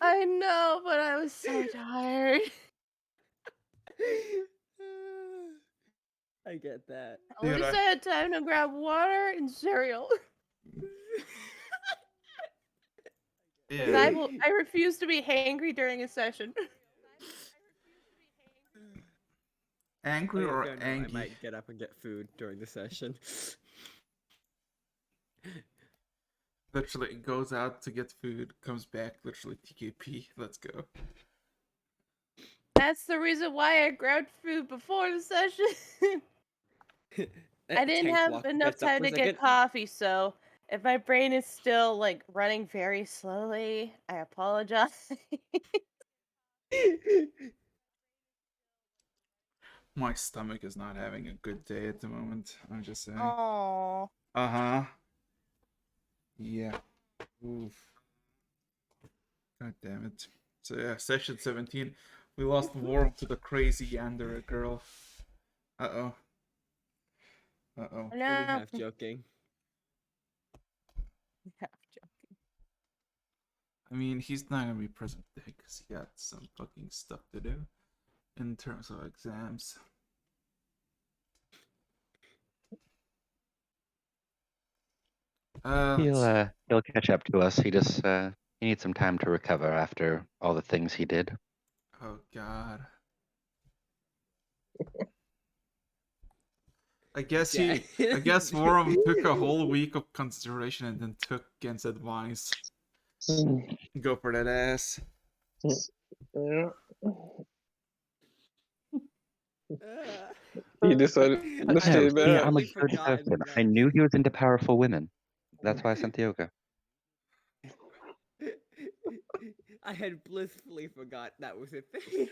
I know, but I was so tired. I get that. At Dude, least I had time to grab water and cereal. yeah. I refuse to be hangry during a session. Angry Okay, or fair enough. I angry? might get up and get food during the session. Literally goes out to get food, comes back, literally TKP. Let's go. That's the reason why I grabbed food before the session. I didn't have enough time to get coffee, so if my brain is still like running very slowly, I apologize. My stomach is not having a good day at the moment. I'm just saying. Aww. Uh-huh. Yeah. Oof. God damn it. So yeah, session 17. We lost Warm to the crazy Yandere girl. Uh-oh. Uh-oh. No. Only half joking. Half joking. I mean, he's not gonna be present today because he got some fucking stuff to do in terms of exams. He'll catch up to us. He just he needs some time to recover after all the things he did. Oh god. I guess Warren took a whole week of consideration and then took Gen's advice. Go for that ass. Yeah. He decided to stay back. I'm a good person. I knew he was into powerful women. That's why I sent the yoga. I had blissfully forgot that was a thing.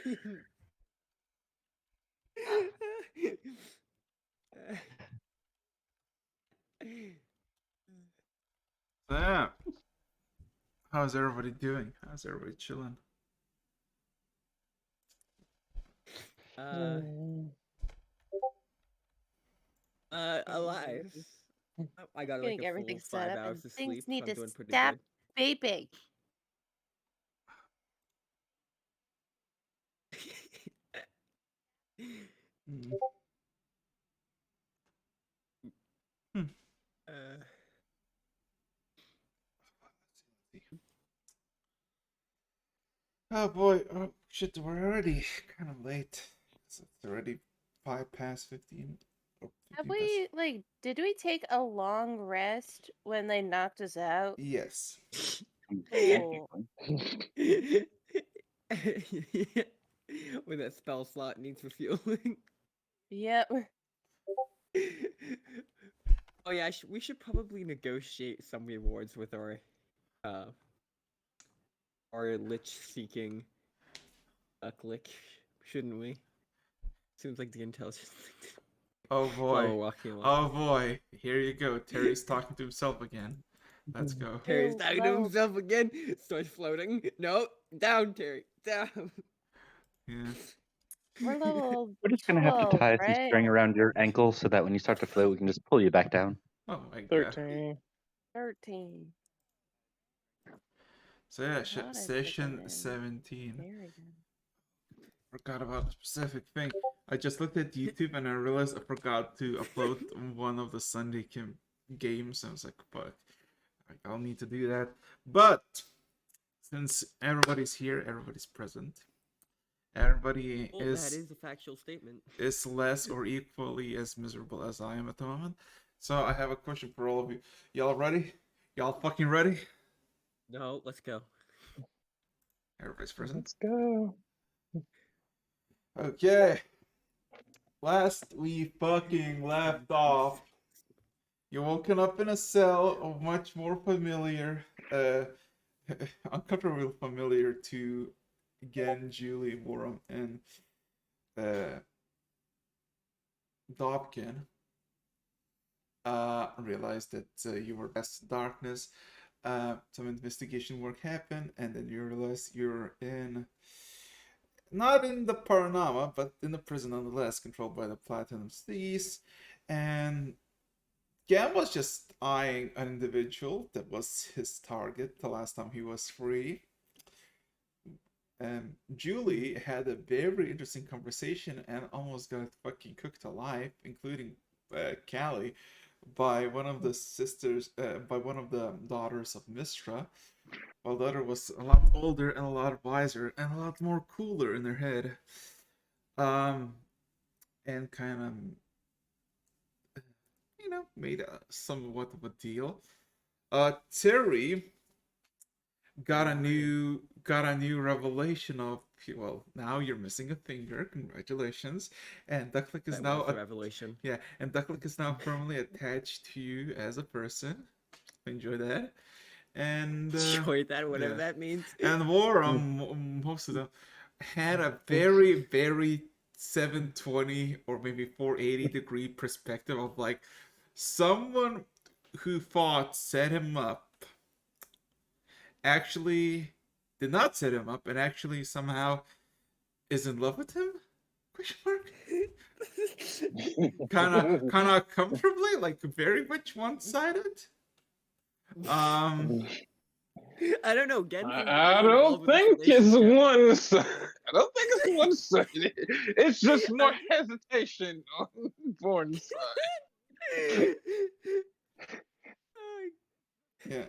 Yeah. How's everybody doing? How's everybody chilling? Alive. I got like a full 5 hours of sleep. Things need so I'm to doing pretty stop good. vaping. Oh boy, oh shit, we're already kind of late. It's already 5 past 15. Have we, like, did we take a long rest when they knocked us out? Yes. Cool. When that spell slot needs refueling. Yep. Oh yeah, we should probably negotiate some rewards with our lich-seeking click, shouldn't we? Seems like the intelligence. Oh boy. Oh boy. Here you go. Terry's talking to himself again. Let's go. Terry's talking to himself again. Starts floating. No, down, Terry. Down. Yeah. We're level We're just gonna have to 12, tie some right? string around your ankle so that when you start to float, we can just pull you back down. Oh my god. 13. So yeah, session 17. Forgot about a specific thing. I just looked at YouTube and I realized I forgot to upload one of the Sunday games. I was like, fuck, I'll need to do that. But since everybody's here, everybody's present. Everybody that is a factual statement. Is less or equally as miserable as I am at the moment. So I have a question for all of you. Y'all ready? Y'all fucking ready? No, let's go. Everybody's present. Let's go. Okay. Last we fucking left off, you're woken up in a cell of much more familiar, uncomfortably familiar to again Julie, Warren, and Dobkin. Realized that you were past darkness. Some investigation work happened, and then you realize you're not in the Paranama, but in the prison nonetheless, controlled by the Platinum Thieves. And Gam was just eyeing an individual that was his target the last time he was free. Julie had a very interesting conversation and almost got fucking cooked alive, including Callie, by one of the sisters, by one of the daughters of Mistra, while the other was a lot older and a lot wiser and a lot more cooler in their head. And kind of, made somewhat of a deal. Terry got a new revelation of, well, now you're missing a finger. Congratulations. And Ducklick is now a revelation. Yeah, and Ducklick is now firmly attached to you as a person. Enjoy that. And Enjoy that, whatever that means. And Warren, most of them, had a very, very 720 or maybe 480 degree perspective of like someone who thought set him up actually did not set him up and actually somehow is in love with him? Question mark. kind of comfortably, like very much one-sided. I don't know. I don't think it's one-sided. I don't think it's one-sided. It's just more hesitation on Born's side. Yeah.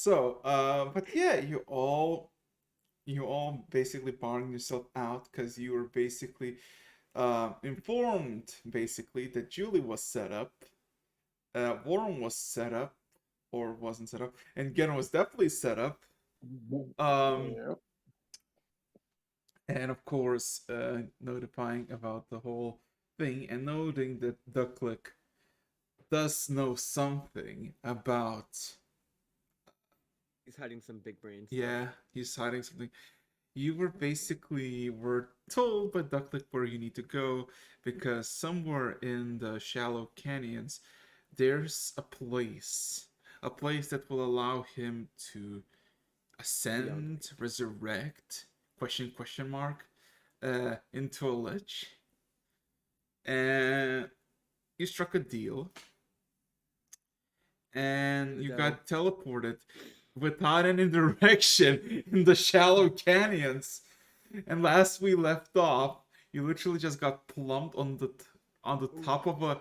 But yeah, you all basically barring yourself out because you were basically informed basically that Julie was set up, Warren was set up or wasn't set up, and Gen was definitely set up. Yep. And of course, notifying about the whole thing and noting that Ducklick does know something about. He's hiding some big brains. Yeah, he's hiding something. You were told by Ducklick where you need to go because somewhere in the shallow canyons, there's a place that will allow him to ascend, resurrect, question mark, into a lich. And you struck a deal. And you got teleported without any direction in the shallow canyons. And last we left off, you literally just got plumped on the top of a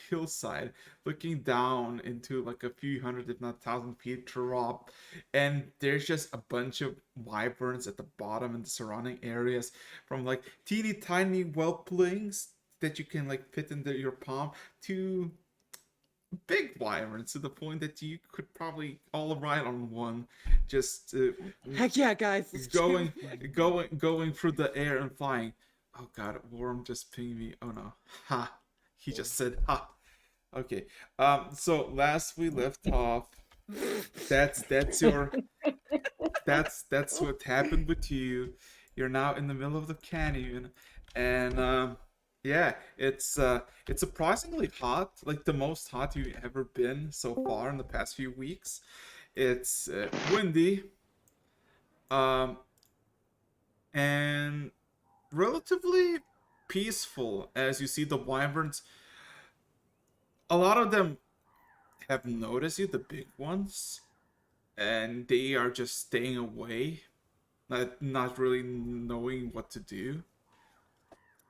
hillside, looking down into like a few hundred, if not 1,000 feet drop. And there's just a bunch of wyverns at the bottom and the surrounding areas, from like teeny tiny whelplings that you can like fit into your palm to big wyverns to the point that you could probably all ride on one. Just heck yeah, guys! going through the air and flying. Oh god, Worm just pinged me. Oh no, ha! He just said ha. Okay. So last we left off, that's what happened with you. You're now in the middle of the canyon, and yeah, it's surprisingly hot, like the most hot you've ever been so far in the past few weeks. It's windy, and relatively peaceful as you see the wyverns. A lot of them have noticed you, the big ones, and they are just staying away, not really knowing what to do.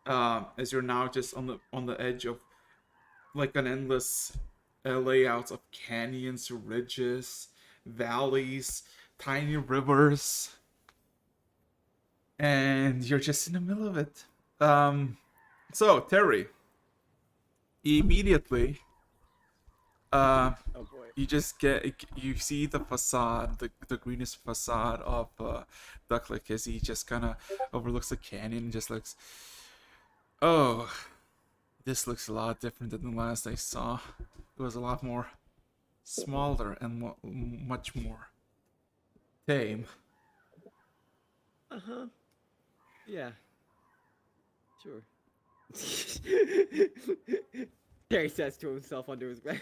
As you're now just on the edge of like an endless layouts of canyons, ridges, valleys, tiny rivers, and you're just in the middle of it. So Terry, immediately, Oh boy. you see the facade, the greenish facade of Ducklick as he just kind of overlooks the canyon and just looks. Oh, this looks a lot different than the last I saw. It was a lot more smaller and much more tame. Uh-huh. Yeah. Sure. Gary says to himself under his breath.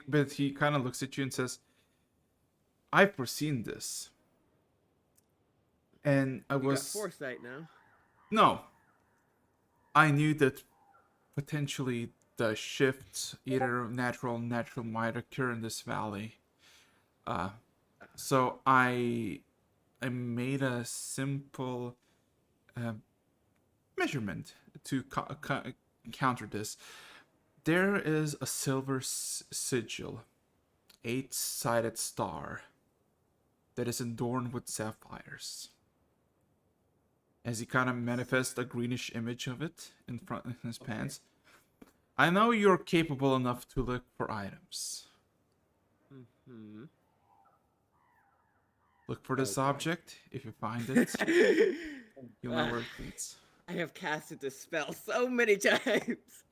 But he kind of looks at you and says, "I've foreseen this, and I You got was foresight now. no. I knew that potentially the shift, either natural or natural, might occur in this valley. So I made a simple measurement to counter this. There is a silver sigil, 8-sided star, that is adorned with sapphires. As he kind of manifests a greenish image of it in front of his pants. I know you're capable enough to look for items. Mm-hmm. Look for this object. If you find it, you'll know where it leads. I have casted this spell so many times.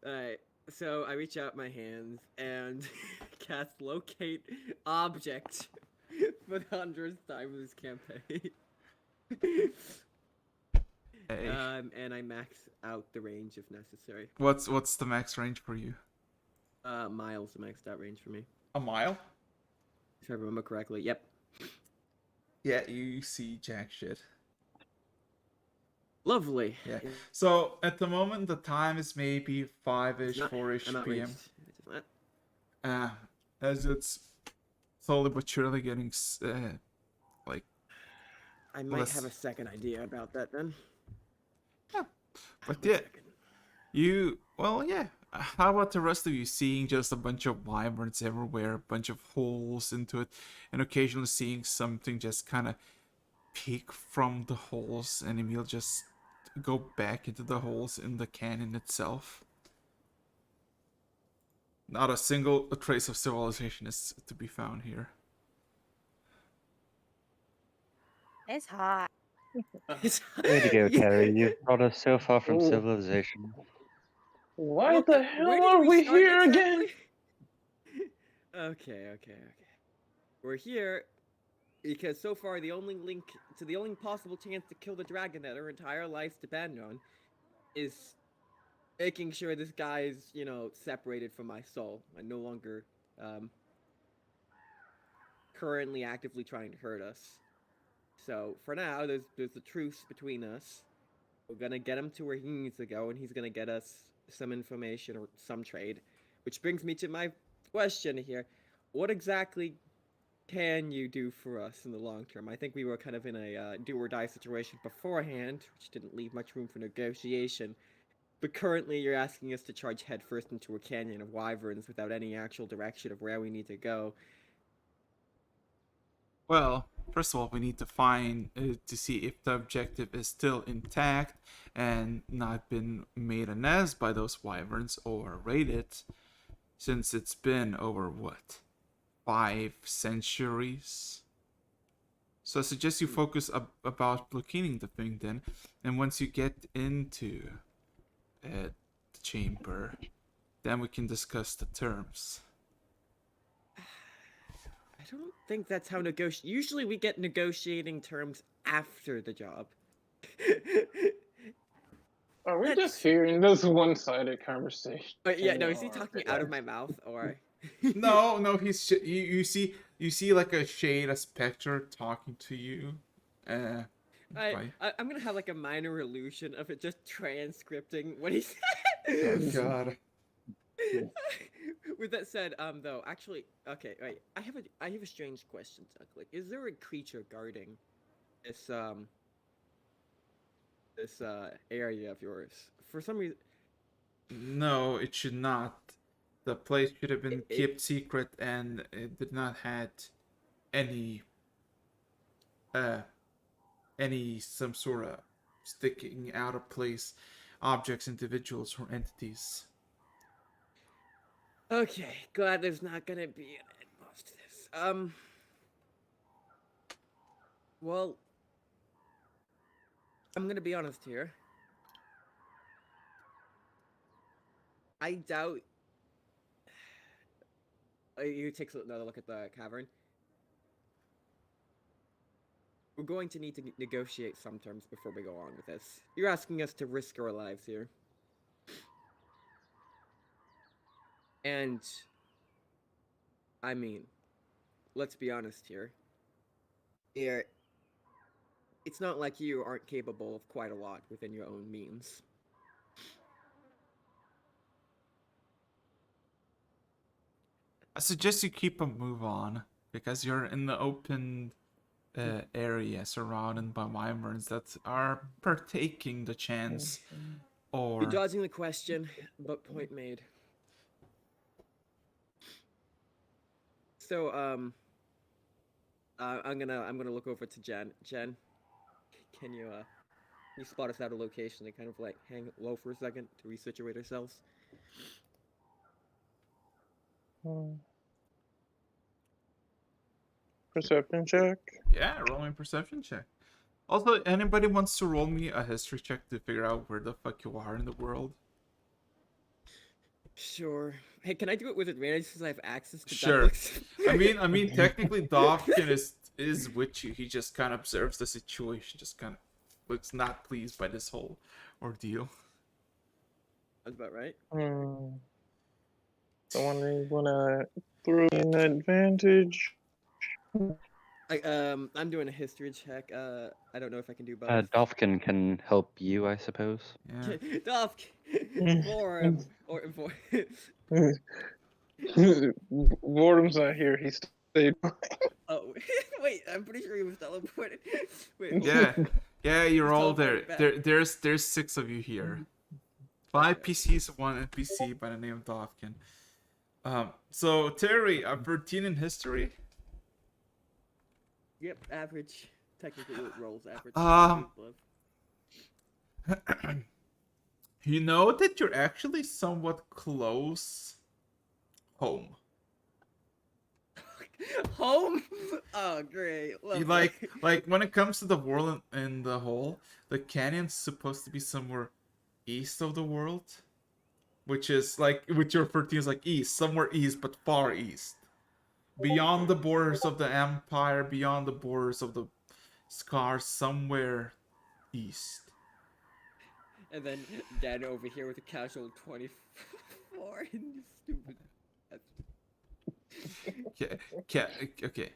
Alright, so I reach out my hands and cast locate object for the 100th time of this campaign. Hey. And I max out the range if necessary. What's the max range for you? Miles the maxed out range for me. A mile? If I remember correctly. Yep. Yeah, you see jack shit. Lovely. Yeah. So at the moment, the time is maybe 5-ish, 4-ish I'm not p.m. reached. As it's slowly but surely getting like. I might less. have a second idea about that then. Yeah. But One yeah, second. yeah. How about the rest of you seeing just a bunch of wyverns everywhere, a bunch of holes into it, and occasionally seeing something just kind of peek from the holes, and Emil just go back into the holes in the canyon itself. Not a single trace of civilization is to be found here. It's hot. Way to go, Terry. You've brought us so far from civilization. Why Well, the where hell did are we start here again? Okay. We're here because so far the only link to the only possible chance to kill the dragon that our entire lives depend on is making sure this guy's, separated from my soul and no longer currently actively trying to hurt us. So for now, there's a truce between us. We're gonna get him to where he needs to go, and he's gonna get us some information or some trade. Which brings me to my question here. What exactly can you do for us in the long term? I think we were kind of in a do-or-die situation beforehand, which didn't leave much room for negotiation. But currently, you're asking us to charge headfirst into a canyon of wyverns without any actual direction of where we need to go. Well, first of all, we need to find to see if the objective is still intact and not been made a nest by those wyverns or raided, since it's been over 5 centuries. So I suggest you focus about locating the thing then, and once you get into the chamber, then we can discuss the terms. I don't think that's how usually we get negotiating terms after the job. Are we just hearing this one-sided conversation? Yeah, no, is he talking out of my mouth or? No, he's you see like a shade, a specter talking to you. I'm gonna have like a minor illusion of it just transcripting what he said. Oh God. With that said, though, actually, okay, wait, I have a strange question, Tuck. Like, is there a creature guarding this area of yours? For some reason. No, it should not. The place should have been kept secret, and it did not had any some sort of sticking out of place objects, individuals, or entities. Okay, glad there's not gonna be an end boss to this. Well, I'm gonna be honest here. I doubt. You take another look at the cavern. We're going to need to negotiate some terms before we go on with this. You're asking us to risk our lives here. And, I mean, let's be honest here. It's not like you aren't capable of quite a lot within your own means. I suggest you keep a move on because you're in the open area surrounded by wyverns that are partaking the chance You're or dodging the question, but point made. So I'm gonna look over to Jen. Jen, can you spot us out a location and kind of like hang low for a second to resituate ourselves? Perception check. yeah, roll me a perception check. Also, anybody wants to roll me a history check to figure out where the fuck you are in the world? Sure. Hey, can I do it with advantage since I have access to Sure. Douglas? I mean, technically, Dovkin is with you. He just kind of observes the situation, just kind of looks not pleased by this whole ordeal. That's about right. Someone wanna throw in advantage. I'm doing a history check. I don't know if I can do both. Dolphin can help you, I suppose. Yeah. Dolph, or Vordom's not here. He stayed. oh wait, I'm pretty sure he was teleported. Wait, Yeah, you're all there. Teleported back. There's 6 of you here. 5 PCs, 1 NPC by the name of Dovkin. So Terry, a 13 in history. Yep, average. Technically, it rolls average. You know that you're actually somewhat close home. Home? Oh, great. You like when it comes to the world in the whole, the canyon's supposed to be somewhere east of the world, which is like with your 13 is like east, somewhere east, but far east, beyond the borders of the empire, beyond the borders of the scars, somewhere east. And then Dan over here with a casual 24 and stupid. Okay.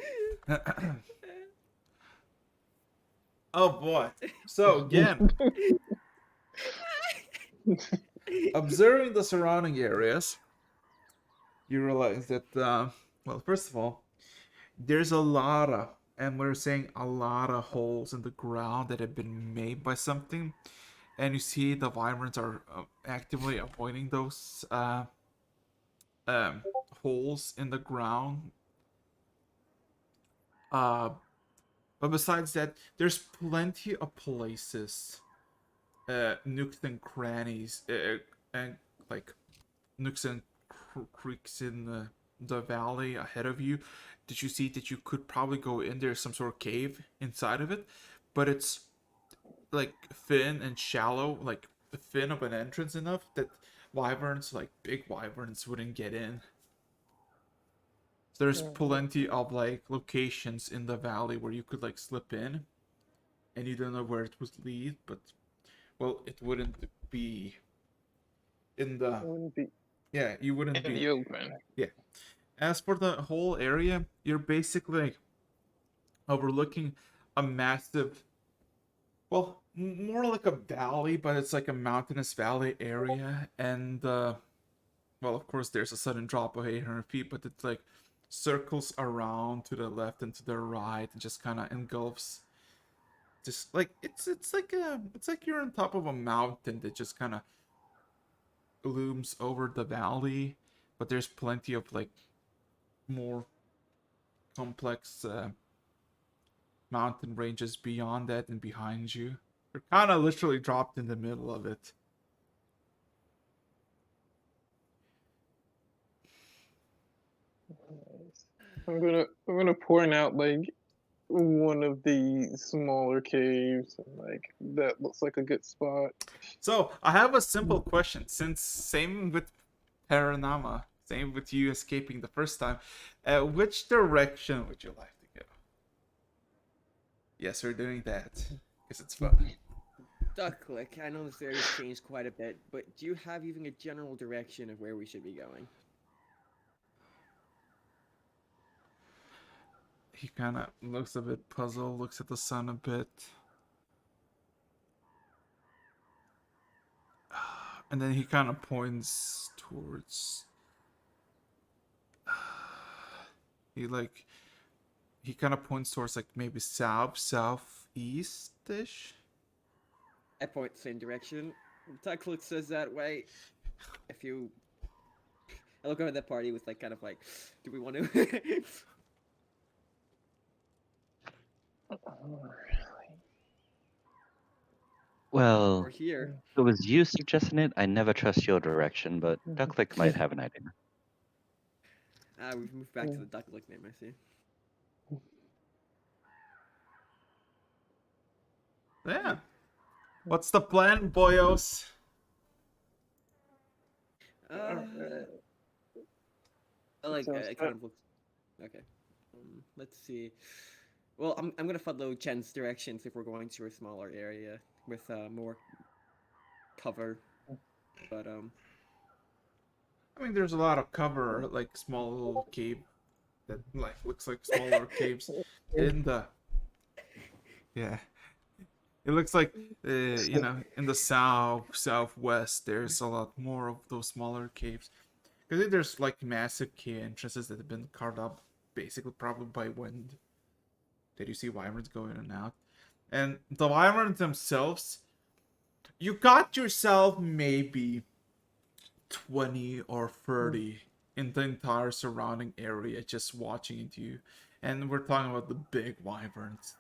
Oh boy. So again, observing the surrounding areas, you realize that well, first of all, there's a lot of, and we're saying a lot of holes in the ground that have been made by something, and you see the wyverns are actively avoiding those holes in the ground. But besides that, there's plenty of places, nooks and crannies, and like nooks and creeks in the valley ahead of you that you see that you could probably go in. There's some sort of cave inside of it, but it's like thin and shallow, like thin of an entrance enough that wyverns, like big wyverns, wouldn't get in. So there's plenty of like locations in the valley where you could like slip in, and you don't know where it would lead, but well, it wouldn't be in the. It wouldn't be Yeah, you wouldn't in be. the open. Yeah. As for the whole area, you're basically like overlooking a massive, well, more like a valley, but it's like a mountainous valley area, and well, of course, there's a sudden drop of 800 feet, but it's like circles around to the left and to the right, and just kind of engulfs. Just like it's like you're on top of a mountain that just kind of looms over the valley, but there's plenty of like more complex mountain ranges beyond that and behind you. You're kind of literally dropped in the middle of it. I'm gonna point out like one of the smaller caves, and like that looks like a good spot. So I have a simple question. Since same with Paranama, same with you escaping the first time, which direction would you like to go? Yes, we're doing that because it's fun. Ducklick, I know this area's changed quite a bit, but do you have even a general direction of where we should be going? He kind of looks a bit puzzled, looks at the sun a bit. And then he kind of points towards He kind of points towards like maybe southeast-ish. I point the same direction. Tuck looks says that way. If you, I look over at that party with like kind of like, do we want to? Well, We're here. if it was you suggesting it, I never trust your direction, but Ducklick might have an idea. Ah, we've moved back to the duck lick name. I see. Yeah. What's the plan, boyos? Like Sounds it kind of looks. Okay. Let's see. Well, I'm gonna follow Chen's directions if we're going to a smaller area with more cover. But I mean, there's a lot of cover, like small little cave that like looks like smaller caves in the. Yeah. It looks like, in the southwest, there's a lot more of those smaller caves. Because there's like massive cave entrances that have been carved up, basically probably by wind. That you see wyverns go in and out. And the wyverns themselves, you got yourself maybe 20 or 30 in the entire surrounding area just watching into you. And we're talking about the big wyverns.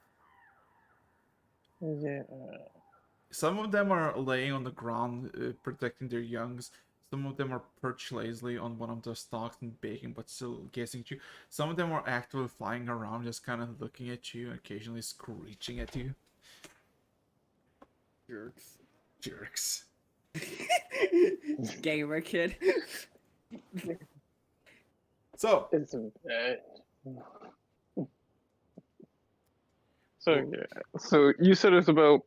Yeah. Some of them are laying on the ground, protecting their youngs. Some of them are perched lazily on one of the stalks and baking, but still gazing at you. Some of them are actively flying around, just kind of looking at you, occasionally screeching at you. jerks. Jerks. Gamer kid. So, It's so yeah. So you said it's about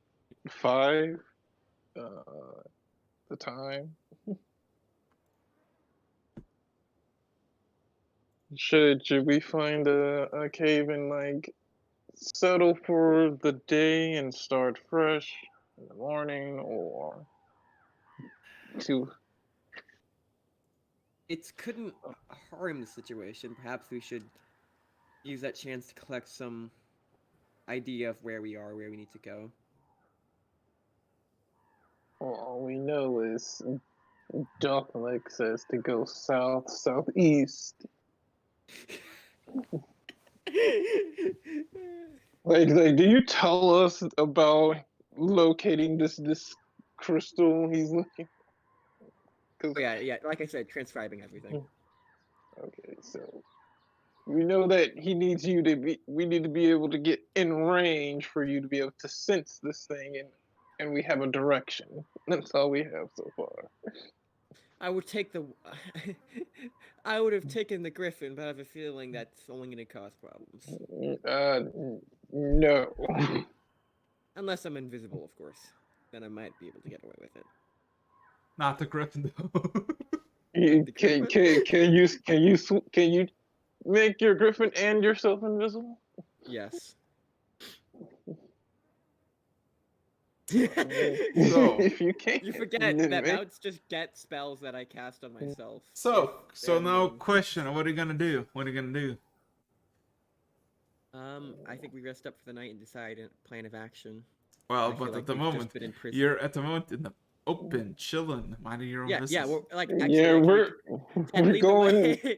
5. The time. Should we find a cave and like settle for the day and start fresh in the morning, or to It couldn't harm the situation. Perhaps we should use that chance to collect some idea of where we are, where we need to go. well, all we know is Doc says to go southeast. Like, do you tell us about locating this crystal he's looking? Oh, yeah. Like I said, transcribing everything. Okay, so we know that he needs you to be. We need to be able to get in range for you to be able to sense this thing, and we have a direction. That's all we have so far. I would take the. I would have taken the griffin, but I have a feeling that's only going to cause problems. No. Unless I'm invisible, of course. Then I might be able to get away with it. not the griffin though. Can you make your griffin and yourself invisible? Yes. So, If you can, You forget that mounts just get spells that I cast on myself. so They're now unknown. question, what are you gonna do? What are you gonna do? I think we rest up for the night and decide a plan of action. Well, I feel but like at the we've just moment, been in prison. you're at the moment in the open, chilling, minding your own business. Yeah, we're like actually, Yeah, we're we're going. way.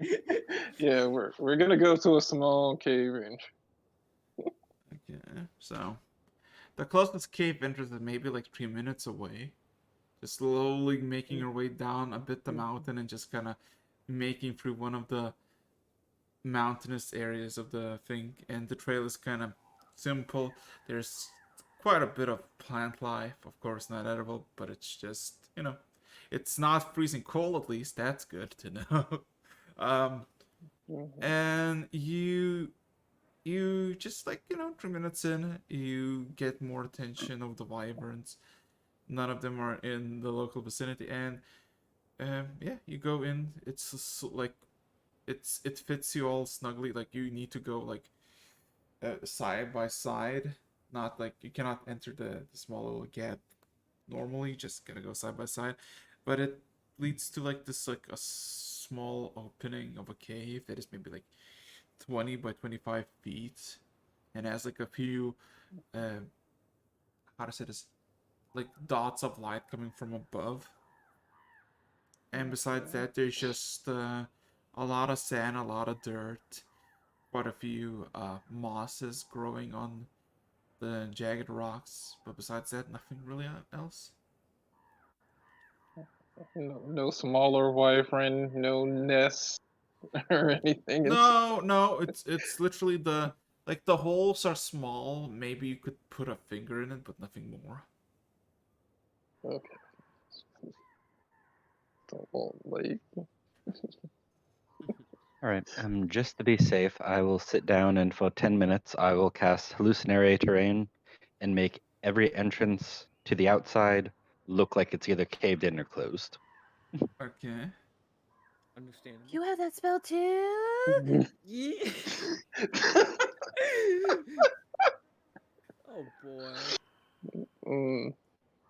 Yeah, we're gonna go to a small cave range. Okay, so the closest cave entrance is maybe like 3 minutes away. Just slowly making your way down a bit the mountain and just kind of making through one of the mountainous areas of the thing. And the trail is kind of simple. There's quite a bit of plant life, of course, not edible, but it's just, it's not freezing cold at least. That's good to know. And you just like 3 minutes in, you get more attention of the wyverns. None of them are in the local vicinity, and yeah, you go in. It's like it fits you all snugly. Like you need to go like side by side, not like you cannot enter the small little gap normally. You just gotta go side by side, but it leads to like this like a small opening of a cave that is maybe like 20 by 25 feet, and has like a few, how to say this, like dots of light coming from above. And besides that, there's just a lot of sand, a lot of dirt, quite a few mosses growing on the jagged rocks. But besides that, nothing really else. No smaller wyvern, no nest or anything. No, it's literally the holes are small. Maybe you could put a finger in it, but nothing more. Okay. So, like, All right. Just to be safe, I will sit down and for 10 minutes I will cast hallucinatory terrain and make every entrance to the outside look like it's either caved in or closed. Okay. Understandable. You have that spell too? Yeah. Oh boy. mm,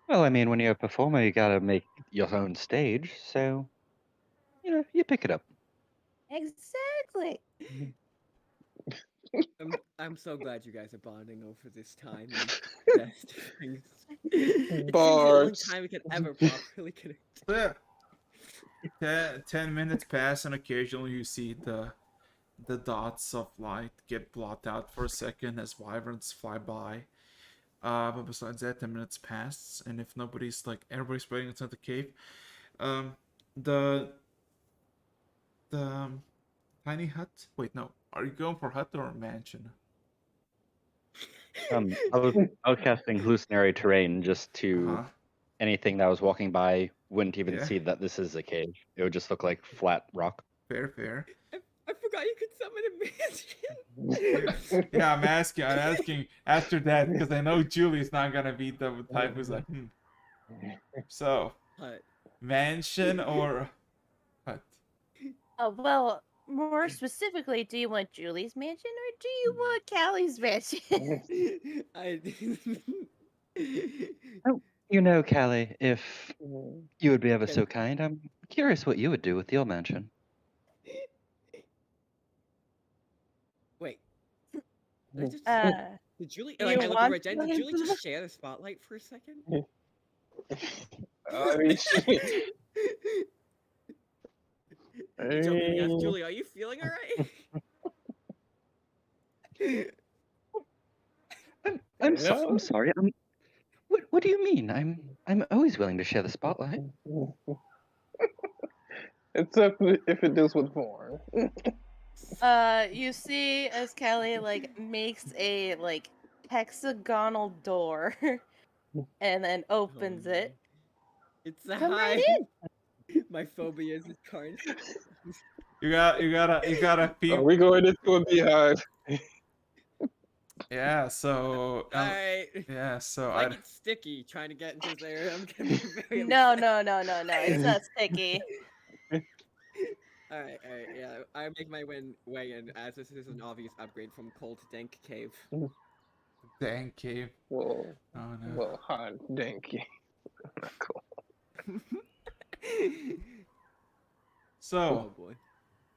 Well, I mean, when you're a performer, you gotta make your own stage, so you pick it up. Exactly. I'm so glad you guys are bonding over this time and best things. It seems the only Bards. time we can ever properly connect. So yeah, 10 minutes pass, and occasionally you see the dots of light get blotted out for a second as wyverns fly by. But besides that, 10 minutes pass, and if nobody's everybody's waiting inside the cave, um, the tiny hut. Wait, no. Are you going for hut or mansion? I was casting hallucinatory terrain just to Uh-huh. anything that was walking by wouldn't even Yeah. see that this is a cave. It would just look like flat rock. Fair. I forgot you could summon a mansion. Yeah, I'm asking after that because I know Julie's not gonna be the type who's like, So, Hut. mansion or hut? Well, more specifically, do you want Julie's mansion or do you want Callie's mansion? I. Oh, Callie, if you would be ever so kind, I'm curious what you would do with your mansion. Wait. Did Julie? you I looked want over at Jen. Did Julie just share the spotlight for a second? I mean, Jokingly asked Julie, "Are you feeling alright?" I'm sorry. What do you mean? I'm always willing to share the spotlight. except if it deals with Vorn. You see as Callie makes a hexagonal door and then opens no. it. It's a Come right hive. in. My phobia is carnage. You gotta Are peep. we going into a beehive? Yeah. So. Alright. Yeah. So Like it's sticky trying to get into there. I'm gonna be very No, upset. no. It's not sticky. Alright, yeah. I make my way in as this is an obvious upgrade from cold to dank cave. Dang cave. Well, Oh no. well, hi, Danky. Cool. So Oh boy.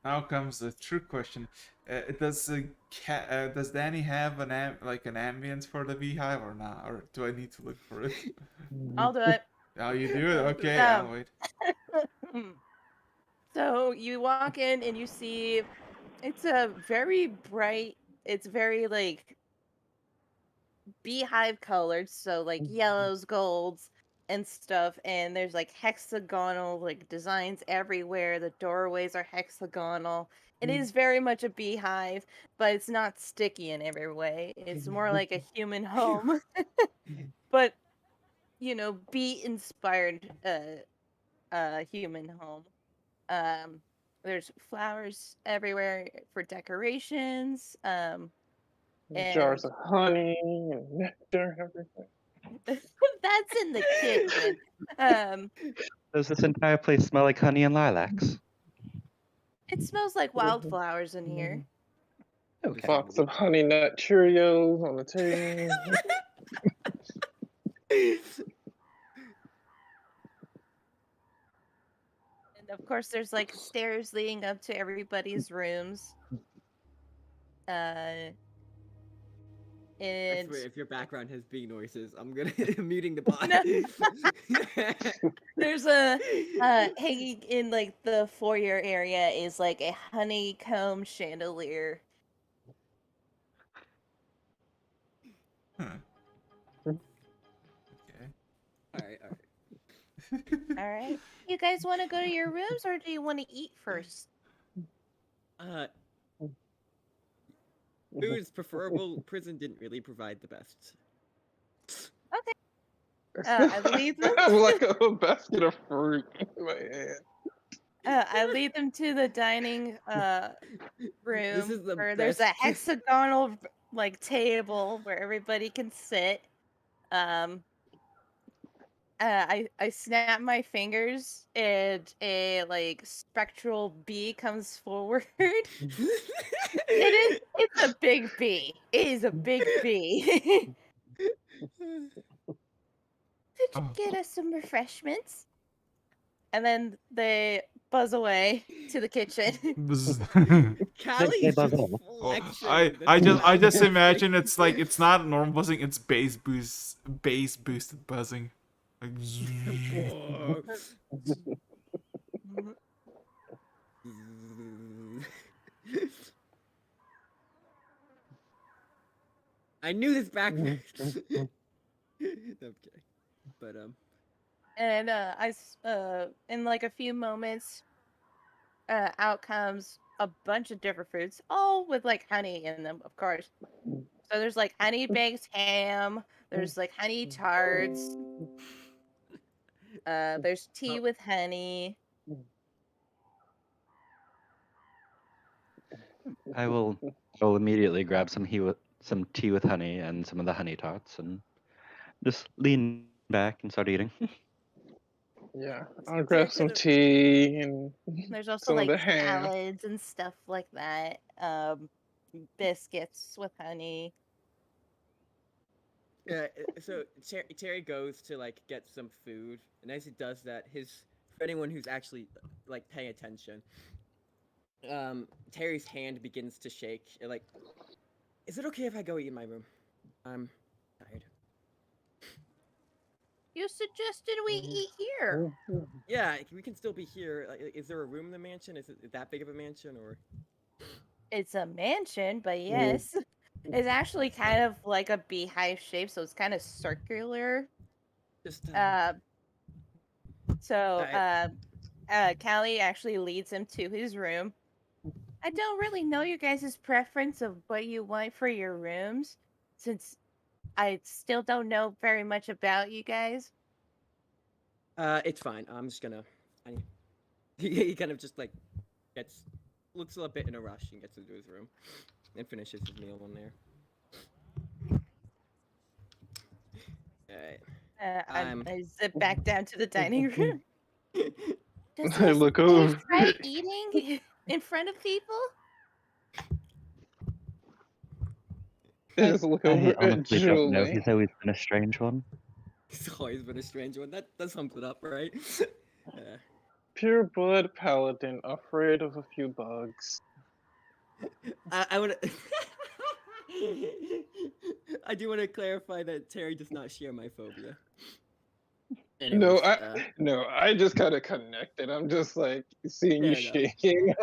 now comes the true question: does Danny have an ambience for the beehive or not, or do I need to look for it? I'll do it. Oh, you do it. Okay, Um, I'll wait. So you walk in and you see it's a very bright, it's very beehive colored, so yellows, golds, and stuff, and there's hexagonal designs everywhere. The doorways are hexagonal. It is very much a beehive, but it's not sticky in every way. It's more like a human home. But bee inspired human home. There's flowers everywhere for decorations. Jars And of honey and nectar and everything. that's in the kitchen. Does this entire place smell like honey and lilacs? It smells like wildflowers in here. Okay. Box of honey nut Cheerios on the table. And of course, there's stairs leading up to everybody's rooms. Uh, I and swear, if your background has bee noises, I'm gonna muting the bot. No. there's a hanging in like the foyer area is like a honeycomb chandelier. Huh. Okay. All right, all right. All right. You guys want to go to your rooms or do you want to eat first? Food is preferable. Prison didn't really provide the best. Okay. I lead them. I have like a basket of fruit in my hand. I lead them to the dining room This is the where there's best. a hexagonal like table where everybody can sit. I snap my fingers and a like spectral bee comes forward. It's a big bee. It is a big bee. Could you Oh. get us some refreshments? And then they buzz away to the kitchen. Callie's buzz just off. Oh, flexing. I just This imagine it's like it's not normal buzzing, it's bass boosted buzzing. Like Whoa. I knew this backwards. Okay, but And in like a few moments, out comes a bunch of different fruits, all with like honey in them, of course. So there's like honey baked ham, there's like honey tarts, there's tea with honey. I will immediately grab some some tea with honey and some of the honey tots and just lean back and start eating. Yeah, I'll Terry grab some could've- tea and There's also some of like the ham. salads and stuff like that. Biscuits with honey. Yeah, so Terry goes to like get some food, and as he does that, for anyone who's actually like paying attention, Terry's hand begins to shake. Like, is it okay if I go eat in my room? I'm tired. You suggested we eat here. Yeah, we can still be here. Like, is there a room in the mansion? Is it that big of a mansion, or? It's a mansion, but yes. It's actually kind of like a beehive shape, so it's kind of circular. Just So I- Callie actually leads him to his room. I don't really know your guys' preference of what you want for your rooms, since I still don't know very much about you guys. it's fine. I'm just gonna. He kind of just like looks a little bit in a rush and gets into his room, and finishes his meal in there. Alright. I zip back down to the dining room. Does I this look beef over. try eating in front of people? I just look over I at honestly don't know. Julie. He's always been a strange one. It's always been a strange one. That sums it up, right? Yeah. Pure blood paladin, afraid of a few bugs. I would. I do want to clarify that Terry does not share my phobia. No, Anyways, no, I just kind of connected. I'm just like seeing you Fair enough. shaking.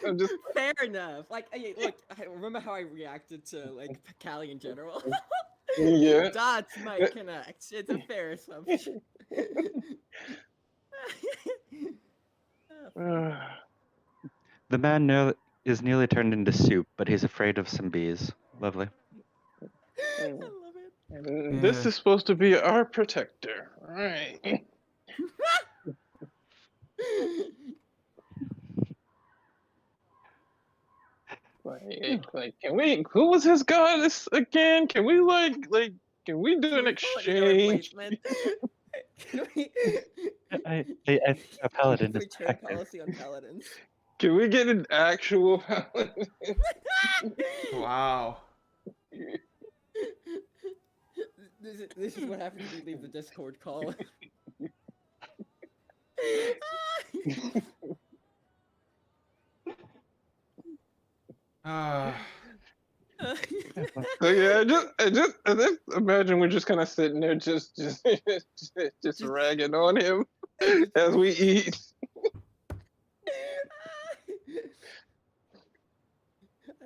I'm just fair enough. Like, look, I remember how I reacted to like Callie in general. yeah. Dots might connect. It's a fair assumption. The man is nearly turned into soup, but he's afraid of some bees. Lovely. I love it. This Yeah. is supposed to be our protector. All right. Like, can we? Who was his goddess again? Can we can we do an exchange? Can we? A paladin is Return protective. policy on paladins. Can we get an actual paladin? Wow. This is what happens if you leave the Discord call. So yeah, I just imagine we're just kind of sitting there, just ragging on him as we eat.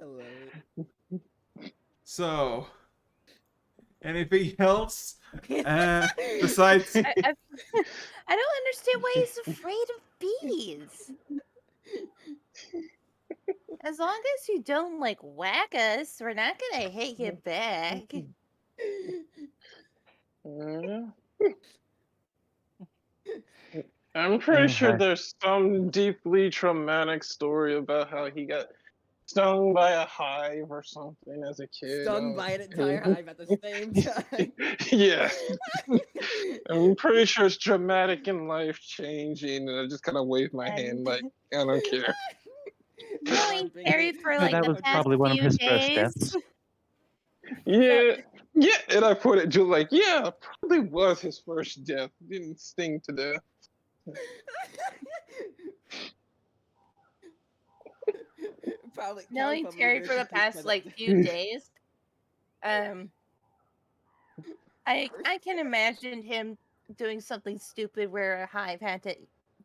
I love it. So, anything else? Besides, I don't understand why he's afraid of bees. As long as you don't like whack us, we're not gonna hit you back. Yeah. I'm pretty sure Hi. there's some deeply traumatic story about how he got stung by a hive or something as a kid. Stung by an entire hive at the same time. Yes. I'm pretty sure it's dramatic and life changing, and I just kind of wave my hand And like I don't care. knowing Terry for No, like that the was past probably one of few his first days. deaths. Yeah, yeah, and I put it just like, yeah, probably was his first death. Didn't sting to death. Probably Knowing Terry for the past like few days, I can imagine him doing something stupid where a hive had to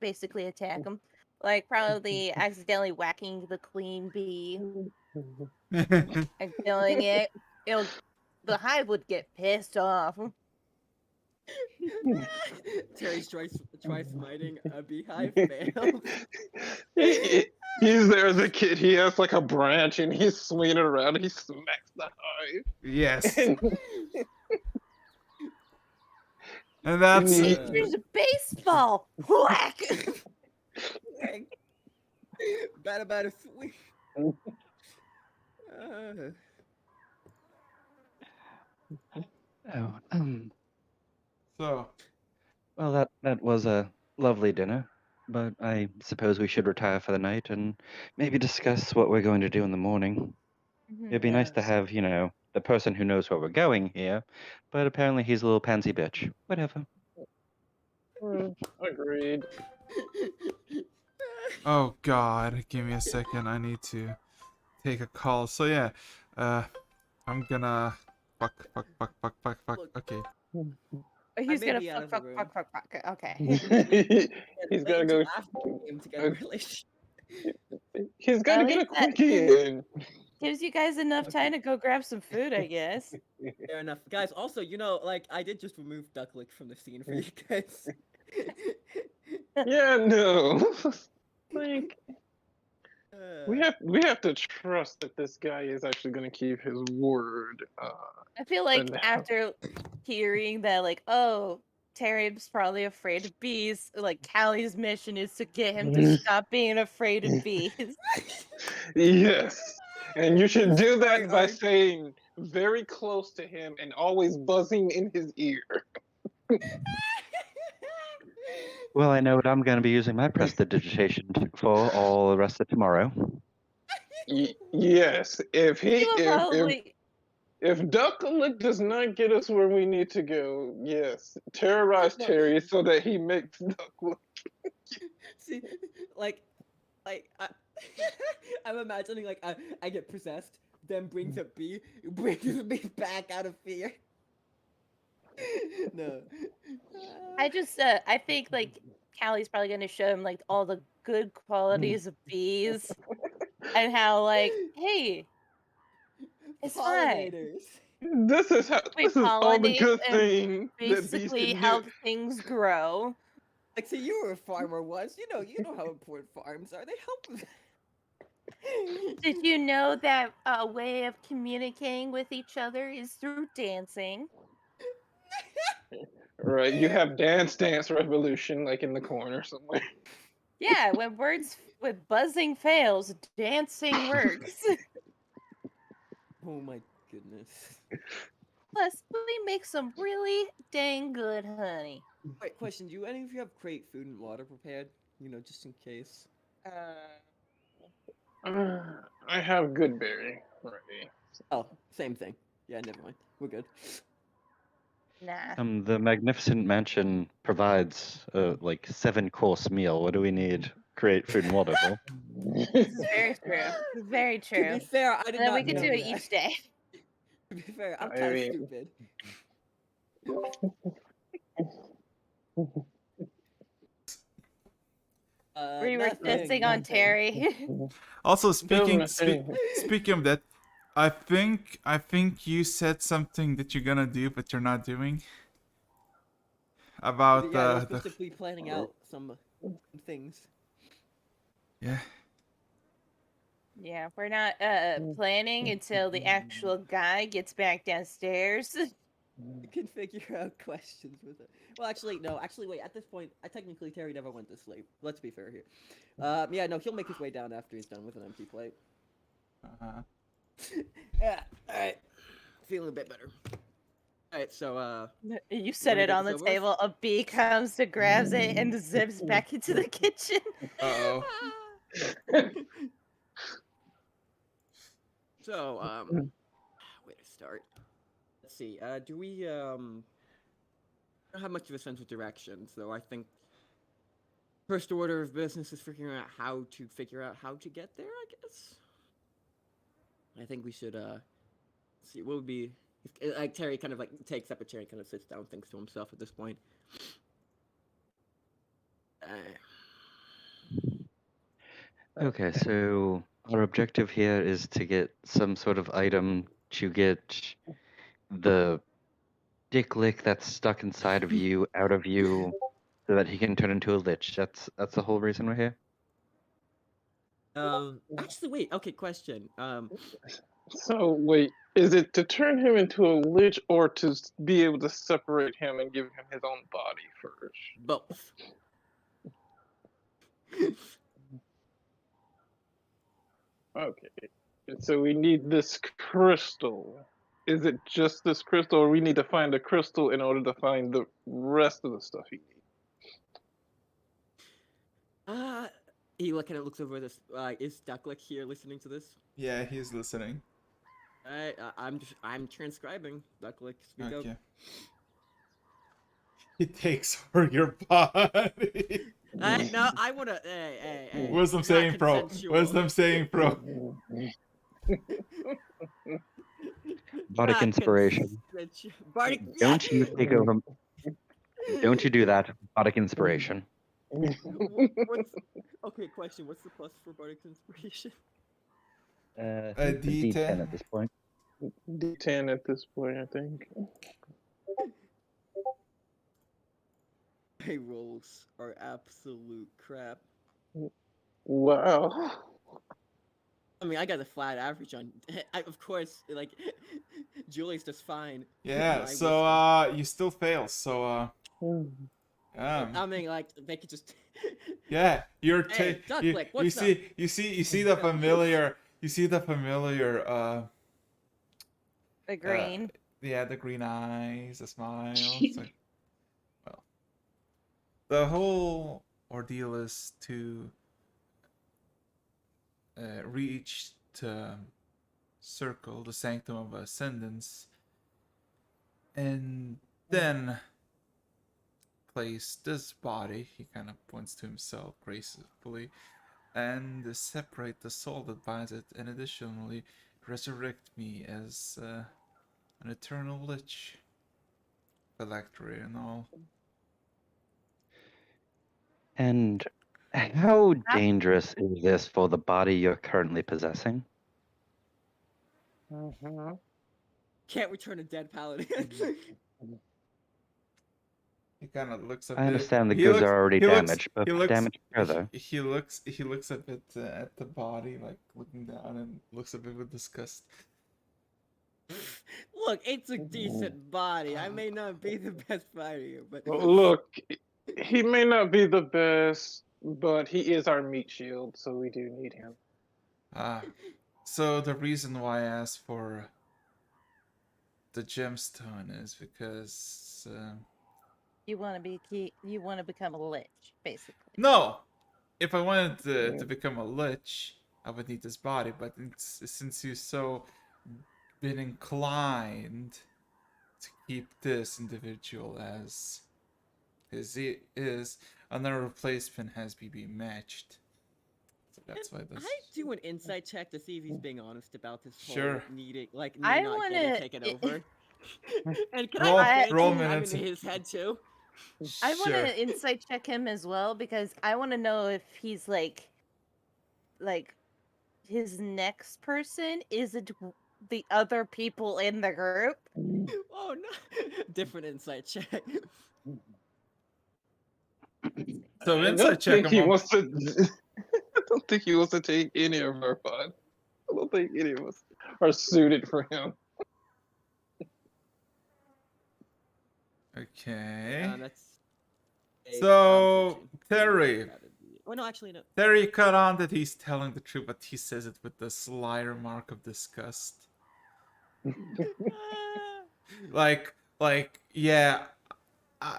basically attack him, like probably accidentally whacking the queen bee and killing it. The hive would get pissed off. Terry tries smiting a beehive fails. He's there as a kid. He has like a branch and he's swinging it around. He smacks the hive. yes, And and that's he- There's a baseball whack. Bada sweet. Oh, so. well, that was a lovely dinner, but I suppose we should retire for the night and maybe discuss what we're going to do in the morning. It'd be nice to Yes. have, the person who knows where we're going here, but apparently he's a little pansy bitch. Whatever. Agreed. Oh God, give me a second. I need to take a call. So yeah, I'm gonna fuck. Look. Okay. He's may gonna be out of the room. fuck. Okay. He's Let gotta you go. two after the game to get a relationship. He's gotta At get a least that quickie in. gives you guys enough time to go grab some food, I guess. Fair enough. Guys, also, I did just remove Duck Lick from the scene for you guys. Yeah, no. Like we Uh, have to trust that this guy is actually gonna keep his word. I feel like And- after hearing that, like, oh, Terry's probably afraid of bees, like, Callie's mission is to get him to stop being afraid of bees. Yes. And you should do that Sorry, by Art. saying very close to him and always buzzing in his ear. Well, I know what I'm going to be using my prestidigitation for all the rest of tomorrow. Yes. If he You will probably. if Ducklick does not get us where we need to go, yes, terrorize No. Terry so that he makes Ducklick. See, I, I'm imagining I get possessed, then brings a bee, brings me back out of fear. No. I think, like, Callie's probably gonna show him, like, all the good qualities of bees and how, like, hey, it's fine. Pollinators. This is We this is all the pollinate good and thing that bees basically can help do. things grow. Like, see, you were a farmer once. You know how important farms are. They help. Did you know that a way of communicating with each other is through dancing? Right, you have Dance Revolution like in the corner somewhere. Yeah, when buzzing fails, dancing works. Oh my goodness. Plus, we make some really dang good honey. Wait, question: do any of you have crate food and water prepared? Just in case. I have Goodberry already. Oh, same thing. Yeah, never mind. We're good. Nah. The Magnificent Mansion provides a 7-course meal. What do we need? create food and water for. This is very true. Very To be true. fair, I did And then we not could know do it that. each day. To be fair, I'm I kind of mean- stupid. We were Nothing. testing on Terry. Also, Government- speaking of that, I think you said something that you're gonna do, but you're not doing. About Yeah, I was the specifically planning out some things. yeah. Yeah, we're not planning until the actual guy gets back downstairs. You can figure out questions with it. Well, actually, no. Actually, wait. At this point, technically Terry never went to sleep. Let's be fair here. Yeah, no. He'll make his way down after he's done with an empty plate. Uh-huh. Yeah. All right. Feeling a bit better. All right. So, You set me it get on this the over with? table. A bee comes to grabs it and zips back into the kitchen. Uh-oh. So, where to start? Let's see. Do we don't have much of a sense of direction, so I think first order of business is figuring out how to get there, I guess. I think we should see what would be like Terry kind of like takes up a chair and kind of sits down, thinks to himself at this point. Okay, so our objective here is to get some sort of item to get the dick lick that's stuck inside of you out of you so that he can turn into a lich. That's the whole reason we're here. Actually, wait. Okay, question. So wait, is it to turn him into a lich or to be able to separate him and give him his own body first? Both. Okay. So we need this crystal. Is it just this crystal, or we need to find a crystal in order to find the rest of the stuff he needs? He kind of looks over this. Is Ducklick here listening to this? Yeah, he's listening. I'm transcribing. Ducklick, speak Okay. up. He takes over your body. No, I wanna. Hey. Wisdom not saying pro. consensual. Wisdom saying pro. Bardic inspiration. Bardic. Don't you take over. Don't you do that. Bardic inspiration. Okay, question. What's the plus for Bardic inspiration? I A think it's a D10. D10 at this point. D10 at this point, I think. My rolls are absolute crap. Wow. I mean, I got a flat average on. Of course, like Julie's just fine. Yeah, My so you still fail. So I mean, like they could just. yeah, you're Hey, Ducklick, you what's up? see the familiar The green. yeah, the green eyes, the smile. It's like, well, the whole ordeal is to reach the circle, the sanctum of ascendance, and then place this body, he kind of points to himself gracefully, and separate the soul that binds it, and additionally resurrect me as an eternal lich, phylactery and all. And how dangerous is this for the body you're currently possessing? Can't return a dead paladin. He kind of looks a I bit. understand the he goods looks- are already he looks- damaged, but he looks- damage further. He looks a bit at the body, like looking down, and looks a bit with disgust. Look, it's a decent body. I may not be the best fighter here, but Look, he may not be the best, but he is our meat shield, so we do need him. So the reason why I asked for the gemstone is because You want to become a lich, basically. no, if I wanted to become a lich, I would need this body. But since you've so been inclined to keep this individual as he is, another replacement has been matched. That's why I this. do an insight check to see if he's being honest about this whole Sure. needing, like me I not want getting to. taken over. And can Roll, I I advance roll it? I'm minutes. in his head too. I want Sure. to insight check him as well because I want to know if he's like his next person isn't the other people in the group. Oh no! Different insight check. Let's see. So I inside don't check think him he on. wants to. I don't think he wants to take any of our fun. I don't think any of us are suited for him. Okay. That's. So, 14. Terry. Oh no, actually no. Terry cut on that he's telling the truth, but he says it with the sly remark of disgust. Like, yeah.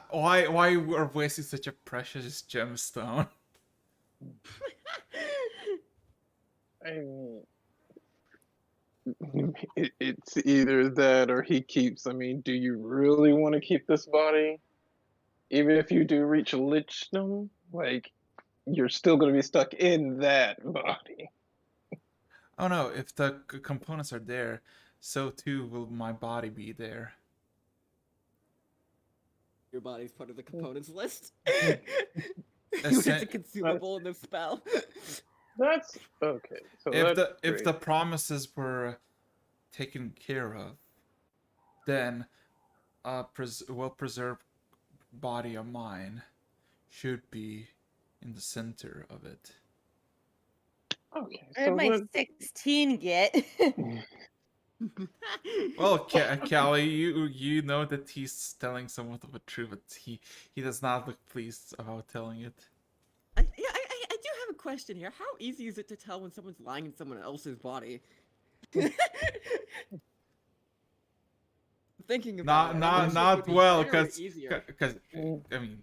Why we're wasting such a precious gemstone? I mean, it's either that or he keeps. I mean, do you really want to keep this body? Even if you do reach lichdom, like you're still going to be stuck in that body. Oh no, if the components are there, so too will my body be there. Your body's part of the components list. Essen- It's a consumable in the spell. That's okay. So if that's the great. if the promises were taken care of, then a well-preserved body of mine should be in the center of it. Okay, Where so did my what? 16 get? Well, Callie, you know that he's telling somewhat of a truth, but he does not look pleased about telling it. I do have a question here. How easy is it to tell when someone's lying in someone else's body? Thinking about it. I'm sure it would Not be well, harder or because easier. I mean,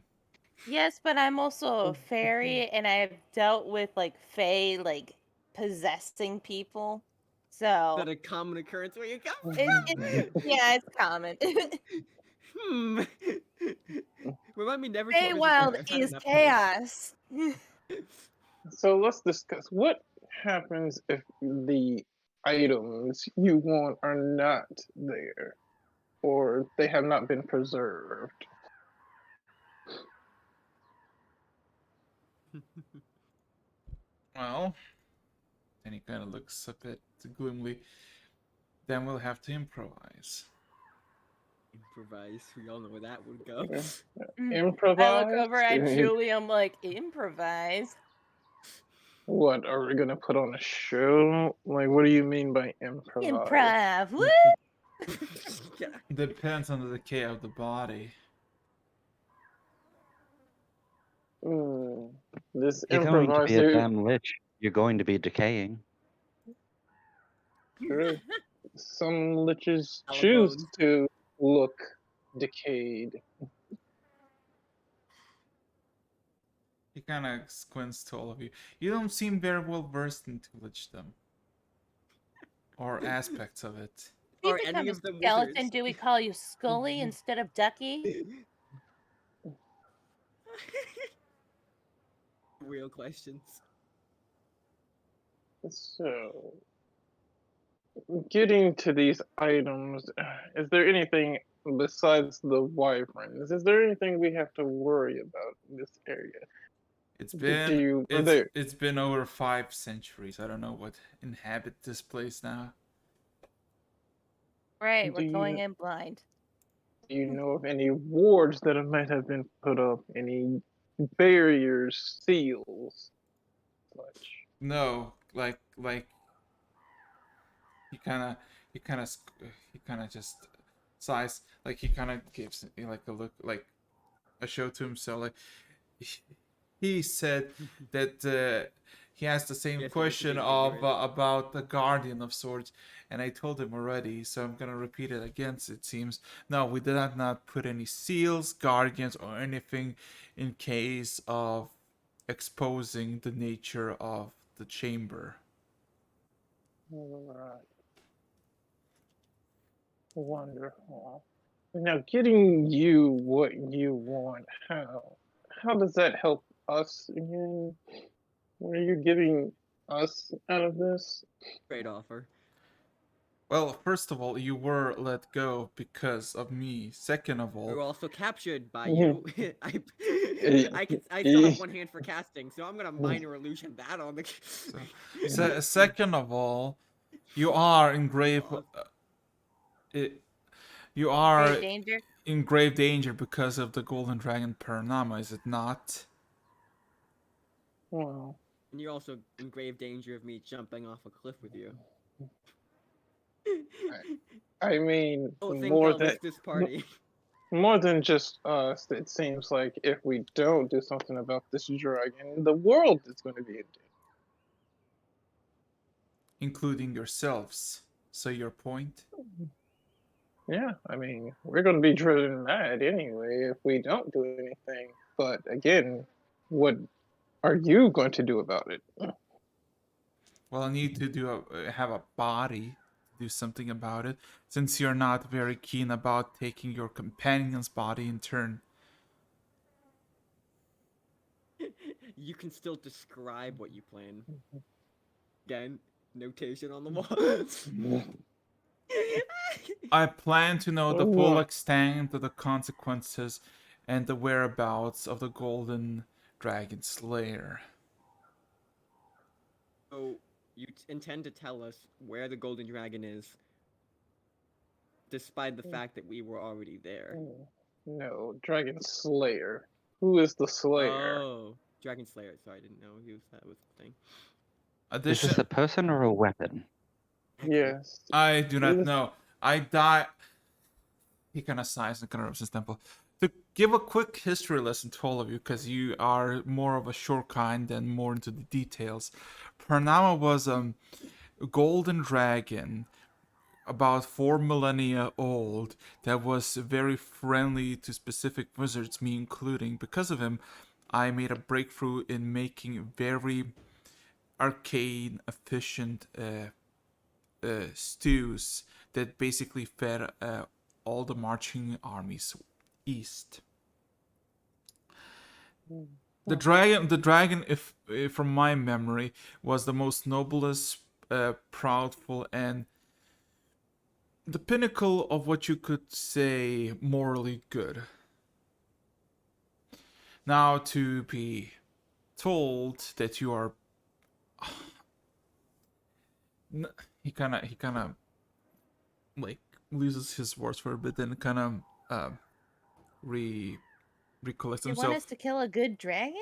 Yes, but I'm also a fairy, and I've dealt with like fae, like possessing people. Is So that a common occurrence where you come yeah, it's common. Hmm. Remind me never to visit Feywild there. I've had is enough time. chaos. So let's discuss what happens if the items you want are not there or they have not been preserved. well, then he kind of looks a bit gloomily. Then we'll have to improvise. Improvise. We all know where that would go. I Improvise? look over at Julie. I'm like, improvise. What, are we gonna put on a show? Like, what do you mean by improvise? Improv. Woo! Yeah. Depends on the decay of the body. Hmm. This You're going to be a improviser, damn lich. You're going to be decaying. true. Some liches choose Bones. to look decayed. He kind of squints to all of you. You don't seem very well versed into lichdom or aspects of it. If you Are become any a of them skeleton, wizards? do we call you Scully instead of Ducky? Real questions. So, getting to these items, is there anything besides the wyverns? Is there anything we have to worry about in this area? It's been over 5 centuries. I don't know what inhabit this place now. Right, Do we're going you in blind. do you know of any wards that might have been put up? Any barriers, seals, such? No, like he kind of he kind of just sighs, like he kind of gives like a look, like a show to himself, like he said that he asked the same Yes, I need to question be of ignorant. about the Guardian of Swords, and I told him already, so I'm gonna repeat it again. It seems no, we did not put any seals, guardians, or anything in case of exposing the nature of the chamber. Alright. Wonderful. Now, getting you what you want, how does that help us again? What are you giving us out of this? Great offer. Well, first of all, you were let go because of me. Second of We all, were also captured by Mhm. you. I Eh, I still have eh, one hand for casting, so I'm gonna minor illusion that on the. so second of all, you are in grave. Aw, It, you Grave are danger. in grave danger because of the golden dragon Paranama, is it not? well, and you're also in grave danger of me jumping off a cliff with you. I mean, Don't think more I'll than risk this party. more than just us. It seems like if we don't do something about this dragon, the world is going to be in Including yourselves. So your point? danger. Yeah, I mean, we're going to be driven mad anyway if we don't do anything. But again, what are you going to do about it? Well, I need to have a body to do something about it, since you're not very keen about taking your companion's body in turn. You can still describe what you plan. Again, notation on the wall. I plan to know the full Oh, extent of the consequences and the whereabouts of the golden dragon's lair. So you intend to tell us where the golden dragon is, despite the fact that we were already there. no, Dragon Slayer. Who is the Slayer? Oh, Dragon Slayer. Sorry, I didn't know that was the thing. Is this Addition, a person or a weapon? Yes. I do It not is- know. I die. He kind of sighs and kind of rubs his temple. To give a quick history lesson to all of you, because you are more of a short kind and more into the details. Paranama was a golden dragon about 4 millennia old that was very friendly to specific wizards, me including. Because of him, I made a breakthrough in making very arcane, efficient stews that basically fed all the marching armies east. The dragon, if from my memory, was the most noblest, proudful, and the pinnacle of what you could say morally good. Now to be told that you are, he kind of like loses his words for a bit, then kind of re recollects You want himself. us to kill a good dragon?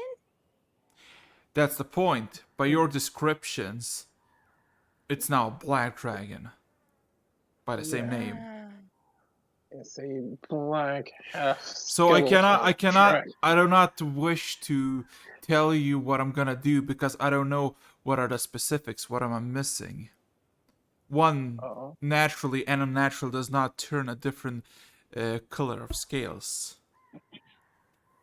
That's the point. By your descriptions, it's now a black dragon by the same Yeah, name. it's a black half So skeletal dragon. I do not wish to tell you what I'm gonna do because I don't know what are the specifics, what am I missing. One Oh, naturally and unnatural does not turn a different color of scales.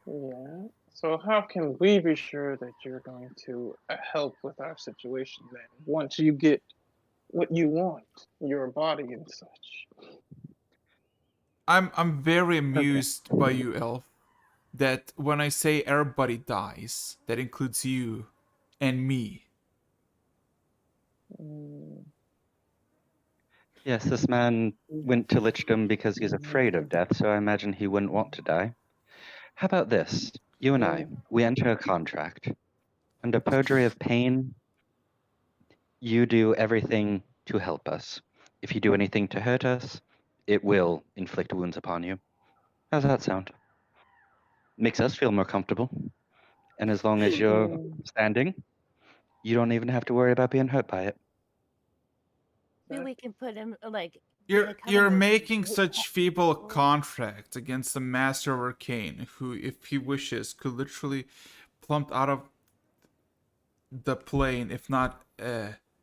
yeah. So how can we be sure that you're going to help with our situation then? Once you get what you want, your body and such. I'm very Okay. amused by you, Elf, that when I say everybody dies, that includes you and me. Mm, Yes, this man went to Lichdom because he's afraid of death, so I imagine he wouldn't want to die. How about this? You and I, we enter a contract. Under perjury of pain, you do everything to help us. If you do anything to hurt us, it will inflict wounds upon you. How's that sound? Makes us feel more comfortable. And as long as you're mm, standing, you don't even have to worry about being hurt by it. Maybe we can put him like You're kind of making such feeble contracts against the Master of Arcane, who, if he wishes, could literally plump out of the plane, if not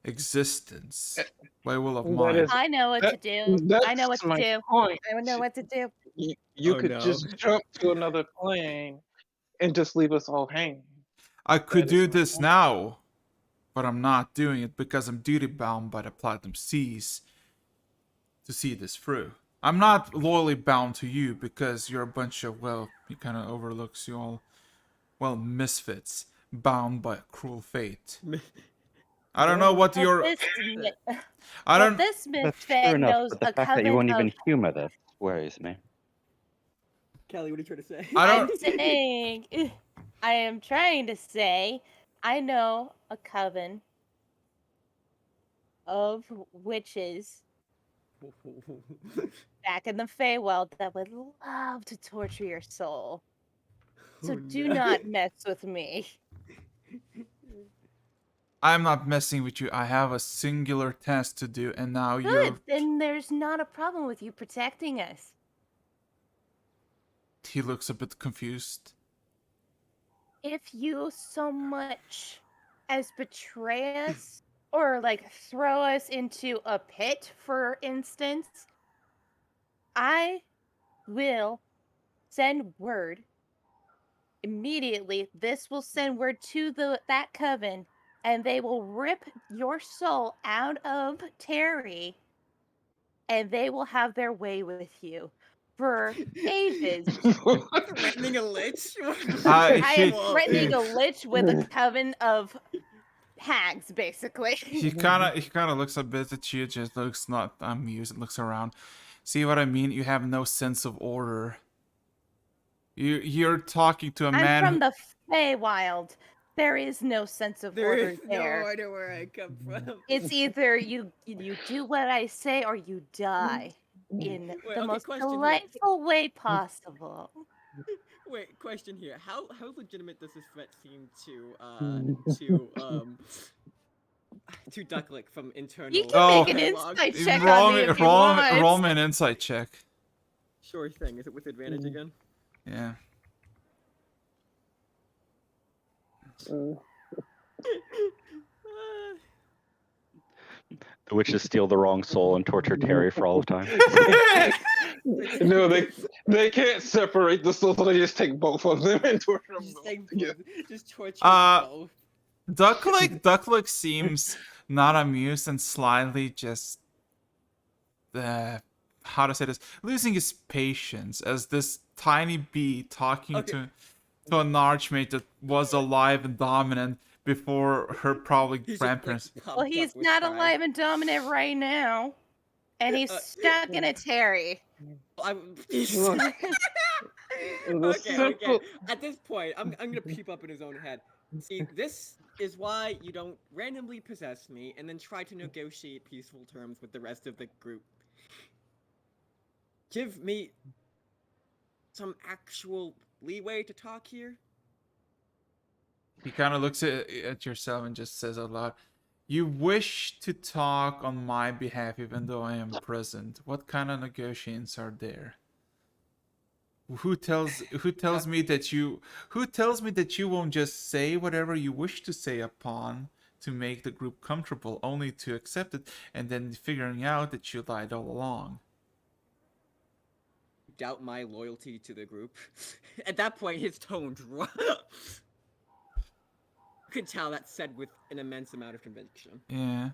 existence, by will of That mine. is I know what that. to do. I know what That's to my do. point. I know what to do. You Oh could no. just jump to another plane and just leave us all hanging. I could That is do my this point. now, but I'm not doing it because I'm duty bound by the Platinum Seas to see this through. I'm not loyally bound to you because you're a bunch of, well, he kind of overlooks you all, well, misfits, bound by a cruel fate. I don't know what Well, your. this mi- I well, don't. this That's misfit true enough, knows but the a fact that you coven won't of. even humor this worries me. Kelly, what are you trying to say? I I'm don't. saying, I am trying to say, I know a coven of witches back in the Feywild that would love to torture your soul. So Oh, do no. not mess with me. I'm not messing with you. I have a singular task to do, and now Good, you're. then there's not a problem with you protecting us. He looks a bit confused. If you so much as betray us or like throw us into a pit, for instance, I will send word immediately. This will send word to that coven, and they will rip your soul out of Terry, and they will have their way with you for ages. Threatening a lich? I am He threatening a lich with a coven of hags, basically. he kind of looks a bit at you. Just looks not amused. And looks around. See what I mean? You have no sense of order. You're talking to a I'm man. from the Feywild. There is no sense of There order is there. no idea where I come from. It's either you do what I say or you die in Wait, the okay, most question here. delightful way possible. Wait, question here. How legitimate does this threat seem to Ducklick from internal? You can Oh, make an dialogue? insight check on me if you want. roll me an insight check. Sure thing. Is it with advantage again? Yeah. The witches steal the wrong soul and torture Terry for all of time. No, they can't separate the souls, so they just take both of them and torture them Just, both like, together. just torture Uh, both. Ducklick seems not amused and slightly just how to say this, losing his patience as this tiny bee talking Okay. to an archmage that was alive and dominant before her probably He's grandparents. just, like, Well, pumped he's up with not pride. alive and dominant right now. And he's stuck in a Terry. The Okay. simple- At this point, I'm gonna peep up in his own head. See, this is why you don't randomly possess me and then try to negotiate peaceful terms with the rest of the group. Give me some actual leeway to talk here. He kind of looks at yourself and just says out loud, "You wish to talk on my behalf even though I am present. What kind of negotiations are there? Who tells me that you won't just say whatever you wish to say upon to make the group comfortable, only to accept it and then figuring out that you lied all along?" Doubt my loyalty to the group. At that point, his tone drops. You can tell that's said with an immense amount of conviction. Yeah.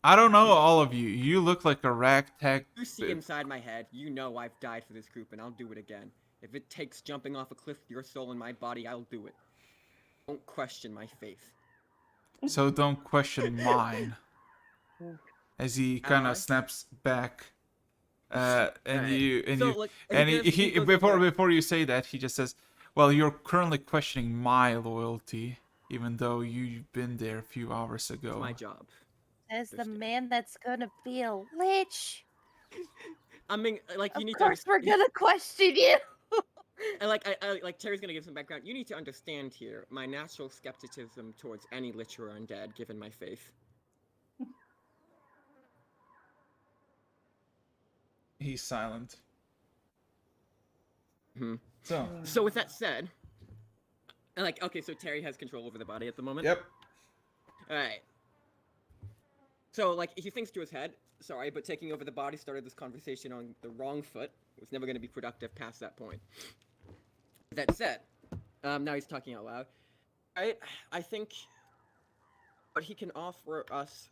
I don't know all of you. You look like a ragtag. You see inside my head, you know I've died for this group and I'll do it again. If it takes jumping off a cliff with your soul in my body, I'll do it. Don't question my faith. So don't question mine. As he kind Ally? of snaps back. And Alright. you and So, you like, and he he goes over- before you say that, he just says, "Well, you're currently questioning my loyalty, even though you've been there a few hours ago." It's my job. As the man that's gonna be a lich. I mean, like, you Of need course to we're gonna question you. I like Terry's gonna give some background. You need to understand here my natural skepticism towards any lich or undead, given my faith. He's silent. Hmm. So. So with that said, like, okay, so Terry has control over the body at the moment. Yep. All right. So, like, he thinks to his head, sorry, but taking over the body started this conversation on the wrong foot. It was never going to be productive past that point. That said, now he's talking out loud. Right? I think what he can offer us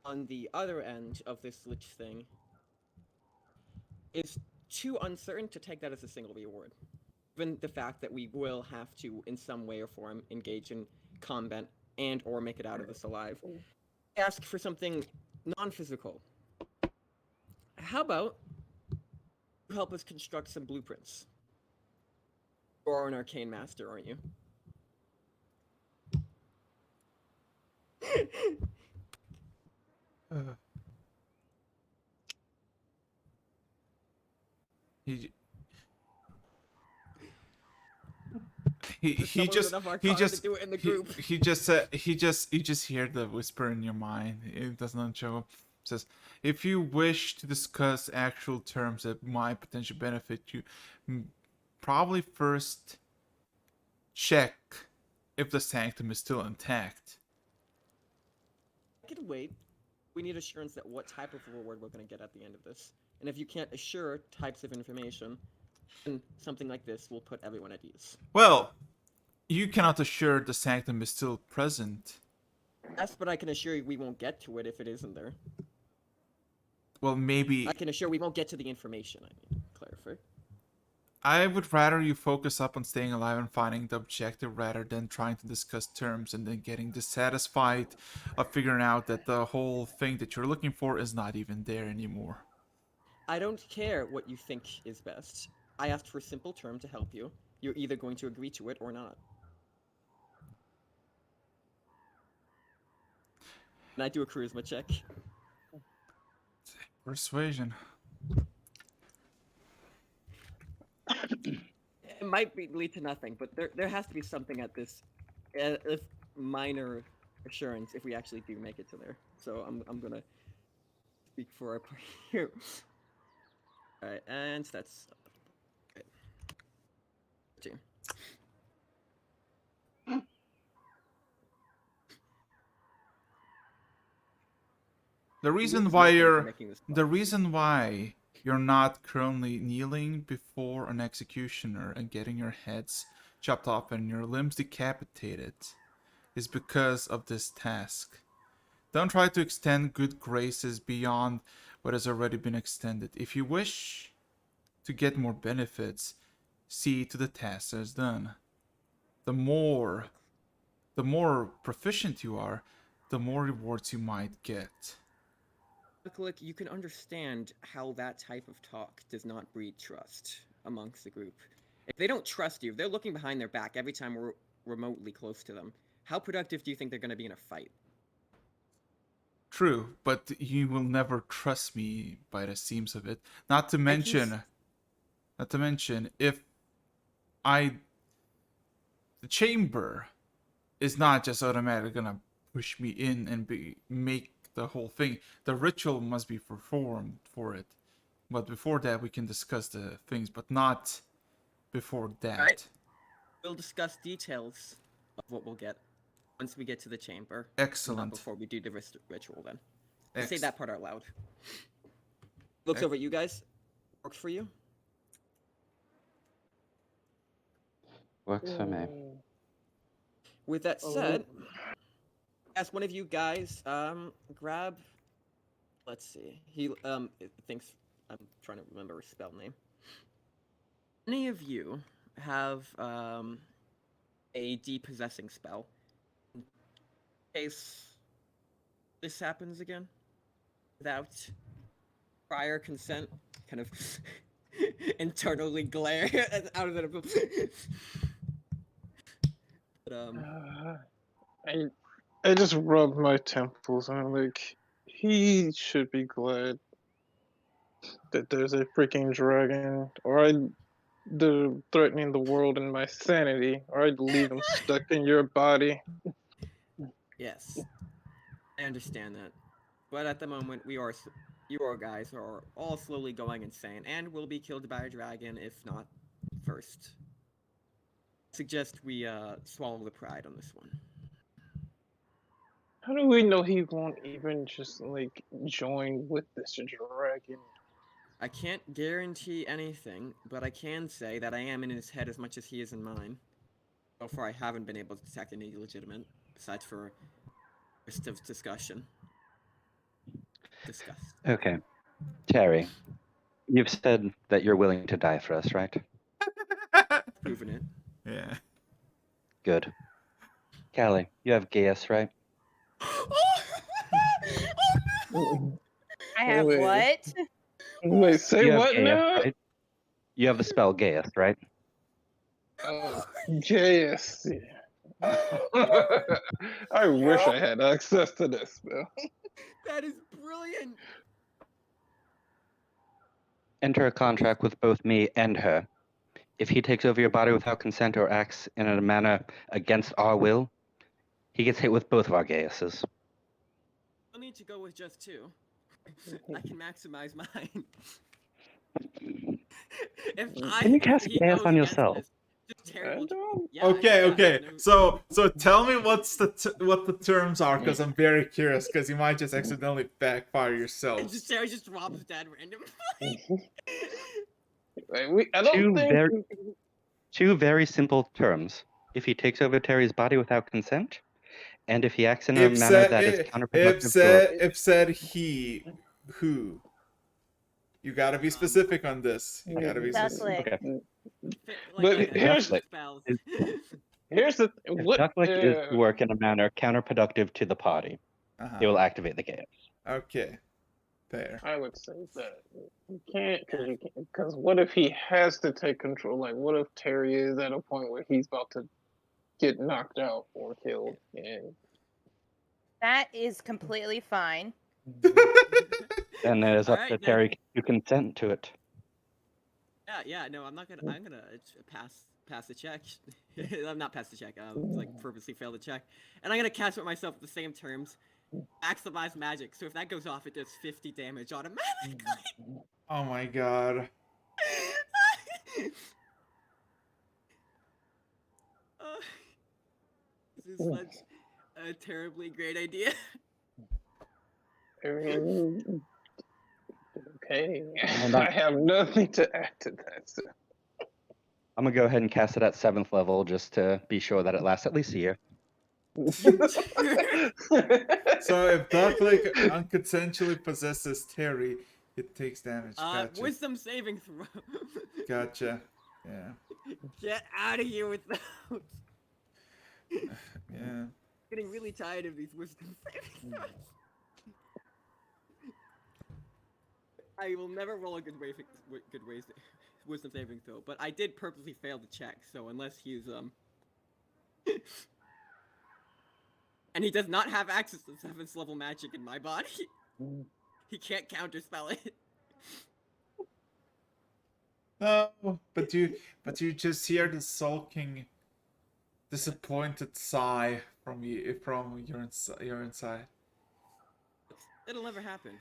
on the other end of this lich thing is too uncertain to take that as a single reward. Given the fact that we will have to, in some way or form, engage in combat and or make it out of this alive. Ask for something non-physical. How about you help us construct some blueprints? You're an arcane master, aren't you? Uh, he he Someone with just enough he arcana to just do it in the he, group. he just said you just hear the whisper in your mind. It does not show up. It says, if you wish to discuss actual terms that might potentially benefit you, probably first check if the sanctum is still intact. I could wait. We need assurance that what type of reward we're going to get at the end of this. And if you can't assure types of information, then something like this will put everyone at ease. Well, you cannot assure the sanctum is still present. Yes, but I can assure you we won't get to it if it isn't there. Well, maybe I can assure we won't get to the information, clarify. I would rather you focus up on staying alive and finding the objective rather than trying to discuss terms and then getting dissatisfied of figuring out that the whole thing that you're looking for is not even there anymore. I don't care what you think is best. I asked for a simple term to help you. You're either going to agree to it or not. Can I do a charisma check? Persuasion. It might lead to nothing, but there has to be something at this, if minor assurance if we actually do make it to there. So I'm gonna speak for our party here. All right, and that's okay. 2. The reason Lose why nothing for you're making this the promise. reason why you're not currently kneeling before an executioner and getting your heads chopped off and your limbs decapitated is because of this task. Don't try to extend good graces beyond what has already been extended. If you wish to get more benefits, see to the task as done. The more proficient you are, the more rewards you might get. Look, you can understand how that type of talk does not breed trust amongst the group. If they don't trust you, if they're looking behind their back every time we're remotely close to them, how productive do you think they're going to be in a fight? True, but you will never trust me by the seams of it. Not to mention, if the chamber is not just automatically gonna push me in and make the whole thing. The ritual must be performed for it. But before that, we can discuss the things, but not before that. Right. We'll discuss details of what we'll get once we get to the chamber. Excellent. Not before we do the ritual, then. Say that part out loud. Looks over at you guys. Works for you? Works for me. With that said, ask one of you guys, grab, let's see, he thinks, I'm trying to remember his spell name. Any of you have a depossessing spell in case this happens again without prior consent? Kind of internally glare out of the but I just rub my temples and I'm like, he should be glad that there's a freaking dragon, or they're threatening the world and my sanity, or I'd leave them stuck in your body. Yes, I understand that, but at the moment you guys are all slowly going insane and will be killed by a dragon if not first. Suggest we swallow the pride on this one. How do we know he won't even just like join with this dragon? I can't guarantee anything, but I can say that I am in his head as much as he is in mine. So far, I haven't been able to detect any legitimate, besides for just of discussion. Disgust. Okay. Terry, you've said that you're willing to die for us, right? Proven it. Yeah. Good. Callie, you have Gaius, right? I have Wait. what? Wait, say You have what Gaius, now? right? You have the spell Gaius, right? Oh, yes. I wish I had access to this spell. That is brilliant. Enter a contract with both me and her. If he takes over your body without consent or acts in a manner against our will, he gets hit with both of our Gaiuses. I'll need to go with just 2. I can maximize mine. Can you cast he Gaius goes on against yourself? this, just terrible. I don't- Yeah, Okay, yeah, okay. no- So tell me what the terms are, because I'm very curious. Because you might just accidentally backfire yourselves. Sarah just robs dad randomly. I don't Two think. very- Two very simple terms. If he takes over Terry's body without consent, and if he acts in a manner that is counterproductive to our... If said he, who? You gotta be specific on this. You gotta be specific. Ducklick. Okay. But Like, here's Ducklick. spells. here's the If what. Ducklick is to work in a manner counterproductive to the party, it will activate the Gaius. Okay. There. I would say that you can't because what if he has to take control? Like, what if Terry is at a point where he's about to get knocked out or killed? And That is completely fine. And it is up Alright, to then. Terry to consent to it. Yeah, no, I'm gonna pass the check. I'm not pass the check. Like purposely fail the check, and I'm gonna cast it myself at the same terms. Maximize magic. So if that goes off, it does 50 damage automatically. Oh my god. This is such a terribly great idea. okay, And I have nothing to add to that. So. I'm gonna go ahead and cast it at 7th level just to be sure that it lasts at least a year. So if Ducklick unconsensually possesses Terry, it takes damage. Gotcha. Wisdom saving throw. Gotcha. Yeah. Get out of here with those. Yeah. Getting really tired of these wisdom saving throws. I will never roll a good wisdom saving throw, but I did purposely fail the check, so unless he's and he does not have access to 7th level magic in my body. He can't counterspell it. No, but you just hear the sulking, disappointed sigh from your inside. It'll never happen.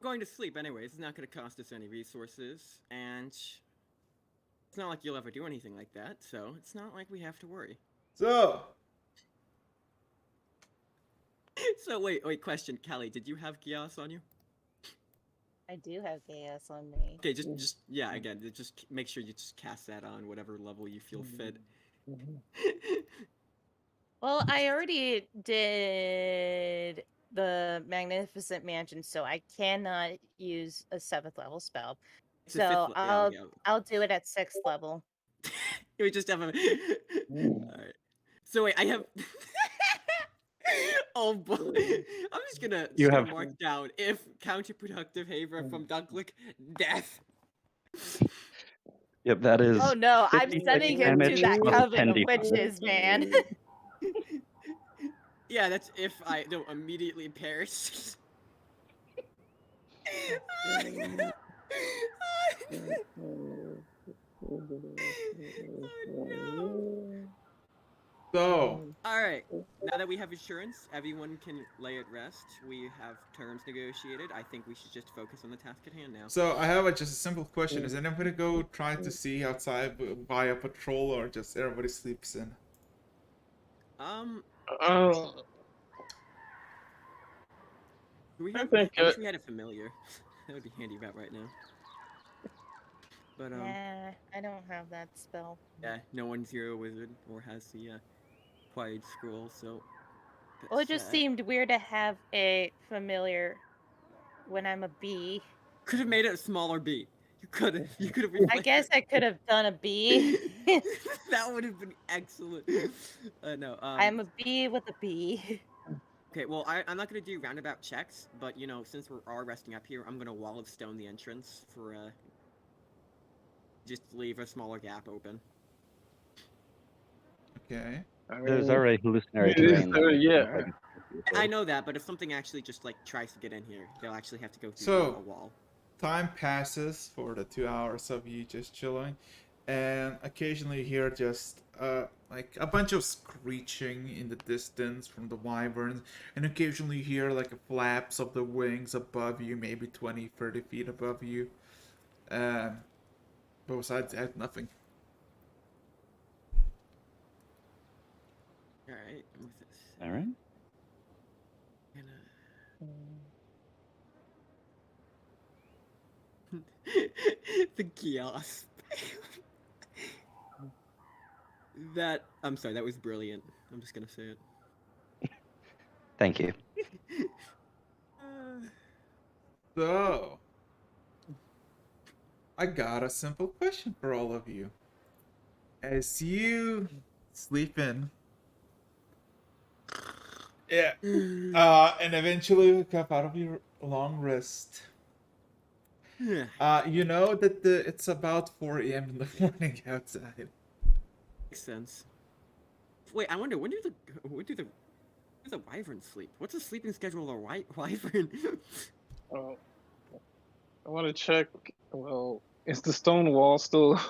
Going to sleep anyways. It's not going to cost us any resources, and it's not like you'll ever do anything like that, so it's not like we have to worry. So. So wait, question, Callie, did you have Gios on you? I do have chaos on me. Okay, just yeah, again, just make sure you just cast that on whatever level you feel fit. Well, I already did the Magnificent Mansion, so I cannot use a 7th level spell. It's a So fifth le- yeah, I'll do it at 6th level. We just have a. Alright. So wait, I have. Oh boy. I'm just gonna mark down if counterproductive behavior from Dunklick, death. Yep, that is. Oh no, I'm 56 sending him to damage that plus coven 10 of d4. witches, man. Yeah, that's if I don't immediately perish. So. Alright, now that we have insurance, everyone can lay at rest. We have terms negotiated. I think we should just focus on the task at hand now. So I have just a simple question. Is anybody go try to see outside via patrol, or just everybody sleeps in? Do we I have, think, I wish we had a familiar. That would be handy about right now. But Nah, I don't have that spell. yeah, no one's here a wizard or has the quiet scroll, so. Well, it just seemed weird to have a familiar when I'm a bee. Could have made it a smaller bee. You could have I guess I could have done a bee. That would have been excellent. No. I'm a bee with a bee. Okay. Well, I'm not gonna do roundabout checks, but you know, since we're all resting up here, I'm gonna wall of stone the entrance for just leave a smaller gap open. Okay. I There's mean, already hallucinatory it is terrain that there, makes it look yeah. like it's confusing. I know that, but if something actually just like tries to get in here, they'll actually have to go through So- a wall. Time passes for the 2 hours of you just chilling, and occasionally you hear just like a bunch of screeching in the distance from the wyverns, and occasionally you hear like flaps of the wings above you, maybe 20, 30 feet above you. But besides that, nothing. All right. With this. All right. The kiosk. That I'm sorry, that was brilliant. I'm just gonna say it. Thank you. So, I got a simple question for all of you. As you sleep in, yeah, and eventually wake up out of your long rest, you know that it's about 4 a.m. in the morning outside. Makes sense. Wait, I wonder when do the wyvern sleep? What's the sleeping schedule of a wyvern? Oh, I want to check. Well, is the stone wall still?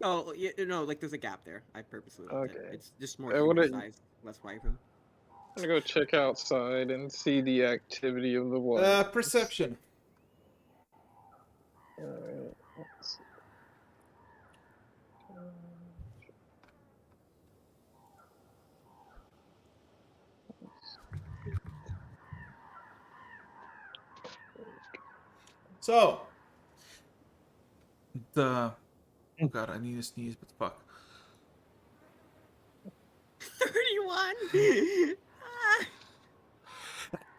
Oh, yeah, no, like there's a gap there. I purposely left it. Okay. It's just more I human wanna- size, less wyvern. I'm gonna go check outside and see the activity of the wall. Perception. Alright, let's see. So, oh god, I need to sneeze, but fuck. 31.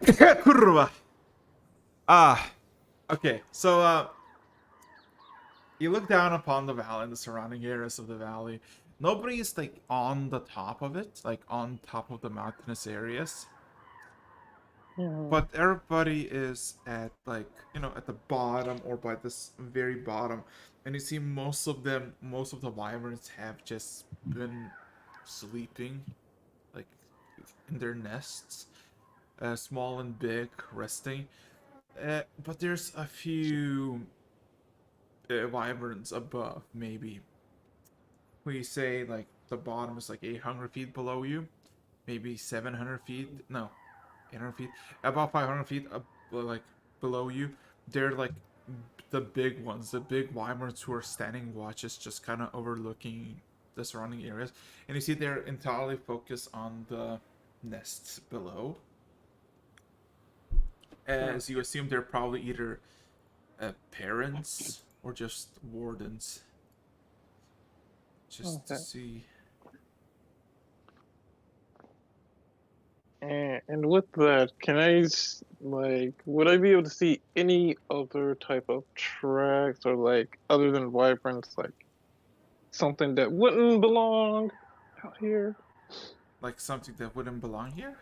Kurwa. Okay, so you look down upon the valley and the surrounding areas of the valley. Nobody is like on the top of it, like on top of the mountainous areas. But everybody is at like, at the bottom or by this very bottom. And you see most of the wyverns have just been sleeping, like in their nests, small and big, resting. But there's a few wyverns above, maybe. We say like the bottom is like 800 feet below you, maybe 700 feet. No, 800 feet, about 500 feet like below you. They're like the big ones, the big wyverns who are standing watches, just kind of overlooking the surrounding areas. And you see they're entirely focused on the nests below. As you assume they're probably either parents or just wardens. Just to Okay. see. And with that, can I would I be able to see any other type of tracks or like other than wyverns, like something that wouldn't belong out here? Like something that wouldn't belong here?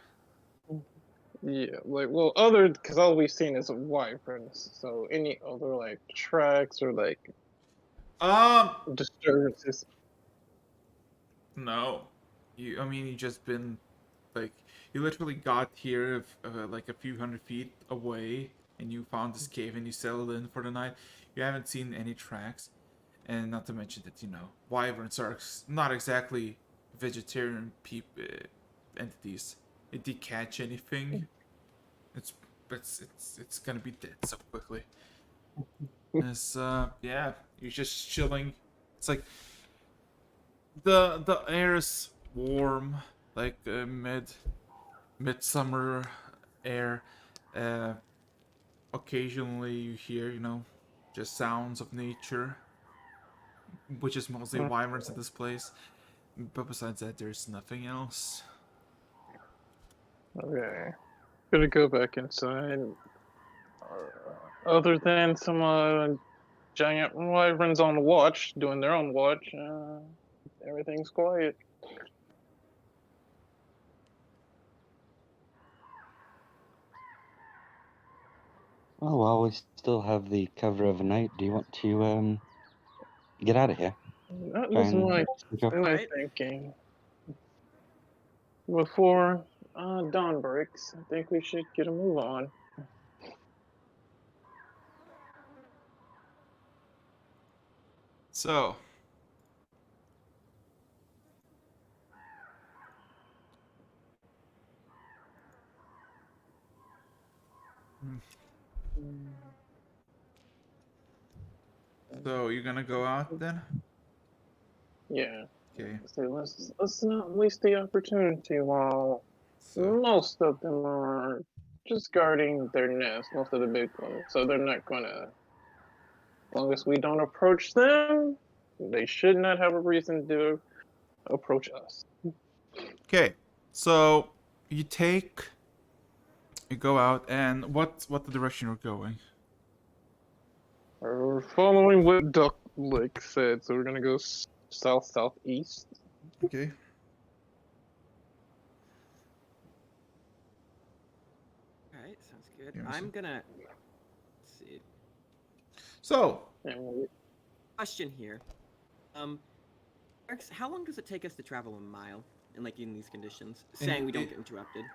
Yeah, like well, other because all we've seen is wyverns. So any other like tracks or like disturbances? No. You just been like you literally got here like a few hundred feet away, and you found this cave and you settled in for the night. You haven't seen any tracks, and not to mention that wyverns are not exactly vegetarian entities. If they catch anything, it's it's gonna be dead so quickly. It's yeah, you're just chilling. It's like the air is warm, like midsummer air. Uh, Occasionally you hear, just sounds of nature, which is mostly wyverns at this place. But besides that, there's nothing else. Okay, gonna go back inside. Other than some giant wyverns on watch, doing their own watch. Everything's quiet. Oh, while we still have the cover of night, do you want to get out of here? That Try was and my go. Alright. thinking. Before dawn breaks, I think we should get a move on. So, so you're gonna go out then? Yeah. Okay. So let's not waste the opportunity while So, most of them are just guarding their nest, most of the big ones. So they're not gonna, as long as we don't approach them, they should not have a reason to approach us. okay. So you go out, and what the direction you're going? We're following what Duck Lick said, so we're gonna go south southeast. Okay. Alright, sounds good. Yeah, I'm gonna. Let's see. So, And Question here. Rex, how long does it take us to travel a mile in in these conditions? Saying we don't get interrupted.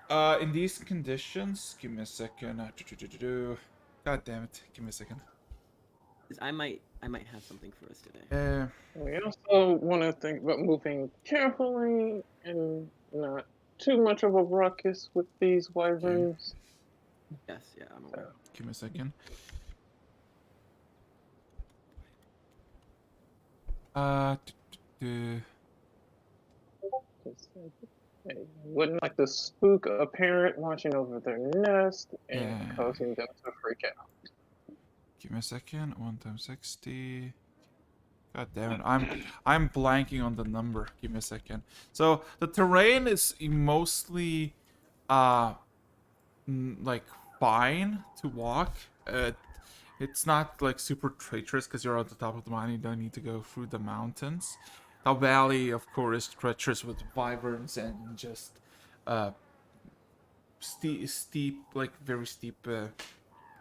in these conditions, give me a second. God damn it! Give me a second. 'Cause I might have something for us today. we also want to think about moving carefully and not too much of a ruckus with these wyverns. Yes, yeah, I'm aware. Give me a second. Do. They wouldn't like to spook a parent watching over their nest and Yeah. causing them to freak out. Give me a second. 1 times 60. God damn it! I'm blanking on the number. Give me a second. So the terrain is mostly, like fine to walk. It's not like super treacherous because you're on the top of the mountain. You don't need to go through the mountains. The valley, of course, is treacherous with wyverns and just steep, like very steep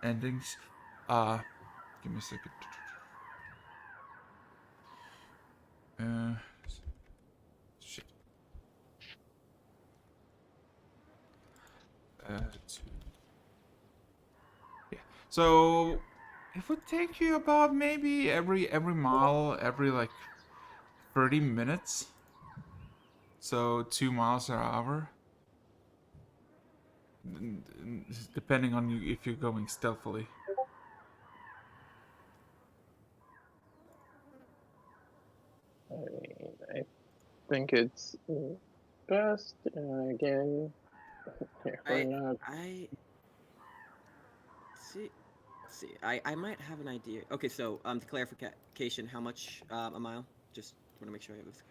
endings. Give me a second. Shit. Yeah. So it would take you about maybe every mile, every like 30 minutes. So 2 miles an hour. Depending on you if you're going stealthily. I think it's best, again, if we're not. I see. See, I might have an idea. Okay, so to clarification, how much a mile? Just want to make sure I have this.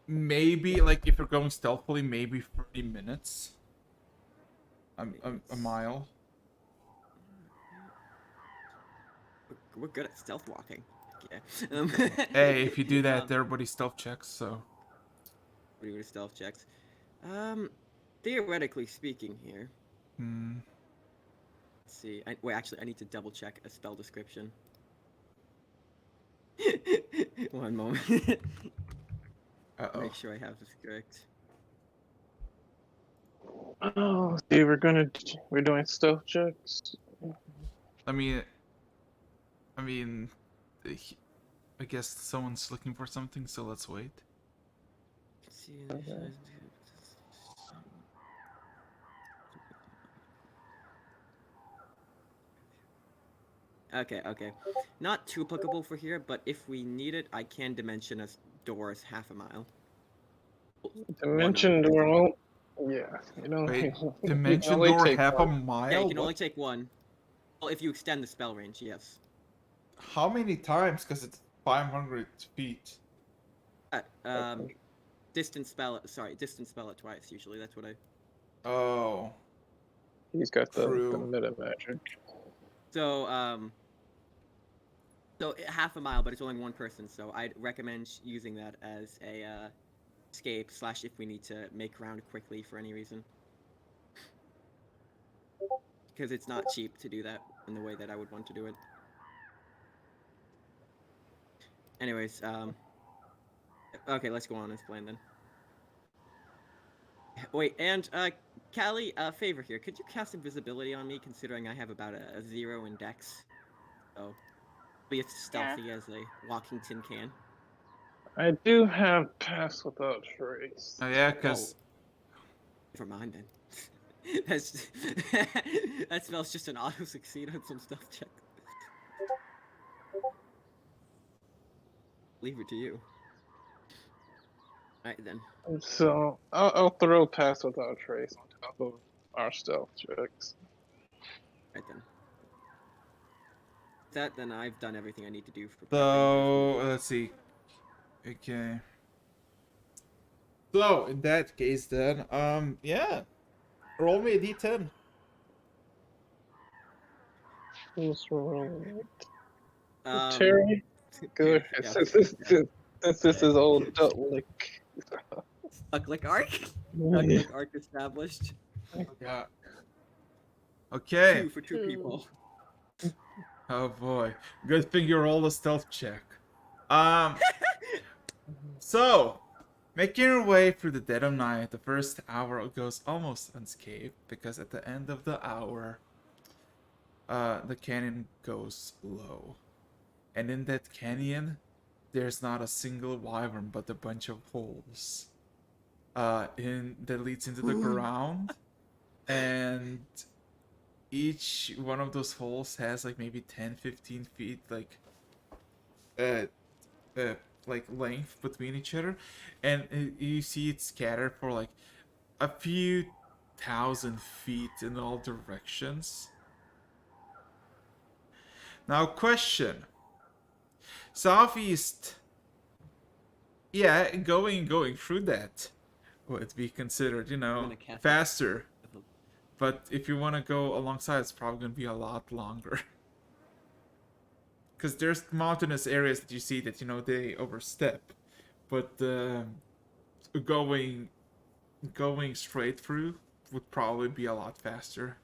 Maybe like if you're going stealthily, maybe 30 minutes. A mile. We're good at stealth walking. Yeah. Hey, if you do that, everybody stealth checks. So. What do stealth checks? Theoretically speaking here. Hmm. Let's see. Wait, actually, I need to double check a spell description. One moment. Uh-oh. Make sure I have this correct. Oh, see, we're doing stealth checks. I mean, I guess someone's looking for something, so let's wait. Let's see. Okay. Not too applicable for here, but if we need it, I can dimension a door as half a mile. Dimension door. Yeah, you know. Wait, you dimension only door take half a one. mile? Yeah, you can What? only take one. Well, if you extend the spell range, yes. How many times? Because it's 500 feet. Distance spell it twice, usually. That's what I... Oh. He's got the True. meta magic. So, So half a mile, but it's only one person. So I'd recommend using that as a escape / if we need to make ground quickly for any reason. Because it's not cheap to do that in the way that I would want to do it. Anyways, okay, let's go on as planned then. Wait, and Callie, favor here. Could you cast invisibility on me, considering I have about a 0 in Dex? So, be as stealthy as a walking tin can. I do have Pass Without Trace. Oh yeah, Oh, because never mind then. That's that spell's just an auto succeed on some stealth check. Leave it to you. Alright then. So I'll throw Pass Without Trace on top of our stealth checks. Right then. That then I've done everything I need to do for prepping. so let's see. Okay. So in that case, then, yeah, roll me a d10. Who's rolling? Um, Terry? Good. yeah, Since this is old Duttlick. a click arc? A click arc established. Yeah. Okay. 2 for 2 people. Oh boy. Good thing you rolled a stealth check. So, making your way through the dead of night, the first hour goes almost unscathed because at the end of the hour, the canyon goes low. And in that canyon, there's not a single wyvern but a bunch of holes that leads into the ground. And each one of those holes has like maybe 10-15 feet uh, like length between each other, and you see it scattered for like a few thousand feet in all directions. Now question: southeast, yeah, going through that would be considered, faster. But if you want to go alongside, it's probably going to be a lot longer. Because there's mountainous areas that you see that, they overstep. But going straight through would probably be a lot faster.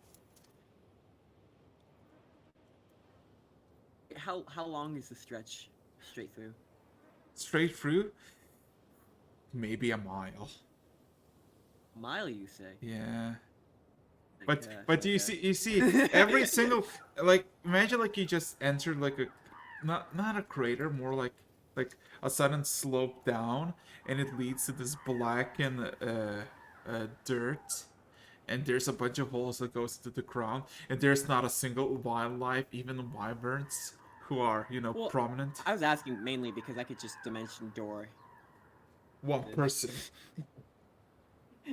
How long is the stretch straight through? Straight through? Maybe a mile. Mile, you say? Yeah. Gosh, But you see every single, like, imagine like you just entered like a not a crater, more like a sudden slope down, and it leads to this blackened dirt, and there's a bunch of holes that goes into the ground, and there's not a single wildlife, even wyverns, who are Well, prominent. I was asking mainly because I could just dimension door. One person.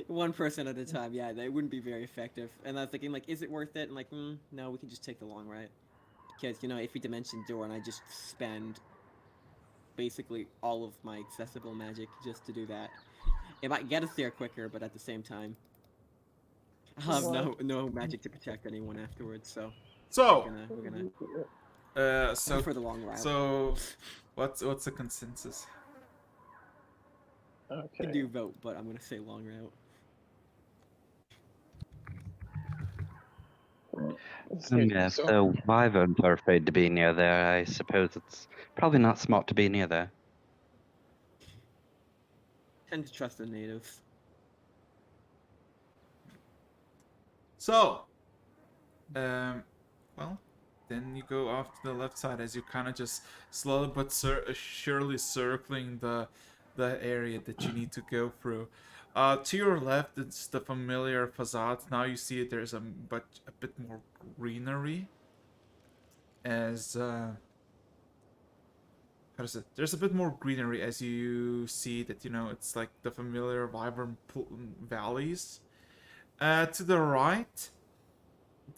One person at a time, yeah, that wouldn't be very effective. And I was thinking, like, is it worth it? And like, no, we can just take the long route. Because, if we dimension door and I just spend basically all of my accessible magic just to do that, it might get us there quicker, but at the same time, I'll have no magic to protect anyone afterwards, so we're gonna So for the long route. So what's the consensus? I Okay. do vote, but I'm gonna say long route. Yeah, if the wyverns are afraid to be near there, I suppose it's probably not smart to be near there. Tend to trust the natives. So, well, then you go off to the left side as you kind of just slowly but surely circling the area that you need to go through. To your left, it's the familiar facade. Now you see there's a bit more greenery. As how does it? There's a bit more greenery as you see that it's like the familiar wyvern valleys. To the right,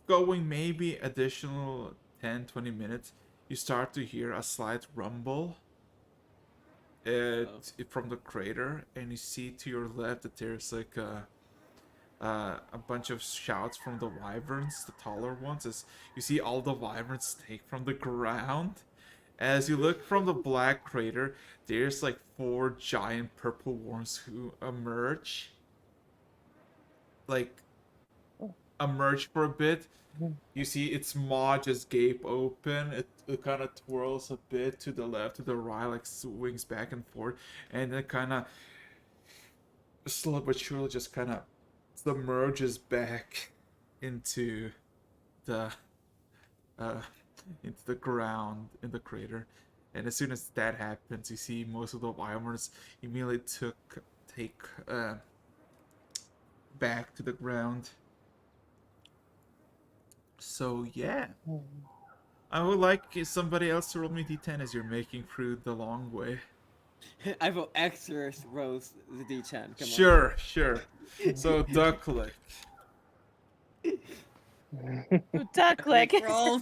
going maybe additional 10-20 minutes, you start to hear a slight rumble from the crater, and you see to your left that there's like a bunch of shouts from the wyverns, the taller ones, as you see all the wyverns take from the ground, As you look from the black crater, there's like 4 giant purple worms who emerge. Like, emerge for a bit. You see its maw just gape open. It kind of twirls a bit to the left, to the right, like swings back and forth, and then kind of slow but surely just kind of submerges back into the uh, into the ground in the crater. And as soon as that happens, you see most of the Wyverns immediately take back to the ground. So yeah, I would like somebody else to roll me d10 as you're making through the long way. I vote extra rolls the D10. Come Sure. So ducklick. Duck click. Roll.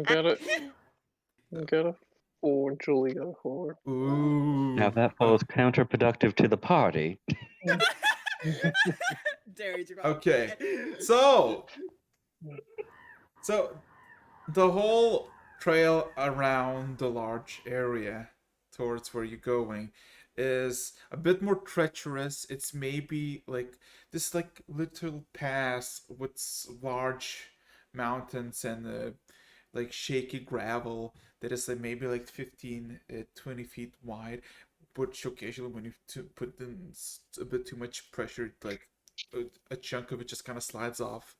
Got a 4. Julie got a 4. Ooh. Now that falls counterproductive to the party. Dairy's wrong. Okay, so the whole trail around the large area towards where you're going is a bit more treacherous. It's maybe like this like little pass with large mountains and like shaky gravel that is like maybe like 15 20 feet wide, which occasionally when you put in a bit too much pressure, like a chunk of it just kind of slides off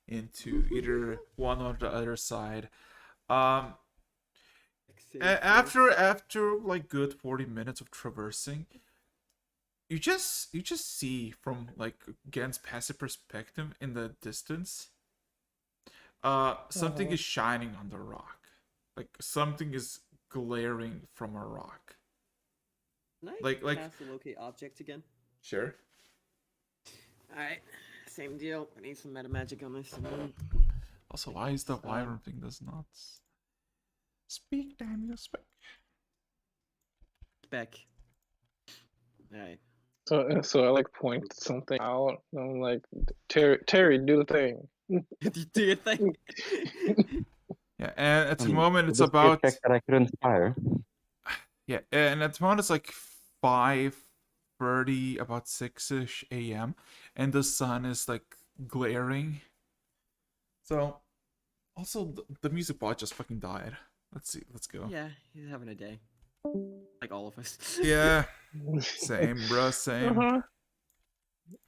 into either one or the other side. After like good 40 minutes of traversing, you just see from like Gen's passive perspective in the distance, something is shining on the rock. Like something is glaring from a rock. Can I like cast the locate object again? Sure. Alright, same deal. I need some meta magic on this. Also, why is the Wyvern thing does not speak, Daniel? Speak. Spec. Alright. So I like point something out. And I'm like, Terry, do the thing. Do your thing. Yeah, and at the Hmm. moment Would it's this be a about check that I could inspire. yeah, and at the moment it's like 5:30, about 6ish a.m., and the sun is like glaring. So, also the music box just fucking died. Let's go. Yeah, he's having a day. Like all of us. Yeah, same, bruh, same.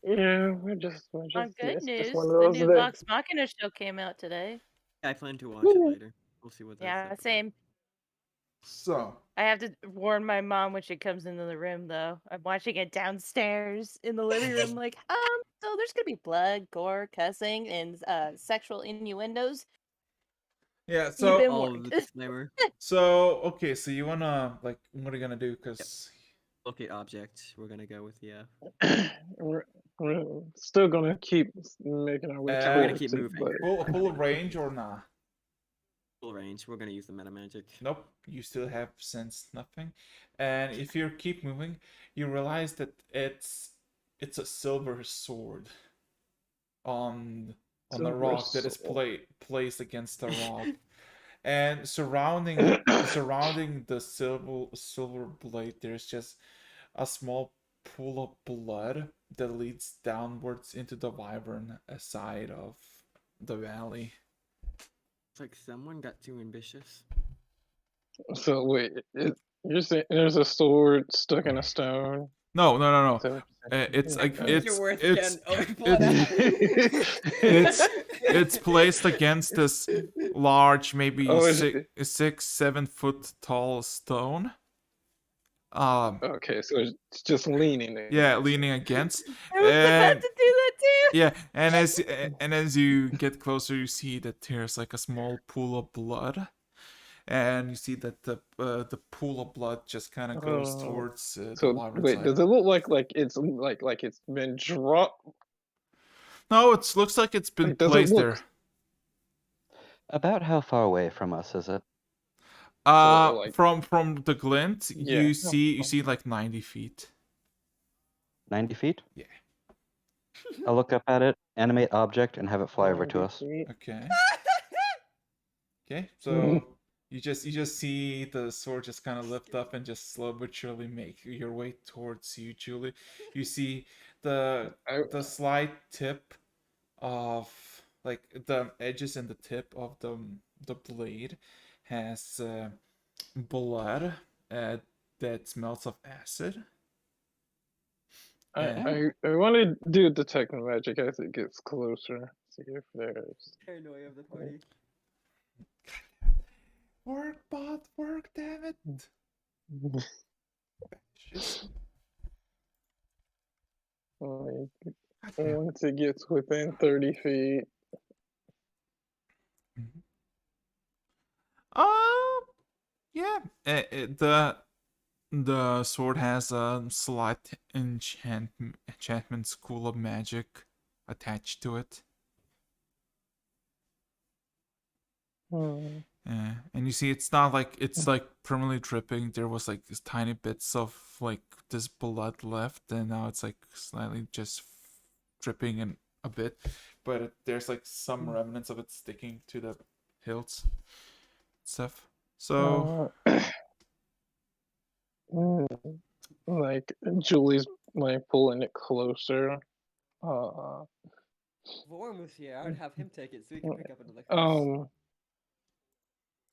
Yeah, we're just On good it's news, just one of the those new days. Vox Machina show came out today. I plan to watch it later. We'll see what that's Yeah, like. same. So, I have to warn my mom when she comes into the room, though. I'm watching it downstairs in the living room, like, so there's gonna be blood, gore, cussing, and sexual innuendos. yeah, You've so been All of warned. the disclaimer. okay, so you wanna like what are you gonna do? Cause Locate object. We're gonna go with we're still gonna keep making our way We're gonna towards keep it, moving. but full range or nah? full range. We're gonna use the meta magic. Nope, you still have sensed nothing. And if you keep moving, you realize that it's a silver sword on the Silver rock that is sword. placed against the rock. And surrounding the silver blade, there's just a small pool of blood that leads downwards into the Wyvern side of the valley. It's like someone got too ambitious. So wait, you're saying there's a sword stuck in a stone? No. Is that what you're saying? It's like Okay. Your worth it's again. Oh, pull it out. it's placed against this large, maybe Oh, is 6-7 foot tall stone. Okay, so it's just leaning there. Yeah, leaning against. I was about to do that too. Yeah, and as you get closer, you see that there's like a small pool of blood, and you see that the pool of blood just kind of goes Oh. towards the So Wyvern wait, side. does it look like it's like it's been dropped? No, it looks like it's been Like, does it placed look- there. About how far away from us is it? like- From the glint, Yeah. you see like 90 feet. 90 feet? Yeah. I'll look up at it, animate object, and have it fly over to us. Okay. Okay, so You just see the sword just kind of lift up and just slow but surely make your way towards you, Julie. You see the I slight tip of like the edges and the tip of the blade has blood that smells of acid. I And I, I want to do detect magic as it gets closer. See if there's. Paranoia of the party. work, bot, work, damn it! Just, Like, goddamn. once it gets within 30 feet. Yeah. The sword has a slight enchantment school of magic attached to it. Hmm. And you see, it's not like it's like permanently dripping. There was like these tiny bits of like this blood left, and now it's like slightly just dripping in a bit, but there's like some remnants of it sticking to the hilts stuff. So Uh, mm, like Julie's like pulling it closer. Uh, If Warren was here, I would have him take it so he can pick up another curse.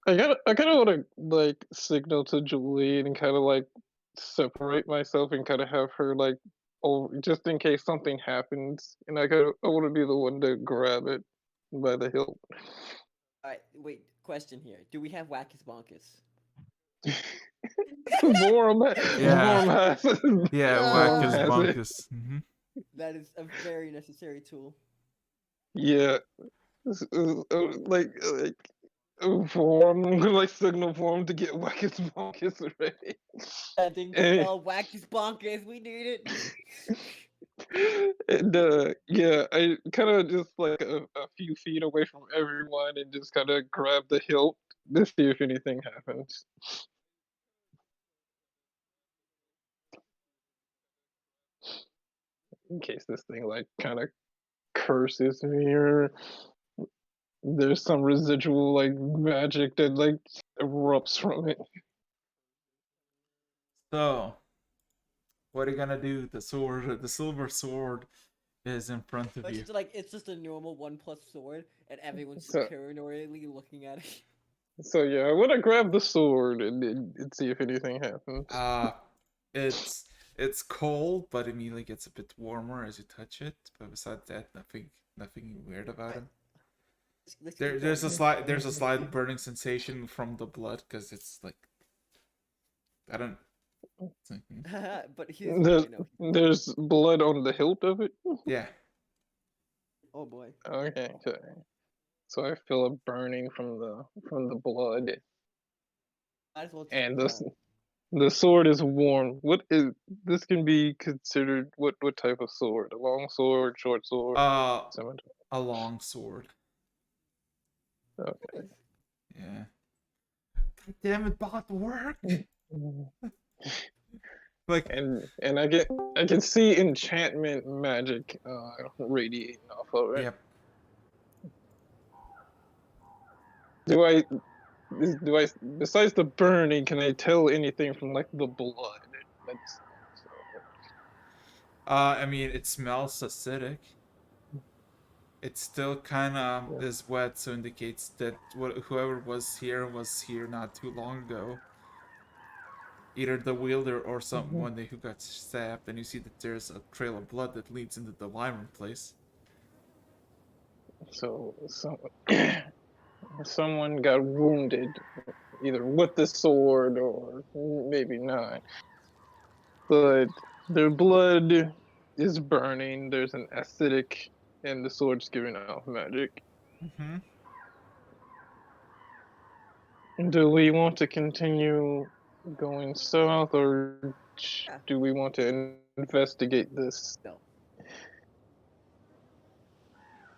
I kind of want to like signal to Julie and kind of like separate myself and kind of have her like, oh, just in case something happens, and I want to be the one to grab it by the hilt. Alright, wait, question here. Do we have Wackus Bonkus? Vorm, Yeah. Vorm has it. yeah, Vorm Wackus has it. Bunkus. That is a very necessary tool. Yeah, like Vorm, I'm gonna like signal for him to get Wackus Bonkus ready. Ending And, spell, Wackus Bonkus, we need it! and yeah, I kind of just like a few feet away from everyone and just kind of grab the hilt to see if anything happens. In case this thing like kind of curses me or there's some residual like magic that like erupts from it. So, what are you gonna do? The silver sword, is in front of you. It's just a normal 1+ sword, and everyone's just So, paranoidally looking at it. so yeah, I want to grab the sword and see if anything happens. It's cold, but immediately gets a bit warmer as you touch it. But besides that, nothing weird about it. There's a slight burning sensation from the blood because it's like I don't. It's like, But here's what I know. There's blood on the hilt of it. yeah. Oh boy. Okay, okay. So I feel a burning from the blood, Might as well just, and the sword is warm. What is this? Can be considered what type of sword? A long sword, short sword, scimitar? A long sword. Okay. Yeah. God damn it, bot work. Like And I can see enchantment magic radiating off of it. Yep. Do I besides the burning, can I tell anything from like the blood? That's so. I mean, it smells acidic. It still kind of Yeah. is wet, so indicates that whoever was here not too long ago. Either the wielder or someone who got stabbed, and you see that there's a trail of blood that leads into the Wyvern place. So someone got wounded, either with the sword or maybe not. But their blood is burning. There's an acidic, and the sword's giving off magic. Mm-hmm. Do we want to continue going south, or Yeah. do we want to investigate this? No.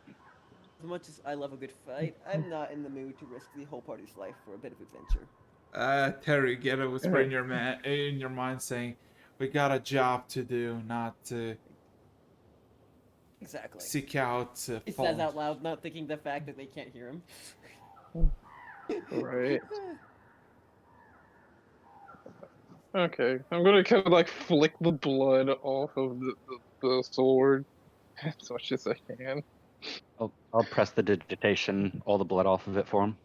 As much as I love a good fight, I'm not in the mood to risk the whole party's life for a bit of adventure. Terry, get a whisper in your mind saying, "We got a job to do, not to Exactly. seek out." He says out loud, not thinking the fact that they can't hear him. Right. Okay, I'm gonna kind of like flick the blood off of the sword as much as I can. I'll press the digitation, all the blood off of it for him.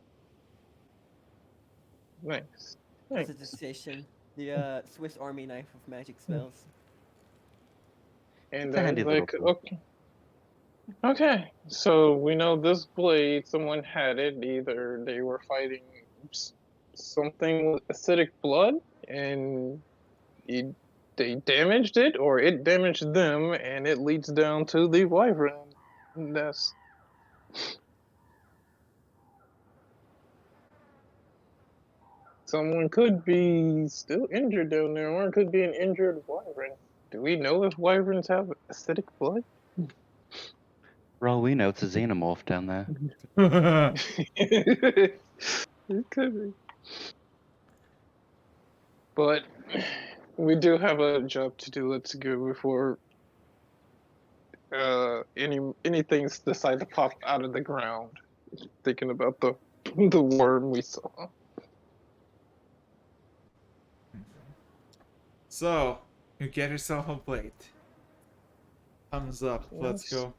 Nice. Nice. Prestidigitation, the Swiss Army knife of magic spells. And It's a handy little like, tool. okay, so we know this blade, someone had it. Either they were fighting something with acidic blood and it, they damaged it, or it damaged them, and it leads down to the wyvern nest. Someone could be still injured down there, or it could be an injured wyvern. Do we know if wyverns have acidic blood? For all we know, it's a xenomorph down there. It could be. But we do have a job to do. Let's go before anything decide to pop out of the ground. Thinking about the worm we saw. So, you get yourself a blade. Thumbs up. Let's Yes. go.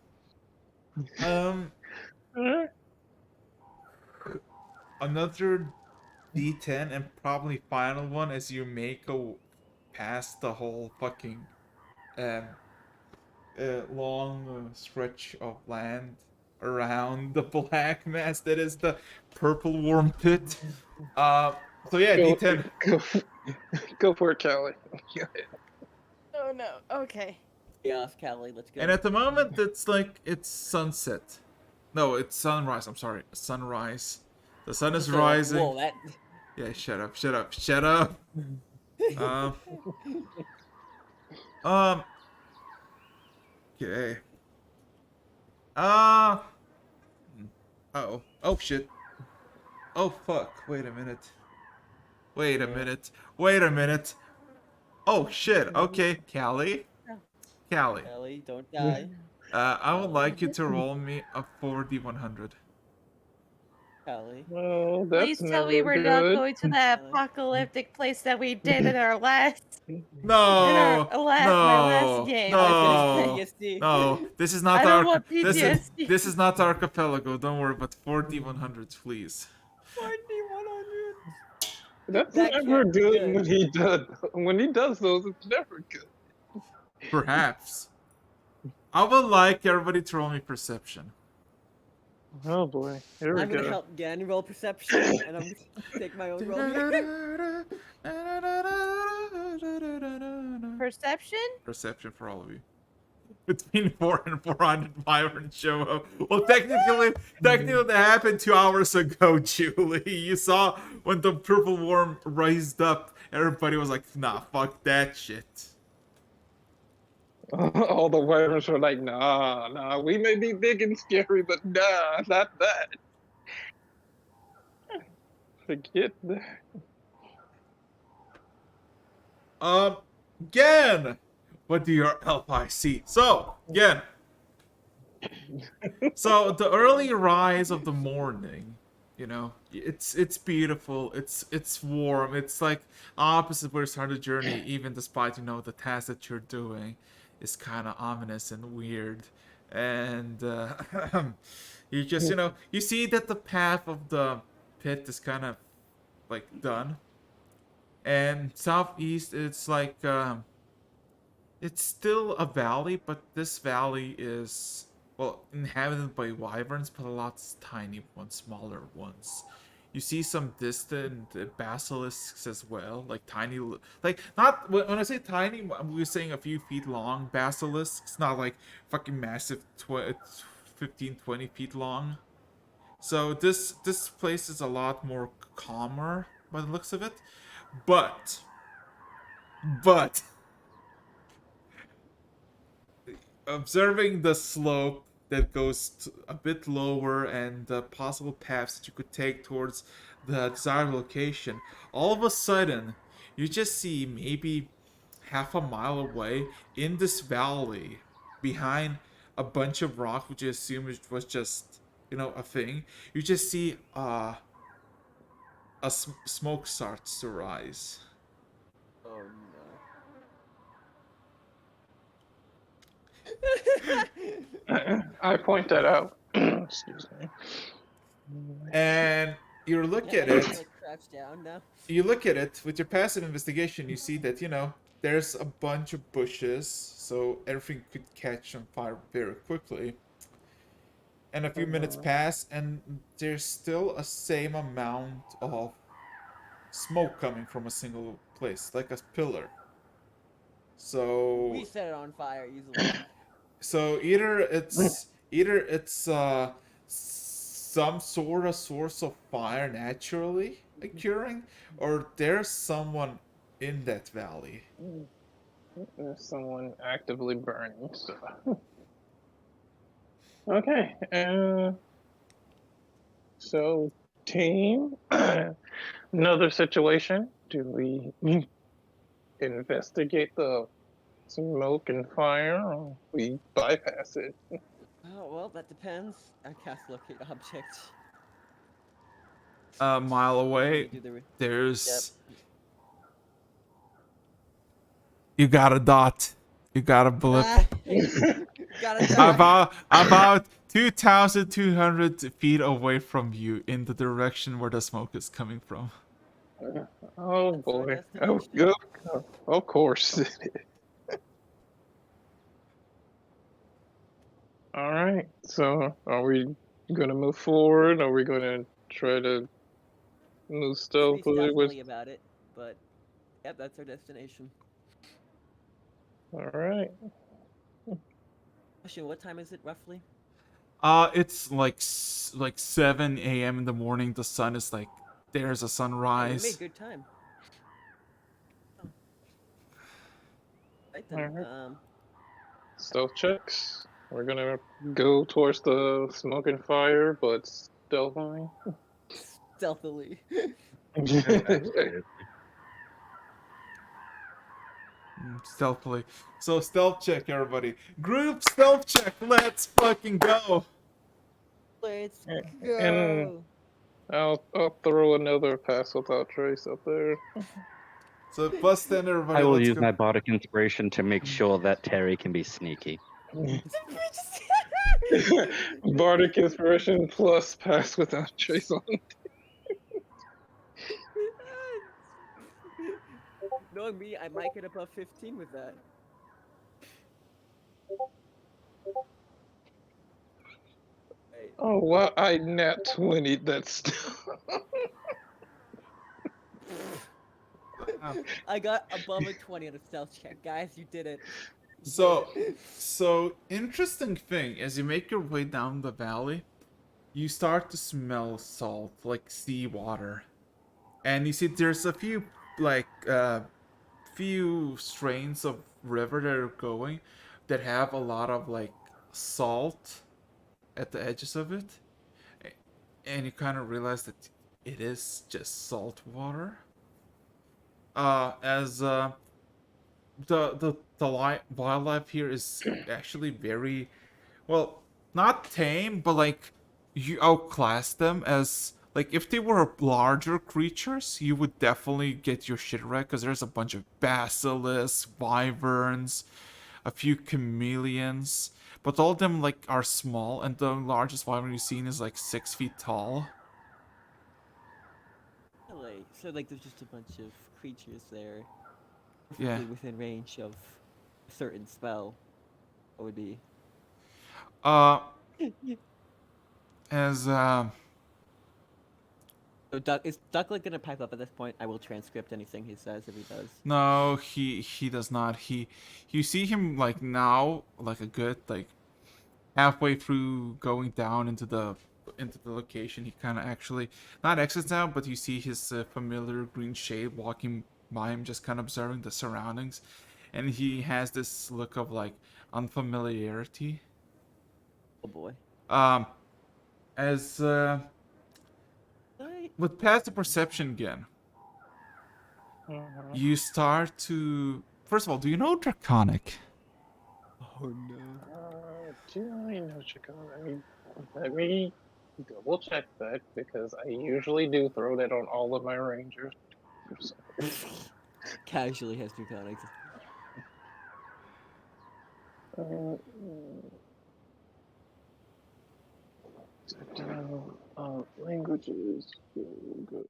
Alright. Another D10 and probably final one as you make a past the whole fucking um long stretch of land around the black mass that is the purple worm pit. So yeah, Go, D10. go for it, Callie. Oh no. Okay. Chaos, Callie, let's go. And at the moment, it's like it's sunset. No, it's sunrise. I'm sorry, sunrise. The sun is So, rising. Whoa, that. Yeah, shut up, shut up, shut up. Um. Okay. Uh-oh. Oh shit. Oh fuck. Wait a minute. Wait a minute. Wait a minute. Oh shit. Okay, Callie. Callie. Callie, don't die. I would like you to roll me a 4D100. Callie. Well, that's Please tell never me we're not good. going to that apocalyptic place that we did in our last No, my last no, game. no, PTSD. no. This is not I don't our. want PTSD. This is not archipelago. Don't worry, but 4D100s, please. 4D100. That's That never can't be good good. when he does. When he does those, it's never good. Perhaps. I would like everybody to roll me perception. Oh boy, here we I'm gonna go. help Gan roll perception, and I'm gonna take my own roll here. Perception? Perception for all of you. Between 4 and 400 Wyverns show up. Well, technically that happened 2 hours ago, Julie. You saw when the purple worm raised up, everybody was like, nah, fuck that shit. All the wyverns were like, nah, we may be big and scary, but nah, not that. Forget that. Again, what do your alpha see? So, again. So the early rise of the morning, you know, it's beautiful, it's warm, it's like opposite where you start the journey, even despite the task that you're doing is kind of ominous and weird, and you just you see that the path of the pit is kind of like done, and southeast it's like it's still a valley, but this valley is, well, inhabited by wyverns, but a lot tiny ones, smaller ones. You see some distant basilisks as well, like tiny, like not when I say tiny, we're saying a few feet long basilisks, not like fucking massive 15, 20 feet long. So this place is a lot more calmer by the looks of it, but observing the slope that goes a bit lower and the possible paths that you could take towards the desired location, all of a sudden you just see maybe half a mile away in this valley behind a bunch of rock, which you assume was just a thing. You just see smoke starts to rise. Oh I point that out. Excuse me. And you look at it. Like crouch down now. You look at it with your passive investigation. You see that there's a bunch of bushes, so everything could catch on fire very quickly. And a few minutes pass, and there's still a same amount of smoke coming from a single place, like a pillar. So We set it on fire easily. so either it's some sort of source of fire naturally occurring, or there's someone in that valley. There's someone actively burning stuff. Okay. So, team, another situation. Do we investigate the smoke and fire, or we bypass it? Oh, well, that depends. I cast locate object. A mile away, Do the there's you got a dot. You got a blip. Gotta die. About 2,200 feet away from you in the direction where the smoke is coming from. Oh That's our boy. destination. Of course. All right. So, are we gonna move forward? Are we gonna try to move Pretty stealthily with? stealthily about it, but yep, that's our destination. All right. Question: what time is it roughly? It's like 7 a.m. in the morning. The sun is like there's a We sunrise. made good time. Oh. Right then. Alright. Stealth checks. We're gonna go towards the smoke and fire, but stealthily. Stealthily. Stealthily. So stealth check, everybody. Group stealth check. Let's fucking go. Let's And I'll throw another pass without trace up there. So bust in, everybody. I will Let's use go. my bardic inspiration to make sure that Terry can be sneaky. Bardic inspiration plus pass without trace on. Knowing me, I might get above 15 with that. Right. Oh wow! I nat 20. That's still. I got above a 20 on a stealth check, guys. You did it. So interesting thing, as you make your way down the valley, you start to smell salt, like seawater. And you see there's a few few strains of river that are going that have a lot of like salt at the edges of it. And you kind of realize that it is just salt water. As the wildlife here is actually very well, not tame, but like you outclass them. As like if they were larger creatures, you would definitely get your shit wrecked, because there's a bunch of basilisks, wyverns, a few chameleons, but all of them like are small, and the largest wyvern you've seen is like 6 feet tall. Really? So, like, there's just a bunch of creatures there. Yeah. Perfectly within range of a certain spell. What would be? As So, Duck is Duck like gonna pipe up at this point? I will transcript anything he says if he does. No, he does not. You see him like now, like a good like halfway through going down into the location. He kind of actually not exits out, but you see his familiar green shade walking by him, just kind of observing the surroundings, and he has this look of like unfamiliarity. Oh boy. As Right. with passive perception again, you start to. First of all, do you know Draconic? Oh no. Do I know Chicago? Let me double check that, because I usually do throw that on all of my rangers. Casually has draconics. Languages. Go.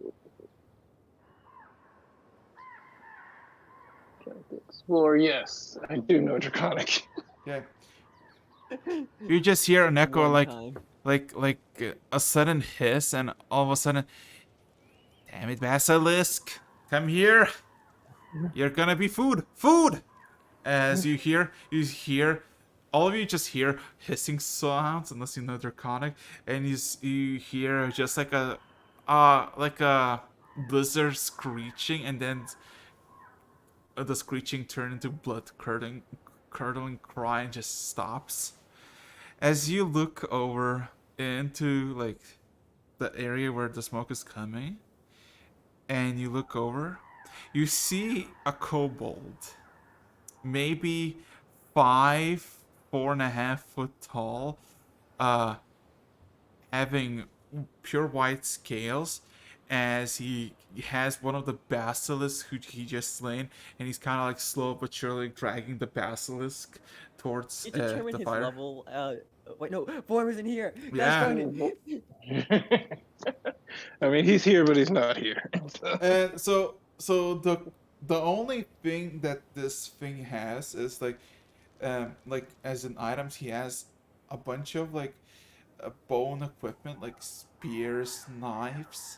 Trying to explore. Yes, I do know Draconic. Yeah. You just hear an echo One like time. a sudden hiss, and all of a sudden, damn it, basilisk, come here! You're gonna be food, food! As you hear, all of you just hear hissing sounds, unless you know Draconic, and you hear just like a lizard screeching, and then the screeching turn into blood curdling cry and just stops. As you look over into like the area where the smoke is coming, and you look over, you see a kobold, maybe 4.5 foot tall, uh, having pure white scales, as he has one of the basilisks who he just slain, and he's kind of like slow but surely dragging the basilisk towards You determine the his fire. level. Wait, no, Form isn't here. Gosh Yeah. darn it. I mean, he's here, but he's not here. And so the only thing that this thing has is like as in items, he has a bunch of like bone equipment like spears, knives,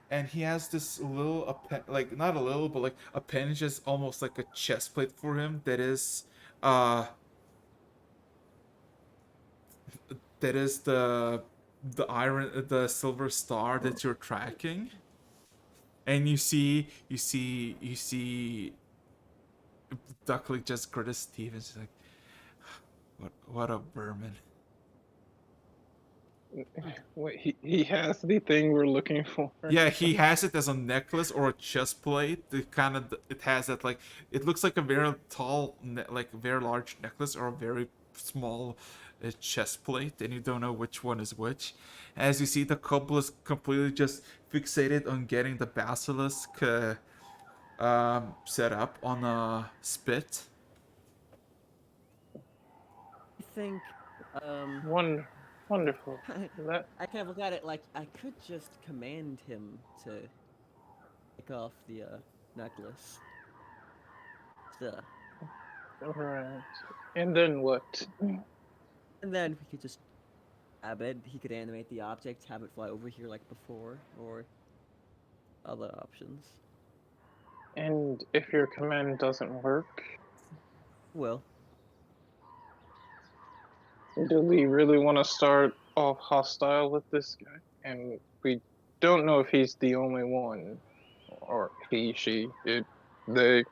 and he has this little like not a little but like appendage is almost like a chest plate for him uh that is the silver star that you're tracking. And you see Ducklick just grit his teeth and she's like, what a vermin. Wait, he has the thing we're looking for. Yeah, he has it as a necklace or a chest plate. It has that like it looks like a very tall, like very large necklace or a very small chest plate, and you don't know which one is which. As you see, the couple is completely just fixated on getting the basilisk set up on a spit. I think, Wonderful. That I kind of look at it like I could just command him to take off the necklace. So, right. And then what? and then we could just have it. He could animate the object, have it fly over here like before, or other options. And if your command doesn't work, Well, do we really want to start off hostile with this guy? And we don't know if he's the only one, or he, she, it, they,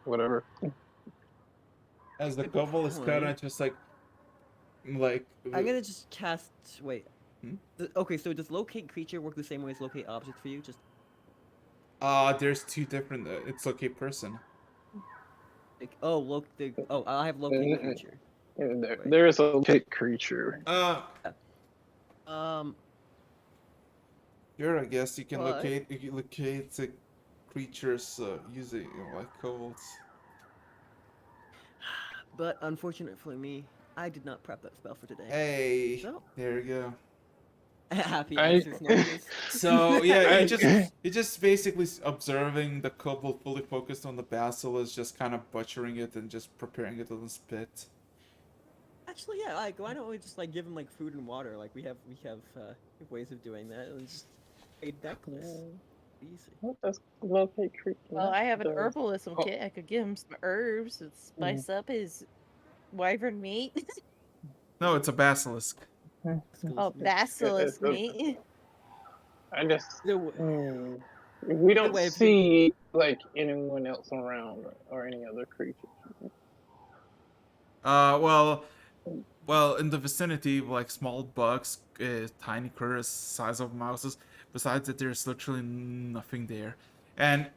whatever. As the good couple is kind of point. just like I'm gonna just cast. Wait. Hmm? Okay, so does locate creature work the same way as locate object for you? Just there's two different it's locate person. like oh, I have locate creature. There is a locate creature. Uh Yeah. Um, Sure, I guess you can But- locate the creatures using like kobolds. but unfortunate for me, I did not prep that spell for today. Hey, So there you go. happy I- access notice. So yeah, I- you just basically observing the kobold fully focused on the basilisk, just kind of butchering it and just preparing it on the spit. Actually, yeah. Like, why don't we just like give him like food and water? Like we have ways of doing that. Let's just a necklace. Easy. What does locate creature? Well, I have an does- herbalism Oh. kit. I could give him some herbs to spice up his wyvern meat. No, it's a basilisk. Oh, Exclusive. basilisk okay. meat. I just Either way- we don't way, if see like anyone else around or any other creature. Well, in the vicinity, like small bugs, tiny critters size of mouses. Besides that, there's literally nothing there. And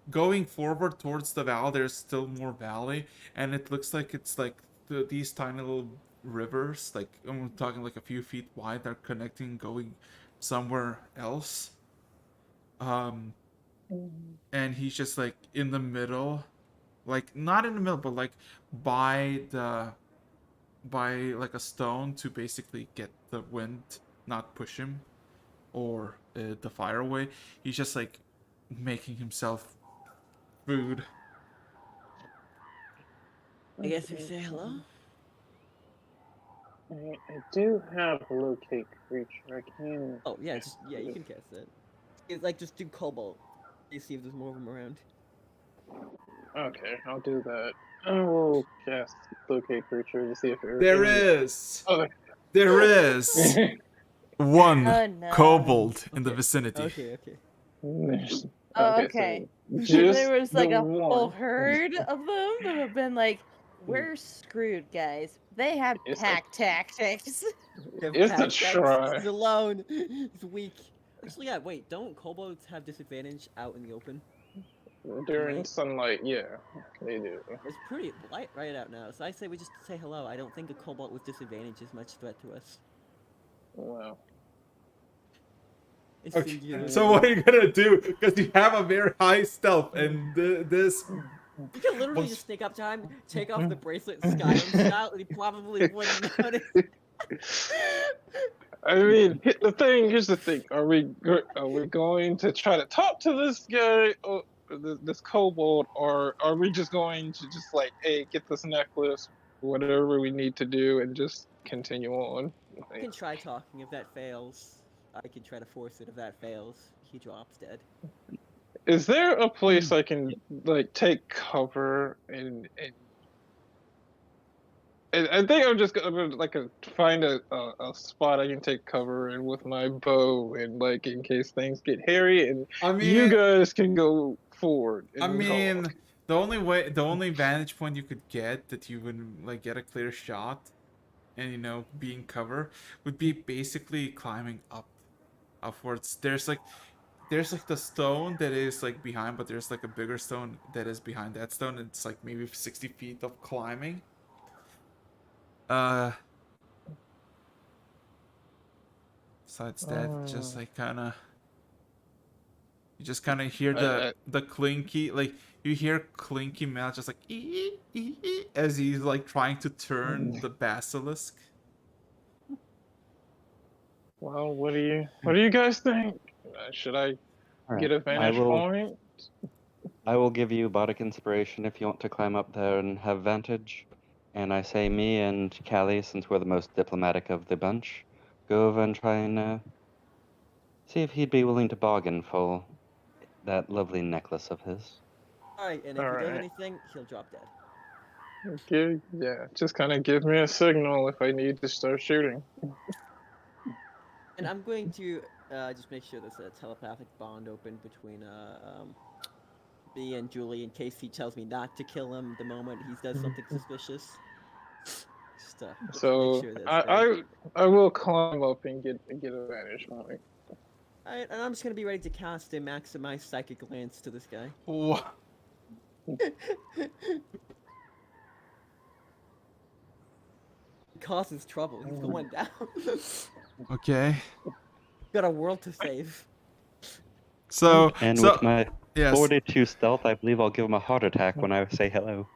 going forward towards the valley, there's still more valley, and it looks like it's like these tiny little rivers, like I'm talking like a few feet wide, that are connecting, going somewhere else. And he's just like in the middle, like not in the middle, but like by like a stone to basically get the wind not push him or the fire away. He's just like making himself food. I guess we say hello. I do have a locate creature. I can. Oh yeah, you can cast that. It's like just do cobalt. You see if there's more of them around. Okay, I'll do that. I will cast locate creature to see if There is. There is one Oh no. kobold in the Okay. vicinity. Okay. Oh, okay. So If just there was like the a whole one. herd of them that would have been like, we're screwed, guys. They have It's pack tactics. It's a try. He's alone. He's weak. Actually, yeah. Wait, don't kobolds have disadvantage out in the open? During Right. sunlight, yeah, they do. It's pretty light right out now, so I say we just say hello. I don't think a kobold with disadvantage is much threat to us. Wow. It's Okay. singular. So what are you gonna do? Because you have a very high stealth, and this. You can literally just sneak up to him, take off the bracelet, Skyrim style, and he probably wouldn't notice. I mean, here's the thing. Are we going to try to talk to this guy, or this kobold, or are we just going to just like, hey, get this necklace, whatever we need to do, and just continue on? I can try talking. If that fails, I can try to force it. If that fails, he drops dead. Is there a place I can like take cover and I think I'm just gonna like find a spot I can take cover in with my bow, and like in case things get hairy, and I mean, you guys can go forward. And I mean, talk. the only vantage point you could get that you would like get a clear shot, and be in cover, would be basically climbing upwards. There's like the stone that is like behind, but there's like a bigger stone that is behind that stone. It's like maybe 60 feet of climbing. Besides that, just like you just kind of hear the clinky, like you hear clinky metal, just like as he's like trying to turn the basilisk. Well, what do you guys think? Should I All get right. a vantage point? I will give you bardic inspiration if you want to climb up there and have vantage. And I say me and Callie, since we're the most diplomatic of the bunch, go over and try and see if he'd be willing to bargain for that lovely necklace of his. Alright, and if he does anything, he'll drop dead. Just kind of give me a signal if I need to start shooting. And I'm going to just make sure there's a telepathic bond open between me and Julie in case he tells me not to kill him the moment he does something suspicious. Just So make sure that's there. I will climb up and get a vantage point. Alright, and I'm just gonna be ready to cast a maximize psychic lance to this guy. What? He causes trouble. He's going down. Okay. Got a world to save. So With my yes. 42 stealth, I believe I'll give him a heart attack when I say hello.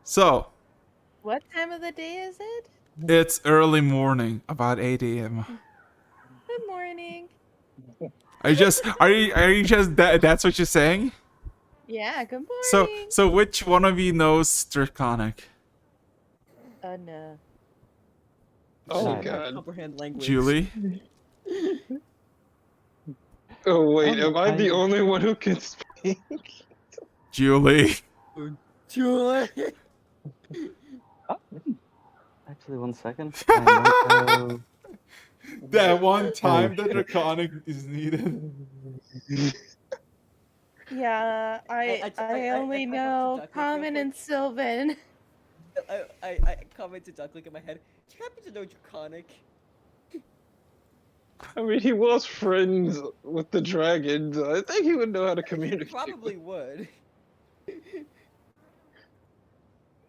So What time of the day is it? it's early morning, about 8 a.m. Good morning. Are you just that's what you're saying? Yeah, good morning. So which one of you knows Draconic? Oh no. Oh I god. comprehend language. Julie? Oh wait, am I the only one who can speak? Julie. Julie. Actually, 1 second. I might go... That one time the Draconic is needed. Yeah, I only know Common and Sylvan. I commented duckling in my head. Do you happen to know Draconic? I mean, he was friends with the dragons. I think he would know how to communicate. He probably would.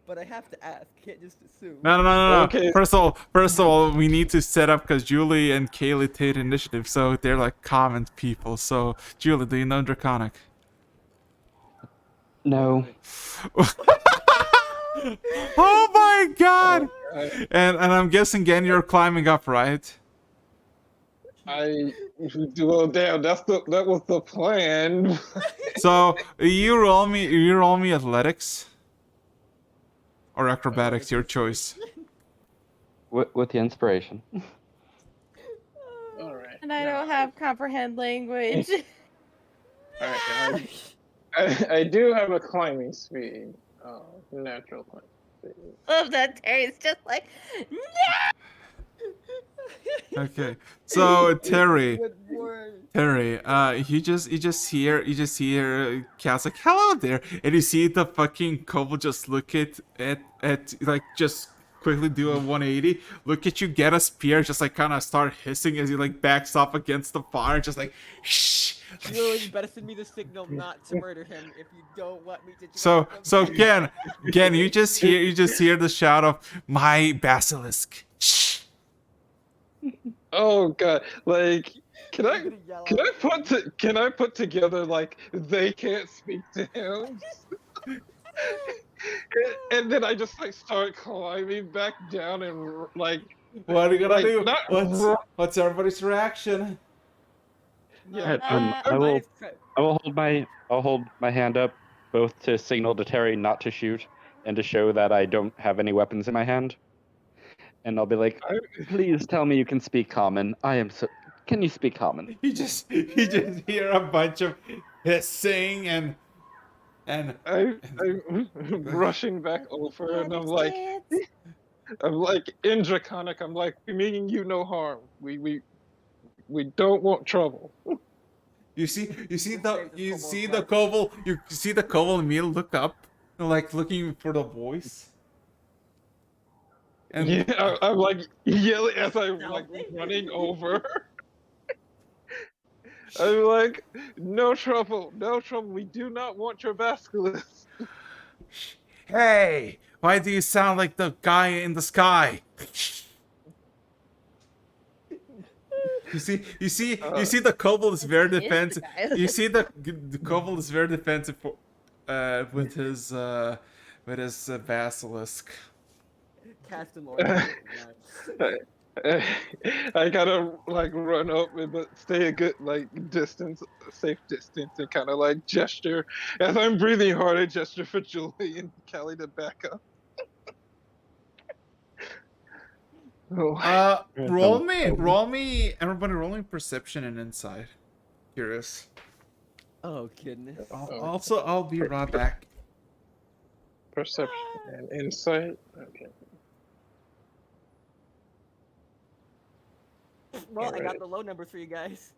But I have to ask. Can't just assume. No. Okay. First of all, we need to set up because Julie and Kaylee take initiative, so they're like common people. So, Julie, do you know Draconic? No. Oh my god! I, And I'm guessing again you're climbing up, right? I well, damn, that was the plan. So you roll me athletics or acrobatics, your choice. With the inspiration. All right, And I now don't have comprehend language. all right, I do have a climbing speed, natural climbing speed. Love that Terry's just like, no! Okay. So Terry, With more. you just hear Cass like hello there, and you see the fucking kobold just look at like just quickly do a 180, look at you, get a spear, just like kind of start hissing as he like backs off against the fire, just like shh. You better send me the signal not to murder him if you don't want me to So drop him. again, you just hear the shout of my basilisk. Shh. Oh god, like can I'm I gonna yell can out. I put together like they can't speak to him, and then I just like start climbing back down and like What are you gonna do? not What's everybody's reaction? yeah. Alright, Uh, I'll hold my hand up both to signal to Terry not to shoot and to show that I don't have any weapons in my hand. And I'll be like, I, please tell me you can speak common. I am so can you speak common? You just hear a bunch of hissing and I'm rushing back over, and I'm like in Draconic. I'm like, we mean you no harm. We don't want trouble. you see Kobold the like- kobold you see the kobold immediately look up, like looking for the voice. And Yeah, I'm like yelling as I'm like Stealthy? running over. I'm like, no trouble, no trouble. We do not want your basilisk. hey, why do you sound like the guy in the sky? You see the kobold is very It's the defensive. guy. You see the kobold is very defensive for, with his basilisk. Cast him on. I gotta like run up but stay a good like distance, safe distance, and kind of like gesture as I'm breathing hard. I gesture for Julie and Kelly to back up. Oh, Roll me, everybody, roll me perception and insight. Curious. Oh goodness. Also, I'll be right back. perception and insight. Okay. Well, I got Alright. the low numbers for you guys.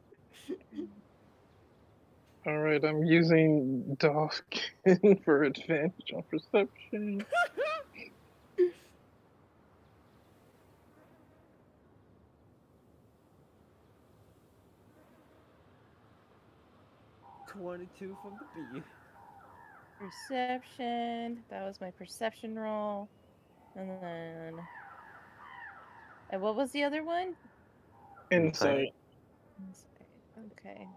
All right, I'm using Dawkins for advantage on perception. $22 from the B. Perception. That was my perception roll. And then. And what was the other one? Insight. Insight. Okay.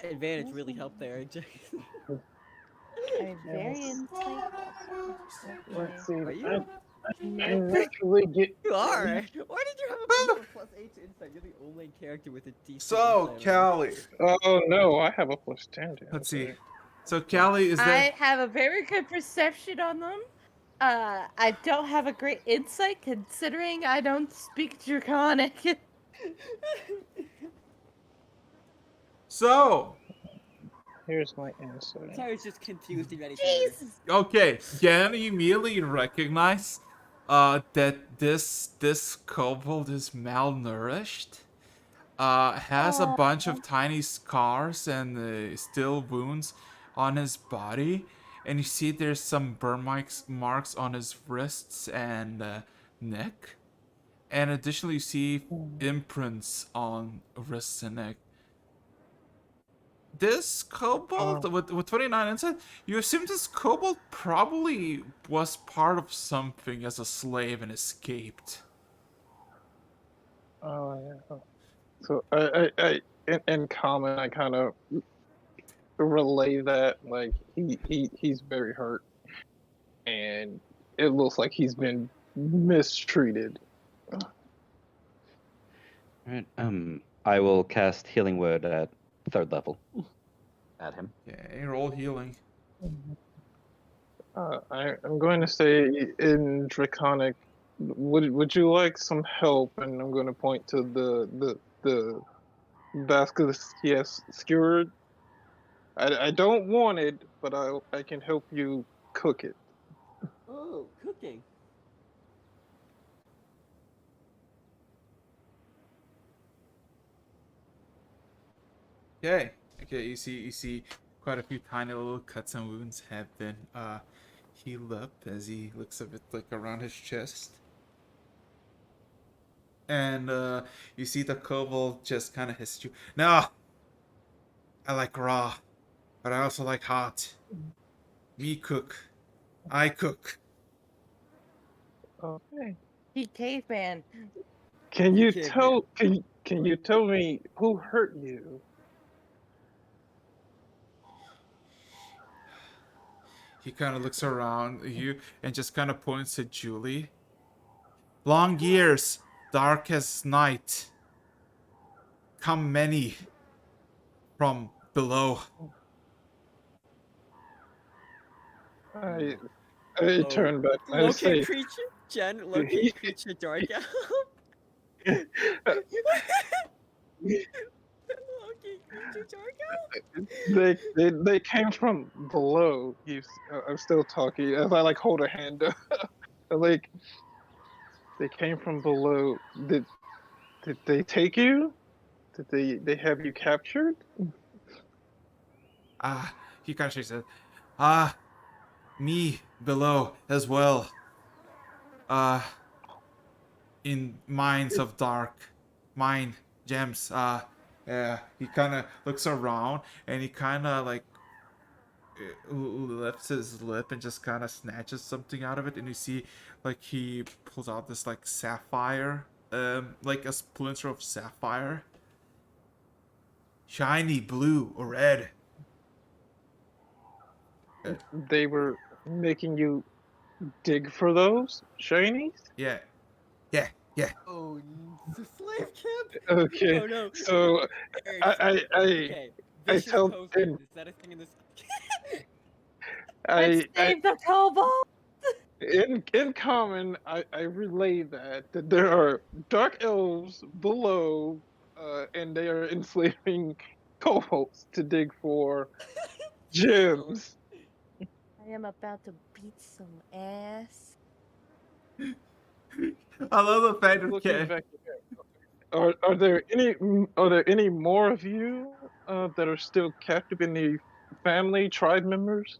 Advantage really helped there. I'm very insightful. Let's see. Are you? I naturally get. You are. Why did you have a +8 to insight? You're the only character with a decent So, insight roll. Callie, Oh no, I have a +10 to let's see. insight. So, Callie, is I that have a very good perception on them. I don't have a great insight considering I don't speak Draconic. so? Here's my insight. Terry's just confused and ready for murder. Jesus. Okay, can you immediately recognize that this kobold is malnourished? Has a bunch of tiny scars and still wounds on his body, and you see there's some burn marks on his wrists and neck, and additionally you see imprints on wrists and neck. This kobold with 29 insight, you assume this kobold probably was part of something as a slave and escaped. Oh yeah. So I in common, I kind of relay that like he's very hurt, and it looks like he's been mistreated. Alright, I will cast Healing Word at 3rd level at him. Okay, roll healing. I'm going to say in Draconic, would you like some help? And I'm going to point to the basket he has skewered. I don't want it, but I can help you cook it. Oh, cooking. Okay. Okay, you see quite a few tiny little cuts and wounds have been healed up as he looks a bit like around his chest. And you see the kobold just kind of hiss you. No, I like raw, but I also like hot. Me cook, I cook. Okay. He caveman. Can you Okay, can you tell me who hurt you? He kind of looks around you and just kind of points to Julie. Long years, dark as night. Come many from below. I I Oh, turn back and I locate say, creature, Jen. Locate creature, dark elf. Locate creature, dark elf. they came from below. I'm still talking as I like hold a hand up. Like they came from below. Did they take you? Did they have you captured? He kind of shakes his head. Me below as well. Uh, in mines of dark, mine gems. Yeah. He kind of looks around and he kind of like lifts his lip and just kind of snatches something out of it, and you see like he pulls out this like sapphire, like a splinter of sapphire, shiny blue or red. They were making you dig for those shinies? Yeah, yeah, yeah. Oh, the slave camp. Okay, Oh no. so Okay. I Vicious tell posing. Is that a thing in this? Let's I save the kobold. in common I relay that there are dark elves below, and they are enslaving kobolds to dig for gems. I am about to beat some ass. I love the fact that Looking back here, are there any more of you that are still captive in the family tribe members?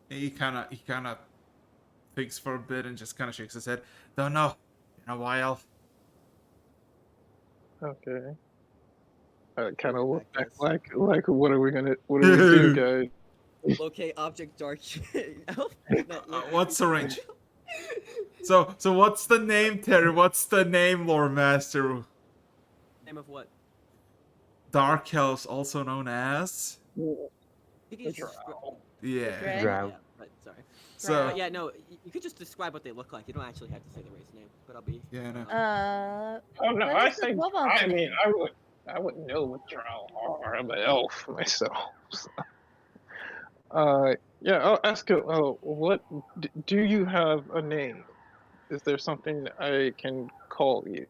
he kind of thinks for a bit and just kind of shakes his head. Don't know. In a while. Okay. I kind Look of at look that, back guys. like what are we do, guys? Locate object, dark elf. Not locate What's the creature, range? dark So what's the name, Terry? What's the name, Lore Master? Name of what? Dark Elves, also known as. I think you just Yeah. Dread? Drow. Yeah, but sorry. So But yeah, no, you could just describe what they look like. You don't actually have to say the race name, but I'll be. yeah, no. Oh no, What I is the think kobold's I mean name? I would know what drow are. I'm an elf myself. So. Yeah, I'll ask you. What do you have a name? Is there something I can call you?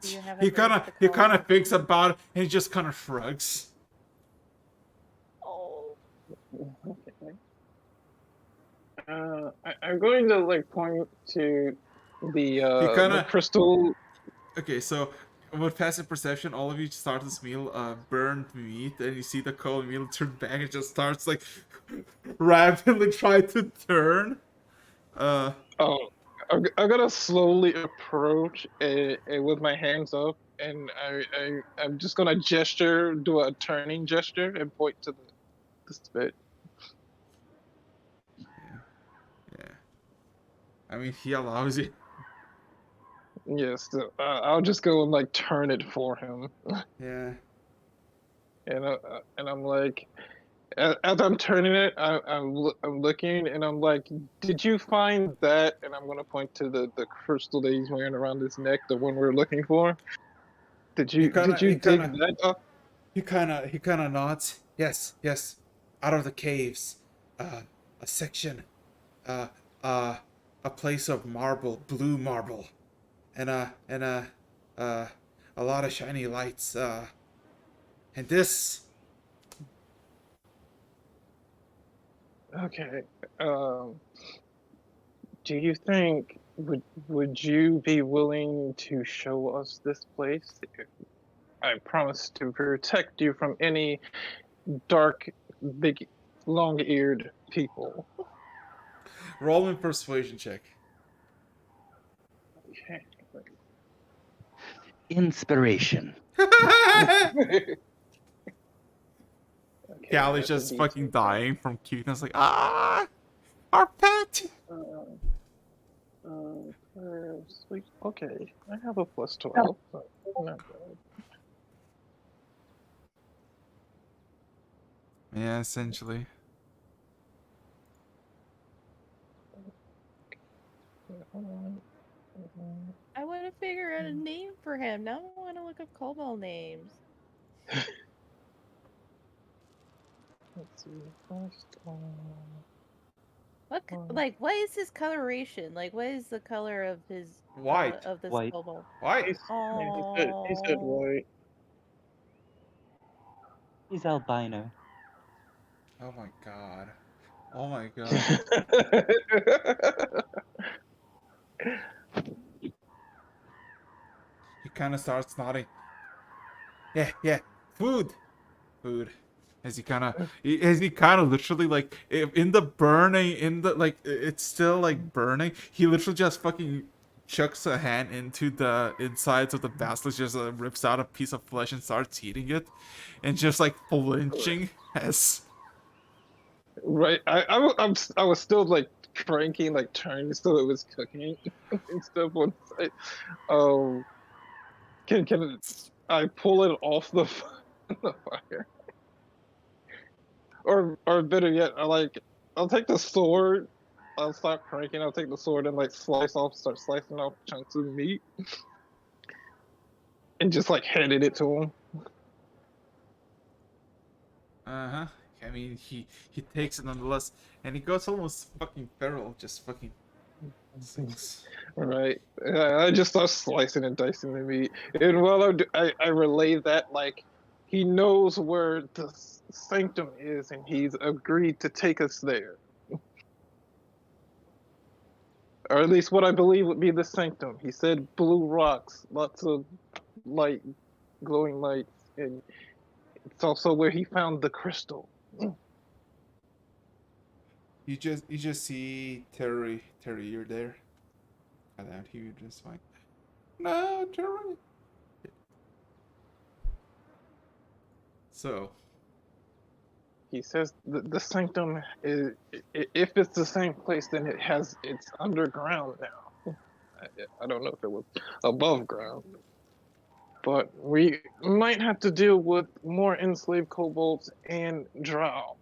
Do you have a He name kind for of the he kind of kobold? thinks about it and he just kind of shrugs. Oh. Okay. I'm going to like point to He kind the of crystal. okay. So with passive perception, all of you start to smell burned meat, and you see the cold meal turn back and just starts like rapidly trying to turn. Oh, I'm gonna slowly approach and with my hands up, and I'm just gonna gesture, do a turning gesture, and point to the spit. Yeah. I mean, he allows you. Yes, I'll just go and like turn it for him, Yeah. and I'm like, as I'm turning it, I'm looking, and I'm like, did you find that? And I'm gonna point to the crystal that he's wearing around his neck, the one we're looking for. Did He you kind did of, you he kind dig of, that up? he kind of nods. Yes, yes. Out of the caves, a section, uh, uh, a place of marble, blue marble, and a lot of shiny lights. And this. Okay. Um, do you think would you be willing to show us this place? I promise to protect you from any dark, big, long-eared people. Roll in persuasion check. Okay. Inspiration. Okay, Callie's that's a just fucking D10. dying from cuteness. Like, ah, our pet. Sweet. Okay, I have a plus 12. So not bad. Yeah, essentially. I want to figure out a name for him. Now I want to look up kobold names. Let's see. First, What what is his coloration? Like what is the color of his White. of this White. kobold? White. he said Oh, white. He's albino. Oh my god. Oh my god. He kind of starts nodding. Yeah, yeah. Food. Food. As he kind of literally like in the burning, in the like it's still like burning. He literally just fucking chucks a hand into the insides of the basilisk, just rips out a piece of flesh and starts eating it, and just like flinching as. Right. I was still like cranking, like turning so it was cooking and stuff on site. Um, can I pull it off the fire? Or better yet, I'll take the sword. I'll stop cranking. I'll take the sword and like start slicing off chunks of meat, and just like handed it to him. Uh-huh. I mean, he takes it nonetheless, and he goes almost fucking feral, just fucking. Six. Right. I just start slicing and dicing the meat, and while I relay that like he knows where the sanctum is, and he's agreed to take us there, or at least what I believe would be the sanctum. He said blue rocks, lots of light, glowing lights, and it's also where he found the crystal. You just see Terry, you're there. And then he just like, no, Terry. So, He says the sanctum is, if it's the same place, then it's underground now. I don't know if it was above ground, but we might have to deal with more enslaved kobolds and drow.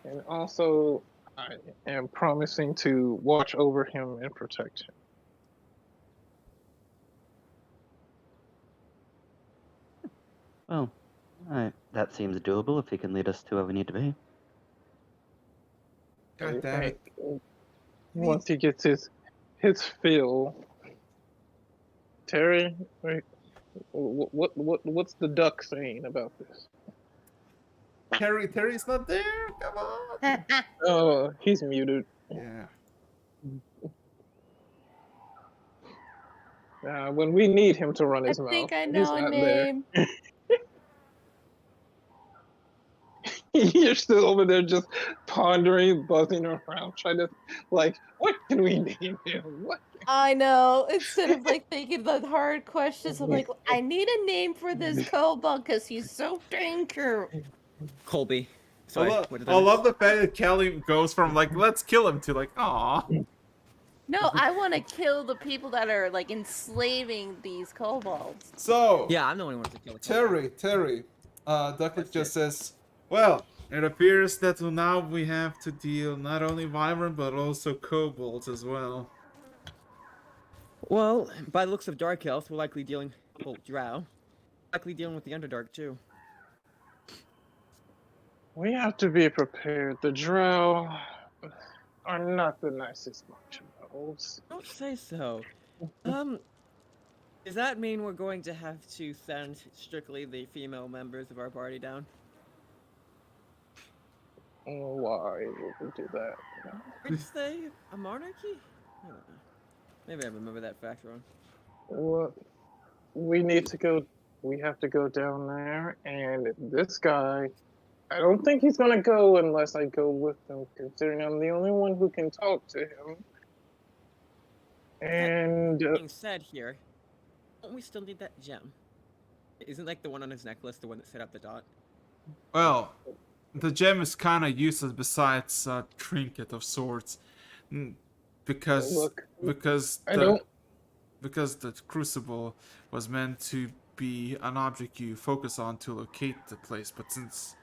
And also, I am promising to watch over him and protect him. Well, that seems doable if he can lead us to where we need to be. god I damn think it. once he gets his fill, Terry, wait, what's the duck saying about this? Terry's not there. Come on. Oh, he's muted. Yeah. When we need him to run I his mouth, think I he's know a not there. name. You're still over there just pondering, buzzing around, trying to like, what can we name him? What? I know. Instead of like thinking the hard questions, I'm like, I need a name for this kobold because he's so dang cute. Colby. I Sorry, love, what did I I miss? love the fact that Kelly goes from like let's kill him to like aw. No, I want to kill the people that are like enslaving these kobolds. So Yeah, I'm the one who wants to kill the Colby. Terry, Ducklick That's just it. says, well, it appears that now we have to deal not only Wyvern but also kobolds as well. Well, by the looks of Dark Elves, we're likely dealing drow. Likely dealing with the Underdark too. We have to be prepared. The drow are not the nicest bunch of elves. Don't say so. Does that mean we're going to have to send strictly the female members of our party down? Why would we do that? Aren't they a monarchy? I don't know. Maybe I remember that fact wrong. Well, we need to go. We have to go down there, and this guy. I don't think he's gonna go unless I go with him, considering I'm the only one who can talk to him. And Being said here, don't we still need that gem? Isn't like the one on his necklace the one that set up the dot? Well, the gem is kind of useless besides a trinket of sorts, because look, because I the don't. because the crucible was meant to be an object you focus on to locate the place, but since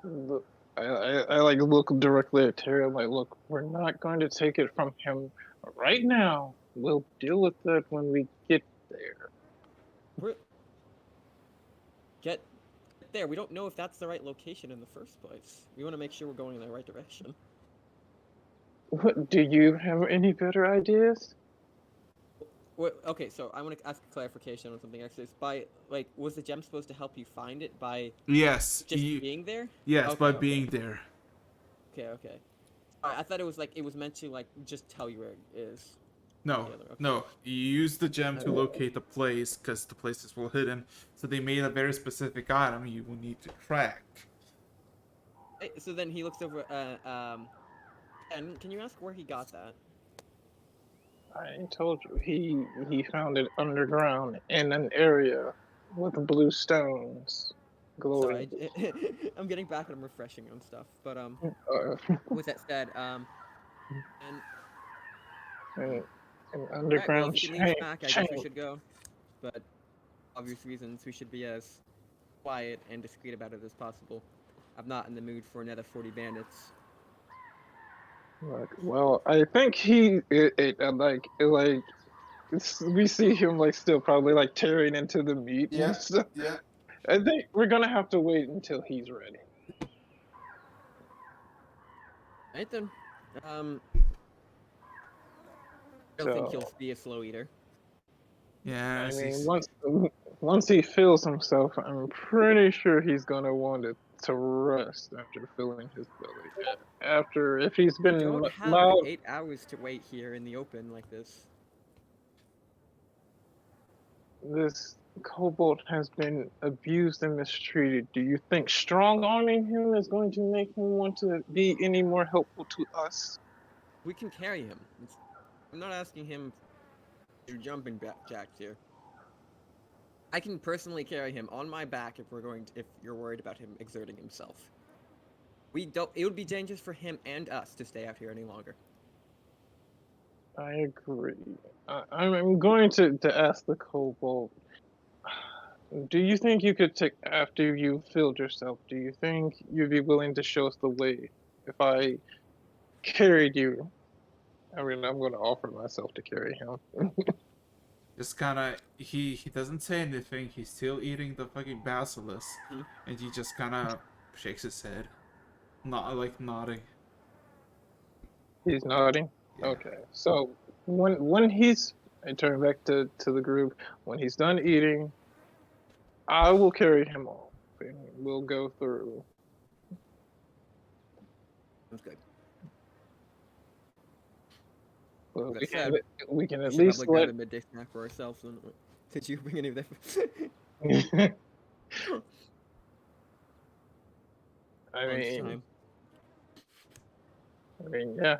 Look, I like look directly at Terry. I'm like, look, we're not going to take it from him right now. We'll deal with it when we get there. We're... Get there. We don't know if that's the right location in the first place. We want to make sure we're going in the right direction. What? Do you have any better ideas? Okay, so I want to ask a clarification on something. Actually, it's by like, was the gem supposed to help you find it by yes, just being there? yes, Okay, by okay. being there. Okay. I thought it was like it was meant to like just tell you where it is. No, together, okay. no. You use the gem to locate the place because the place is well hidden. So they made a very specific item you will need to track. So then he looks over. And can you ask where he got that? I told you he found it underground in an area with blue stones glowing. Sorry, I'm getting back and I'm refreshing on stuff. But with that said, and an alright, well, underground if you can lead us chain. back, I guess we should go. But obvious reasons, we should be as quiet and discreet about it as possible. I'm not in the mood for another 40 bandits. Like, well, I think we see him like still probably like tearing into the meat and stuff. Yeah. I think we're gonna have to wait until he's ready. Right then. I don't think he'll be a slow eater. Yeah. I mean, once he fills himself, I'm pretty sure he's gonna want it to rest after filling his belly. After if he's We been don't have loud, 8 hours to wait here in the open like this. this kobold has been abused and mistreated. Do you think strong arming him is going to make him want to be any more helpful to us? We can carry him. I'm not asking him to jumping jacks here. I can personally carry him on my back if you're worried about him exerting himself. It would be dangerous for him and us to stay out here any longer. I agree. I'm going to ask the kobold. Do you think you could take after you filled yourself? Do you think you'd be willing to show us the way if I carried you? I mean, I'm going to offer myself to carry him. Just kind of, he doesn't say anything. He's still eating the fucking basilisk, and he just kind of shakes his head, not like nodding. He's nodding. Yeah. Okay, so when he's, I turn back to the group. When he's done eating, I will carry him off, and we'll go through. That's good. Well, Like I said, we can at We should least probably grab let. a midday snack for ourselves. And... Did you bring any of that? lunchtime. Yeah.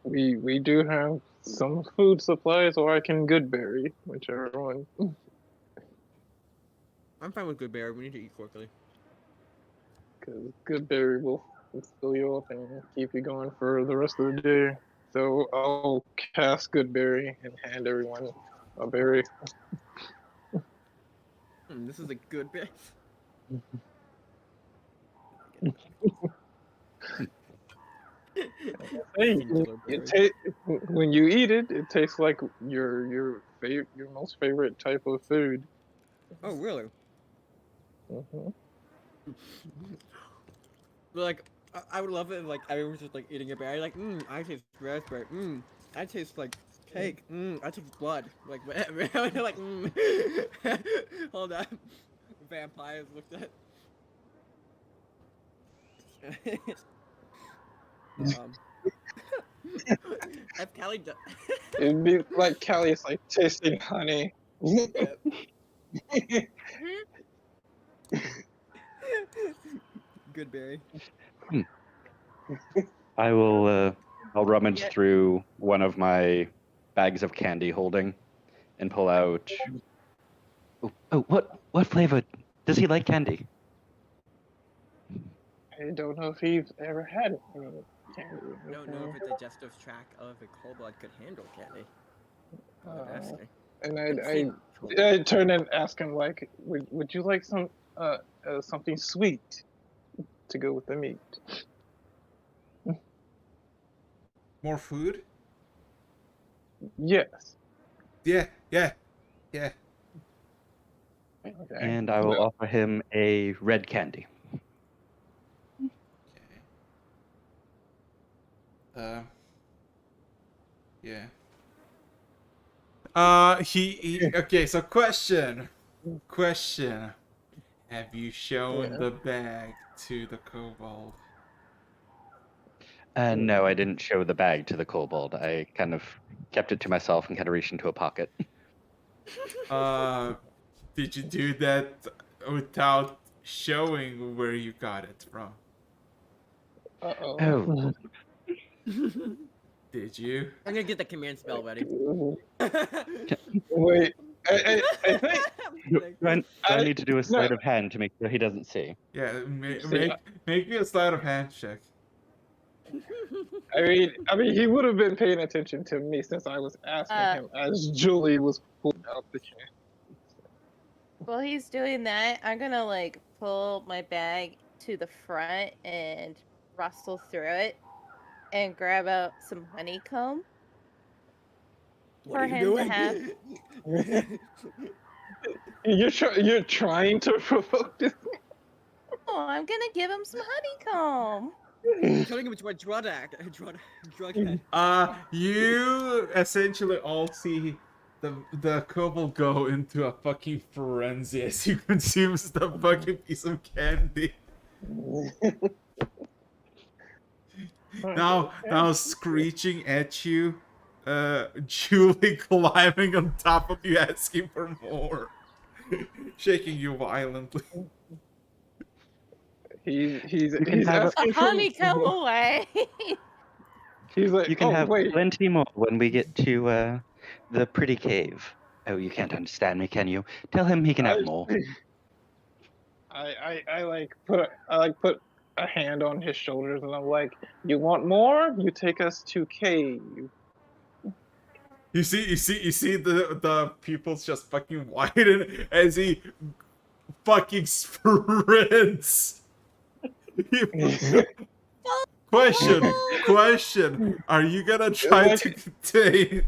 We do have some food supplies, or I can Goodberry, whichever one. I'm fine with good bear. We need to eat quickly. Because Goodberry will fill you up and keep you going for the rest of the day. So I'll cast Goodberry and hand everyone a berry. This is a good bear. Hey, Singular it berry. when you eat it, it tastes like your most favorite type of food. Oh, really? Hmm. But, like, I would love it if, like, everyone was just, like, eating a berry. Like, I taste raspberry. I taste, like, cake. I taste blood. Like, whatever. Like, Hold on. Vampires looked at. um. If Callie does. It'd be like Callie is like tasting honey. Yep. Good berry. I will. I'll rummage Yeah. through one of my bags of candy holding, and pull out. Oh, what flavor? Does he like candy? I don't know if he's ever had any candy. I don't know if the digestive tract of a kobold could handle candy. I'm asking. And I've seen kobolds. I turn and ask him like, would you like something sweet to go with the meat? More food? Yes. Yeah. Okay. And I will offer him a red candy. Okay. Yeah. Okay, so question. Have you shown Yeah. the bag to the kobold? No, I didn't show the bag to the kobold. I kind of kept it to myself and kind of reached into a pocket. Did you do that without showing where you got it from? Oh. Did you? I'm gonna get the command spell ready. Wait, I think Do I need to do a sleight of hand to make sure he doesn't see? Yeah, See, make me a sleight of hand check. I mean, he would have been paying attention to me since I was asking him as Julie was pulling out the can. While he's doing that, I'm gonna like pull my bag to the front and rustle through it and grab out some honeycomb What for are you him to doing? have. You're trying to provoke this. Oh, I'm gonna give him some honeycomb. Telling him it's what drug head. You essentially all see the kobold go into a fucking frenzy as he consumes the fucking piece of candy. Now screeching at you, Julie climbing on top of you, asking for more, shaking you violently. He's have asking for Honeycomb more. away. He's like, You can have wait. plenty more when we get to the pretty cave. Oh, you can't understand me, can you? Tell him he can have more. I like put a hand on his shoulders and I'm like, you want more? You take us to cave. You see the pupils just fucking widen as he fucking sprints. Question. Are you gonna try to contain?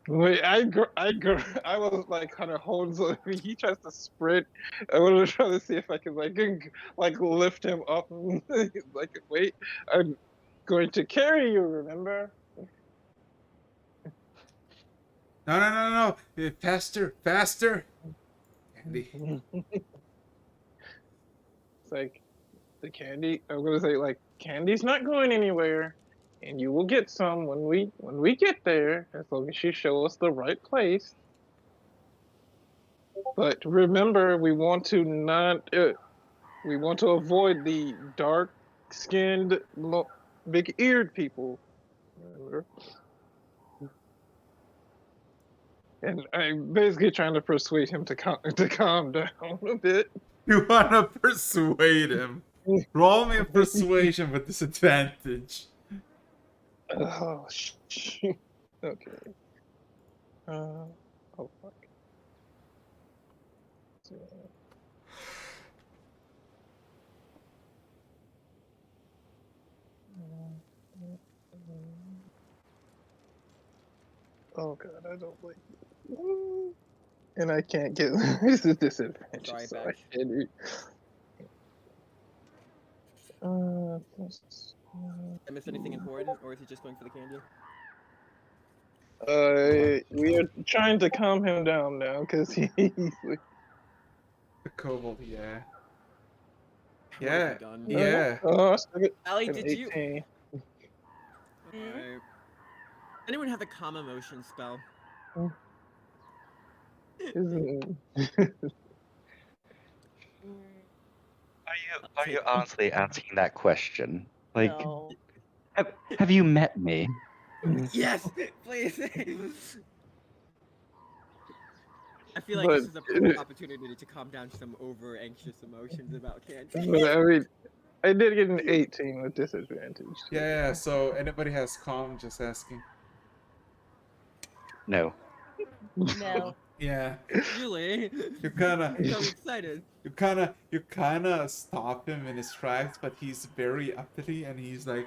Wait, I was like kind of holding. So he tries to sprint. I want to try to see if I can like lift him up. Like, wait, I'm going to carry you. Remember? No. Faster. Candy. It's like the candy. I'm gonna say like candy's not going anywhere, and you will get some when we get there, as long as you show us the right place. But remember, we want to not We want to avoid the dark-skinned, big-eared people. Remember? And I'm basically trying to persuade him to calm down a bit. You wanna persuade him? Roll me a persuasion with disadvantage. Oh, shoot. Okay. Oh, fuck. Oh god, I don't like it. And I can't get this is disadvantage, Sorry, so I Bex. can't do. I miss anything important, or is he just going for the candy? We are trying to calm him down now because he's like, The kobold, yeah. What have Yeah, you done? yeah. oh, I still get Allie, an did you? 18. Alright. Anyone have the calm emotion spell? Isn't- Are you honestly asking that question? Like, No. have you met me? Yes, please. I feel like But this is a perfect opportunity to calm down some over anxious emotions about candy. but I mean, I did get an 18 with disadvantage. Too. Yeah, so anybody has calm, just asking. No. No. Yeah. Really? You kinda I'm so excited. you kinda stop him in his tracks, but he's very uppity and he's like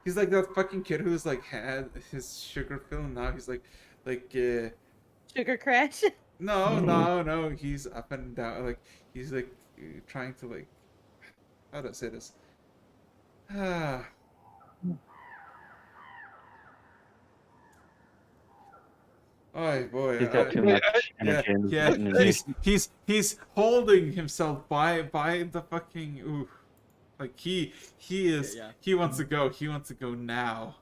that fucking kid who's like had his sugar pill and now he's like Sugar crash. no, he's up and down, like he's like trying to like, how do I say this? Ah. Oh boy, He's got too much energy and yeah, energy. he's holding himself by the fucking ooh, like Yeah. he wants to go, now.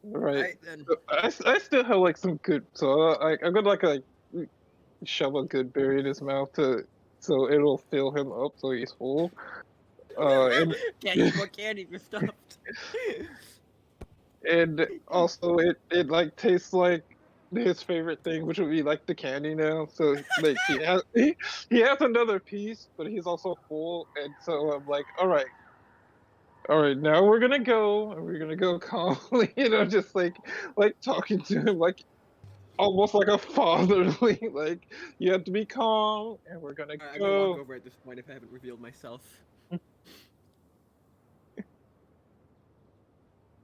Right. Then. I still have like some good, so I'm gonna like shove a good berry in his mouth so it'll fill him up so he's full. And Can't eat more candy if you're stuffed. and also it like tastes like his favorite thing, which would be like the candy now. So like he has another piece, but he's also full, and so I'm like, all right, now we're gonna go, and we're gonna go calmly, just like talking to him like almost like a fatherly, like you have to be calm, and we're gonna I'm gonna walk go. over at this point if I haven't revealed myself.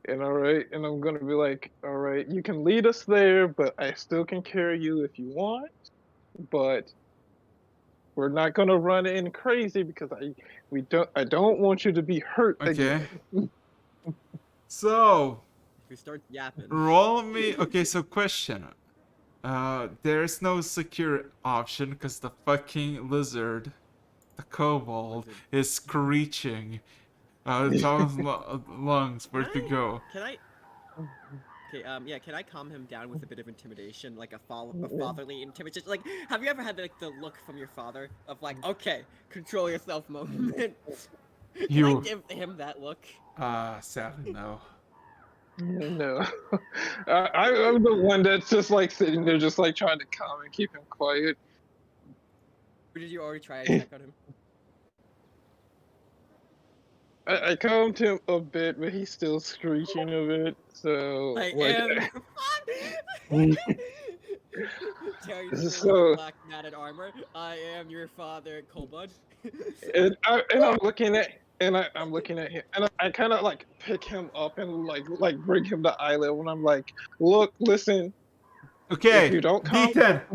And all right, and I'm gonna be like, all right, you can lead us there, but I still can carry you if you want, but we're not gonna run in crazy because I don't want you to be hurt Okay. again. So If he starts yapping. roll me. Okay, so question. There's no secure option because the fucking lizard, the kobold, is screeching. The top of his lungs. Where to go? Can I? Okay, yeah, can I calm him down with a bit of intimidation, like a fatherly intimidation? Like, have you ever had like the look from your father of like, okay, control yourself moment? Can I You. give him that look? Sadly no. No, I'm the one that's just like sitting there, just like trying to calm and keep him quiet. Or did you already try a check on him? I calmed him a bit, but he's still screeching a bit. So I like, am your father. Terry through So- the black matted armor. I am your father, Kobold. and I'm looking at. I'm looking at him, and I kind of like pick him up and like bring him to eye level, and I'm like, "Look, listen, Okay. if you don't calm D10.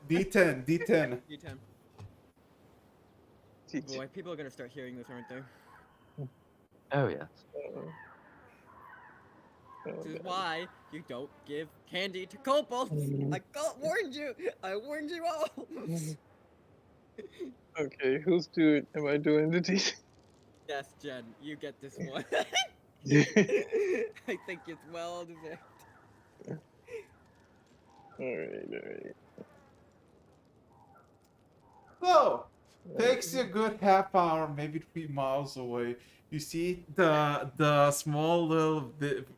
D10. down, Boy, people are gonna start hearing this, aren't they? Oh yes. This is why you don't give candy to kobolds. Warned you. I warned you all. Okay, who's doing? Am I doing the D? Yes, Jen, you get this one. I think it's well deserved. All right. So, Takes you a good half hour, maybe 3 miles away. You see the small little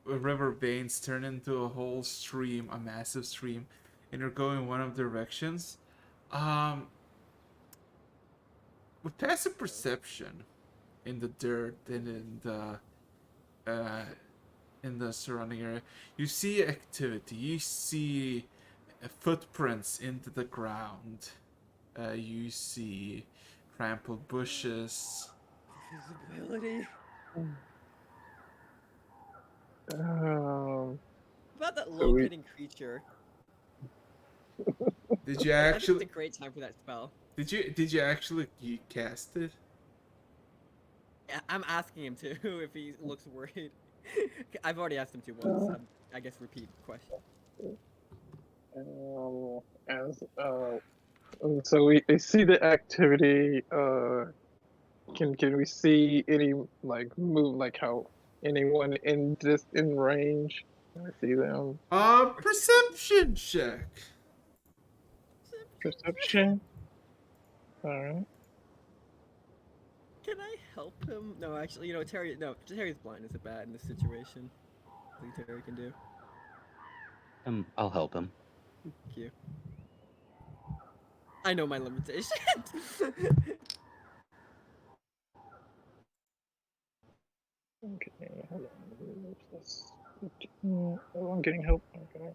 river veins turn into a whole stream, a massive stream, and you're going one of the directions. Um, with passive perception in the dirt and uh, in the surrounding area, you see activity. You see footprints into the ground. You see trampled bushes. Visibility. About that So we locating creature. Did you I think it's actually? a great time for that spell. Did you actually cast it? I'm asking him to if he looks worried. I've already asked him to once. I guess repeat question. as so we see the activity. Can we see any like move like how anyone in range? Can I see them? Perception check. Perception. All right. Can I help him? No, actually, Terry. No, Terry's blind is bad in this situation. I think Terry can do. I'll help him. Thank you. I know my limitations. Okay. Hold on. This. Oh, I'm getting help. Okay.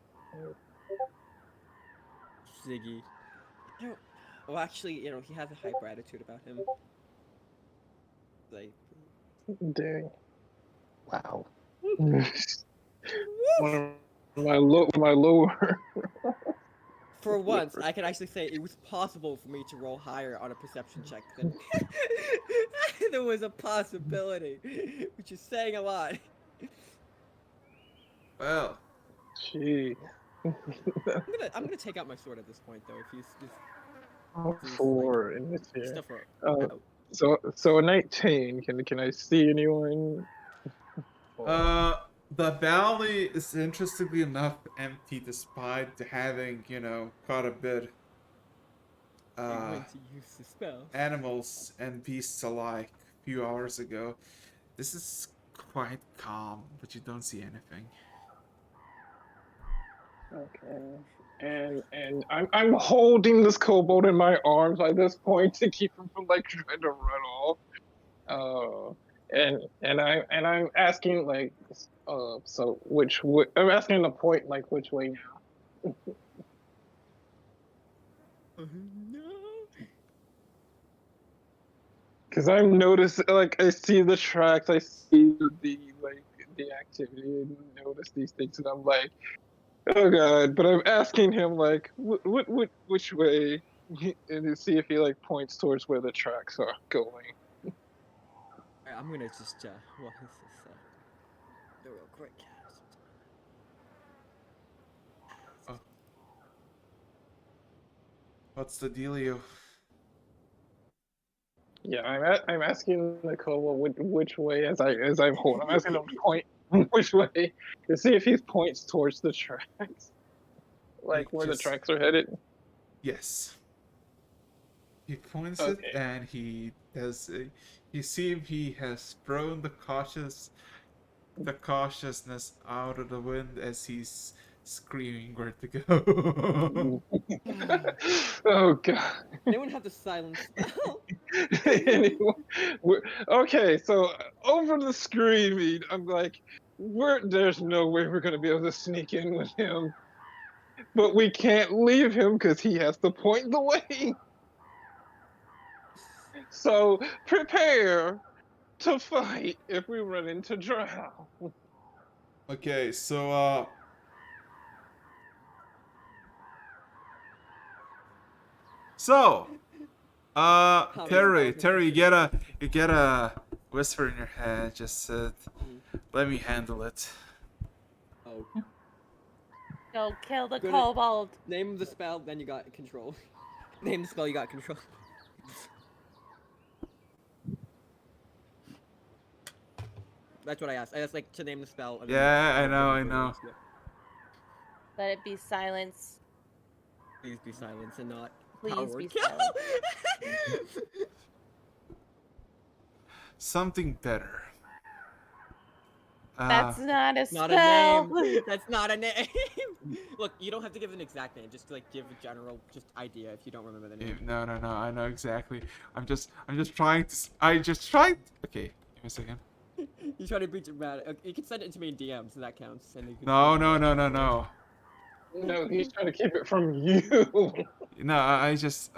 Ziggy. I don't. Well, actually, he has a hyper attitude about him. Like. Dang. Wow. One of my lower. For once, I can actually say it was possible for me to roll higher on a perception check than there was a possibility, which is saying a lot. Well, Gee. I'm gonna take out my sword at this point, though. If he's 4 in this here. stuff up. So a 19. Can I see anyone? the valley is interestingly enough empty despite having, quite a bit I'm going to use the spell. animals and beasts alike a few hours ago. This is quite calm, but you don't see anything. Okay. And I'm holding this kobold in my arms at this point to keep him from like trying to run off. And I'm asking like so which I'm asking the point like which way now? No. Because I've noticed like I see the tracks, I see the activity, and notice these things, and I'm like, oh god! But I'm asking him like, which way, and to see if he like points towards where the tracks are going. Alright, I'm gonna just what is this? The real quick. Oh. What's the dealio? Yeah, I'm asking the kobold which way as I'm holding. I'm asking him to point which way to see if he points towards the tracks, like where the tracks are headed. Yes. He points Okay. it and he does. You see he has thrown the cautiousness out of the wind as he's screaming where to go. Oh god. Anyone have the silence spell? Anyway, okay, so over the screaming, I'm like, there's no way we're gonna be able to sneak in with him. But we can't leave him because he has to point the way. So prepare to fight if we run into drow. Okay, so Terry, you get a whisper in your head. Just said, "Let me handle it." Oh. Go kill the Gonna- kobold. Name the spell, then you got control. Name the spell, you got control. That's what I asked. I asked like to name the spell. And Yeah, then I know. Yeah. Let it be silence. Please be silence and not Please power be kill. silent. Something better. That's not a Not a spell. name. That's not a name. Look, you don't have to give an exact name. Just like give a general just idea if you don't remember the name. No. I know exactly. I'm just trying to. I just tried. Okay, give me a second. You try to be dramatic. You can send it to me in DMs, and that counts. And you can No. No, he's trying to keep it from you. No, I just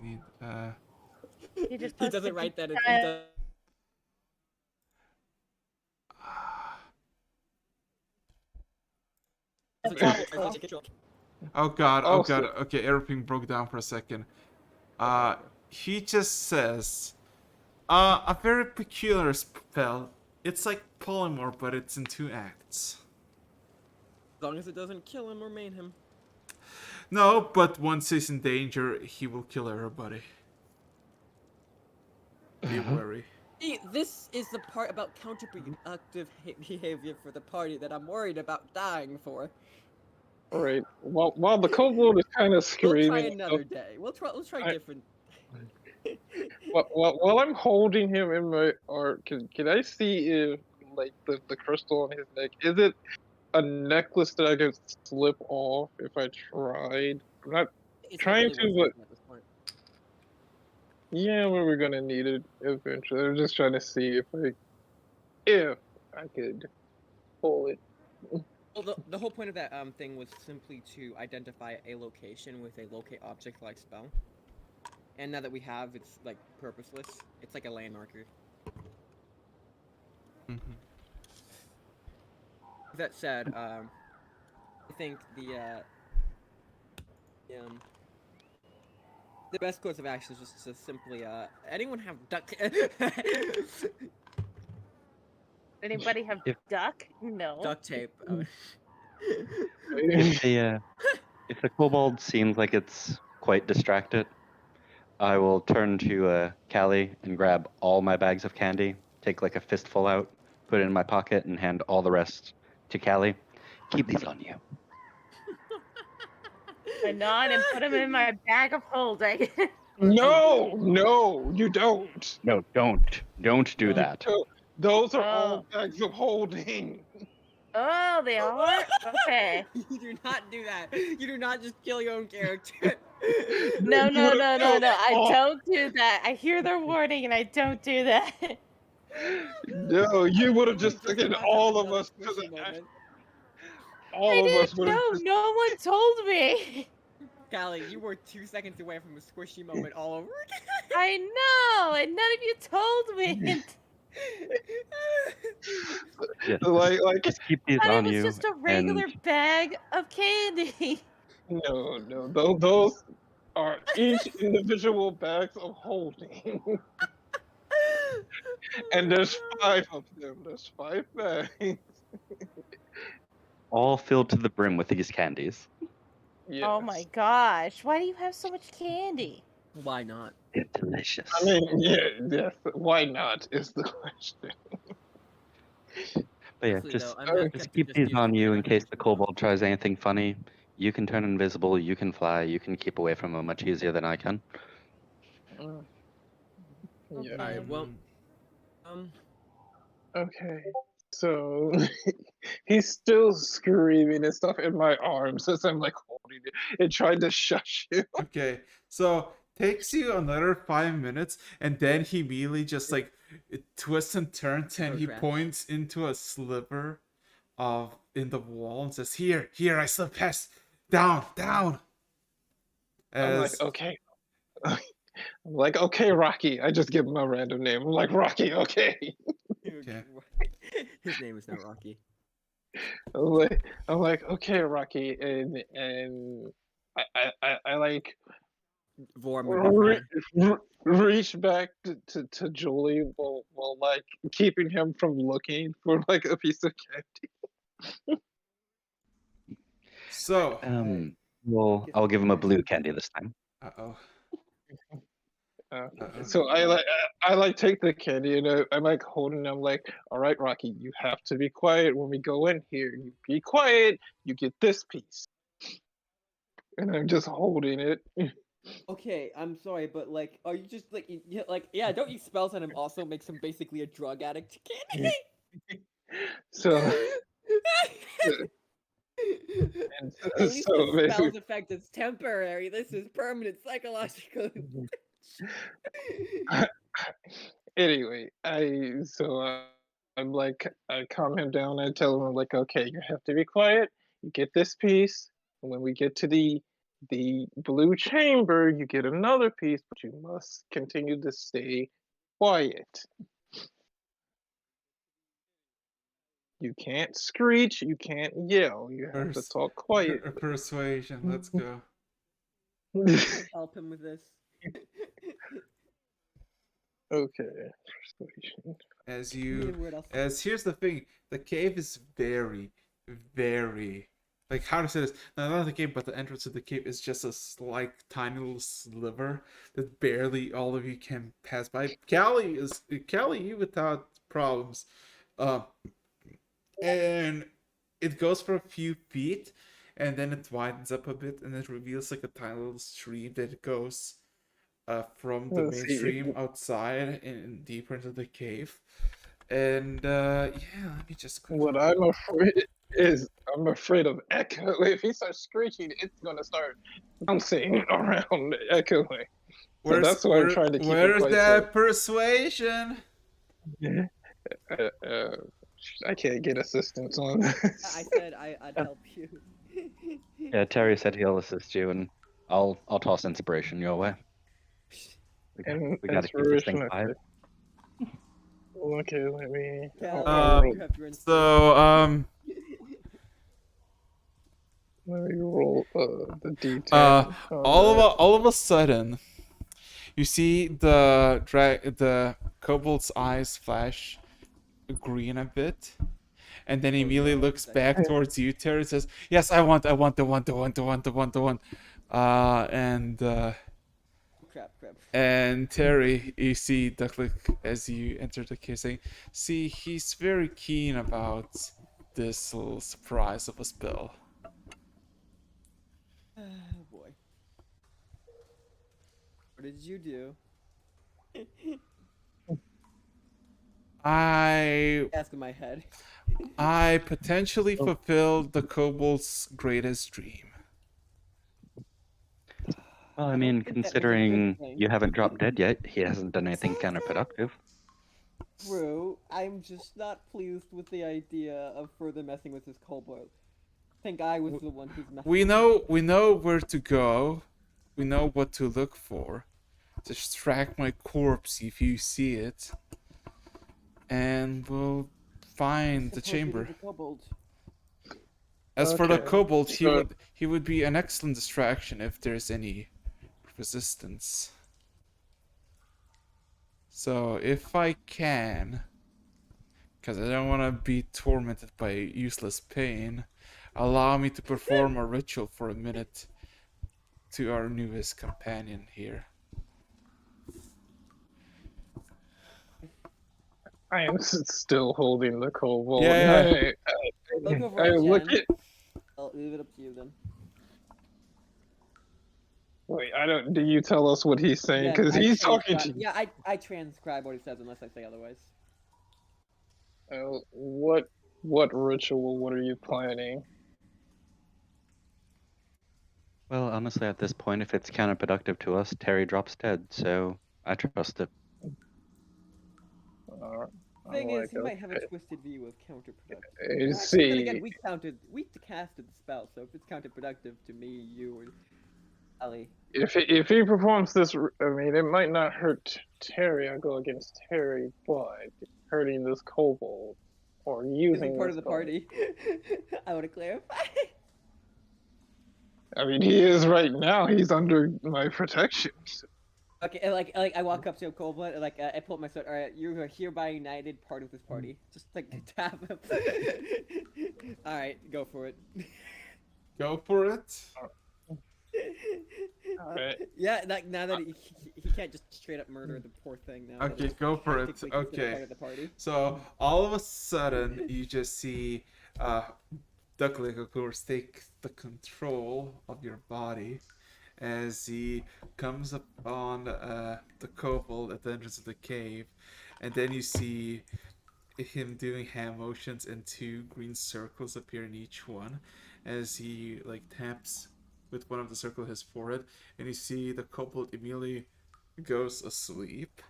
need. He just He wants to doesn't be write that. He kind- does. Oh god, Also- okay, everything broke down for a second. He just says, a very peculiar spell. It's like polymorph, but it's in 2 acts. As long as it doesn't kill him or maim him. No, but once he's in danger, he will kill everybody. Be wary. See, this is the part about counterproductive behavior for the party that I'm worried about dying for. Right. While the kobold is kind of We'll screaming. try another day. Let's try different. While I'm holding him in my arm, can I see if like the crystal on his neck, is it a necklace that I could slip off if I tried? I'm not It's trying not to, really but worth it at this point. yeah, we were gonna need it eventually. I'm just trying to see if I could pull it. Well, the whole point of that thing was simply to identify a location with a locate object like spell. And now that we have, it's like purposeless. It's like a landmarker. That said, I think the best course of action is just to simply anyone have duck? Anybody have If- duck? No. Duct tape. If the kobold seems like it's quite distracted, I will turn to Callie and grab all my bags of candy, take like a fistful out, put it in my pocket, and hand all the rest to Callie. Keep these on you. I nod and put them in my bag of holding. No, you don't. No, don't do No. that. Those are Oh. all bags of holding. Oh, they are? Okay. You do not do that. You do not just kill your own character. No. You would've killed I all- don't do that. I hear their warning and I don't do that. No, you would have You're just taken about to all have of another us to squishy the moment. all of us would have No, just no one told me. Callie, you were 2 seconds away from a squishy moment all over again. I know, and none of you told me. Yes, like just keep these Thought on it was you. just a regular And bag of candy. no, those are each individual bags of holding. And there's 5 of them. There's 5 bags. all filled to the brim with these candies. Yes. Oh my gosh, why do you have so much candy? Why not? They're delicious. I mean, yes. Why not is the question. But yeah, Honestly, just though, I'm not just kept keep just these using on you in it. case the kobold tries anything funny. You can turn invisible, you can fly, you can keep away from him much easier than I can. Yeah. Alright, well, Okay. So he's still screaming and stuff in my arms as I'm like holding it and trying to shush him. Okay, so takes you another 5 minutes, and then he immediately just like it twists and turns, and he Progress. points into a sliver of in the wall and says, "Here, I slip past. Down." I'm like, As okay. I'm like, okay, Rocky. I just give him a random name. I'm like, Rocky, okay. Okay. His name is not Rocky. I'm like, okay, Rocky, and I like Vorm would be fine. reach back to Julie while like keeping him from looking for like a piece of candy. so, Well, I'll give him a blue candy this time. uh-oh. So I like take the candy and I'm like holding. I'm like, all right, Rocky, you have to be quiet when we go in here. You be quiet. You get this piece, and I'm just holding it. Okay, I'm sorry, but like, are you just like, yeah, don't use spells on him also makes him basically a drug addict? So, and At least the so basically, spell's effect is temporary. This is permanent psychological. anyway, I'm like, I calm him down. I tell him, I'm like, okay, you have to be quiet. You get this piece, and when we get to the blue chamber, you get another piece, but you must continue to stay quiet. You can't screech. You can't yell. You have to talk quietly. Persuasion. Let's go. Help him with this. Okay, persuasion. As Meet you, him where else? as here's the thing, the cave is very, very, like how to say this? No, not the cave, but the entrance to the cave is just a like tiny little sliver that barely all of you can pass by. Callie, you without problems, uh, and it goes for a few feet, and then it widens up a bit, and it reveals like a tiny little stream that goes from the Let's see. mainstream outside and deeper into the cave. And yeah, let me just quickly. What I'm afraid is I'm afraid of echo. If he starts screeching, it's gonna start bouncing around, echoing. So that's why I'm trying to keep it Where's quiet. that persuasion? Uh, I can't get assistance on I this. said I'd help you. Yeah, Terry said he'll assist you, and I'll toss inspiration your way. And We gotta keep this thing inspiration. quiet. Okay, let me. Cal, you have your So let me roll the D10. all of a sudden, you see the kobold's eyes flash green a bit, and then he immediately looks back towards you, Terry, and says, "Yes, I want the one." crap. And Terry, you see Ducklick as you enter the cave saying, "See, he's very keen about this little surprise of a spell." Oh boy. What did you do? Ask in my head. I potentially fulfilled the kobold's greatest dream. Well, I don't mean, think that was a good considering thing. you haven't dropped dead yet, he hasn't done anything counterproductive. True. I'm just not pleased with the idea of further messing with this kobold. I think I was the one who's messing. We know where to go. We know what to look for. Distract my corpse if you see it. And we'll find the chamber. The kobold. As for the Okay, kobold, so- he would be an excellent distraction if there's any resistance. So if I can, because I don't want to be tormented by useless pain, allow me to perform a ritual for a minute to our newest companion here. I am still holding the kobold. Yeah. Look over I at look Jen. at. I'll leave it up to you then. Wait, I don't. Do you tell us what he's saying? Yeah, Because I he's talking transcribe- to you. Yeah, I transcribe what he says unless I say otherwise. What ritual? What are you planning? Well, honestly, at this point, if it's counterproductive to us, Terry drops dead, so I trust it. Thing I'm is, like, he might have a okay. twisted view of counterproductive. You Then see, again, we casted the spell, so if it's counterproductive to me, you, or Ellie. if he performs this, I mean, it might not hurt Terry. I go against Terry, but hurting this kobold or using Isn't part this of the kobold. party. I want to clarify. I mean, he is right now. He's under my protection. Okay, and like I walk up to a kobold, and I pull up my sword. All right, you are hereby united part of this party. Just like tap him. All right, go for it. Go for it. Alright. Yeah, like now that he can't just straight up murder the poor thing now. that Okay, it's go for it. technically considered Okay. part of the party. So all of a sudden, you just see Ducklick, of course, take the control of your body, as he comes up on the kobold at the entrance of the cave, and then you see him doing hand motions and two green circles appear in each one as he like taps with one of the circle his forehead, and you see the kobold immediately goes asleep,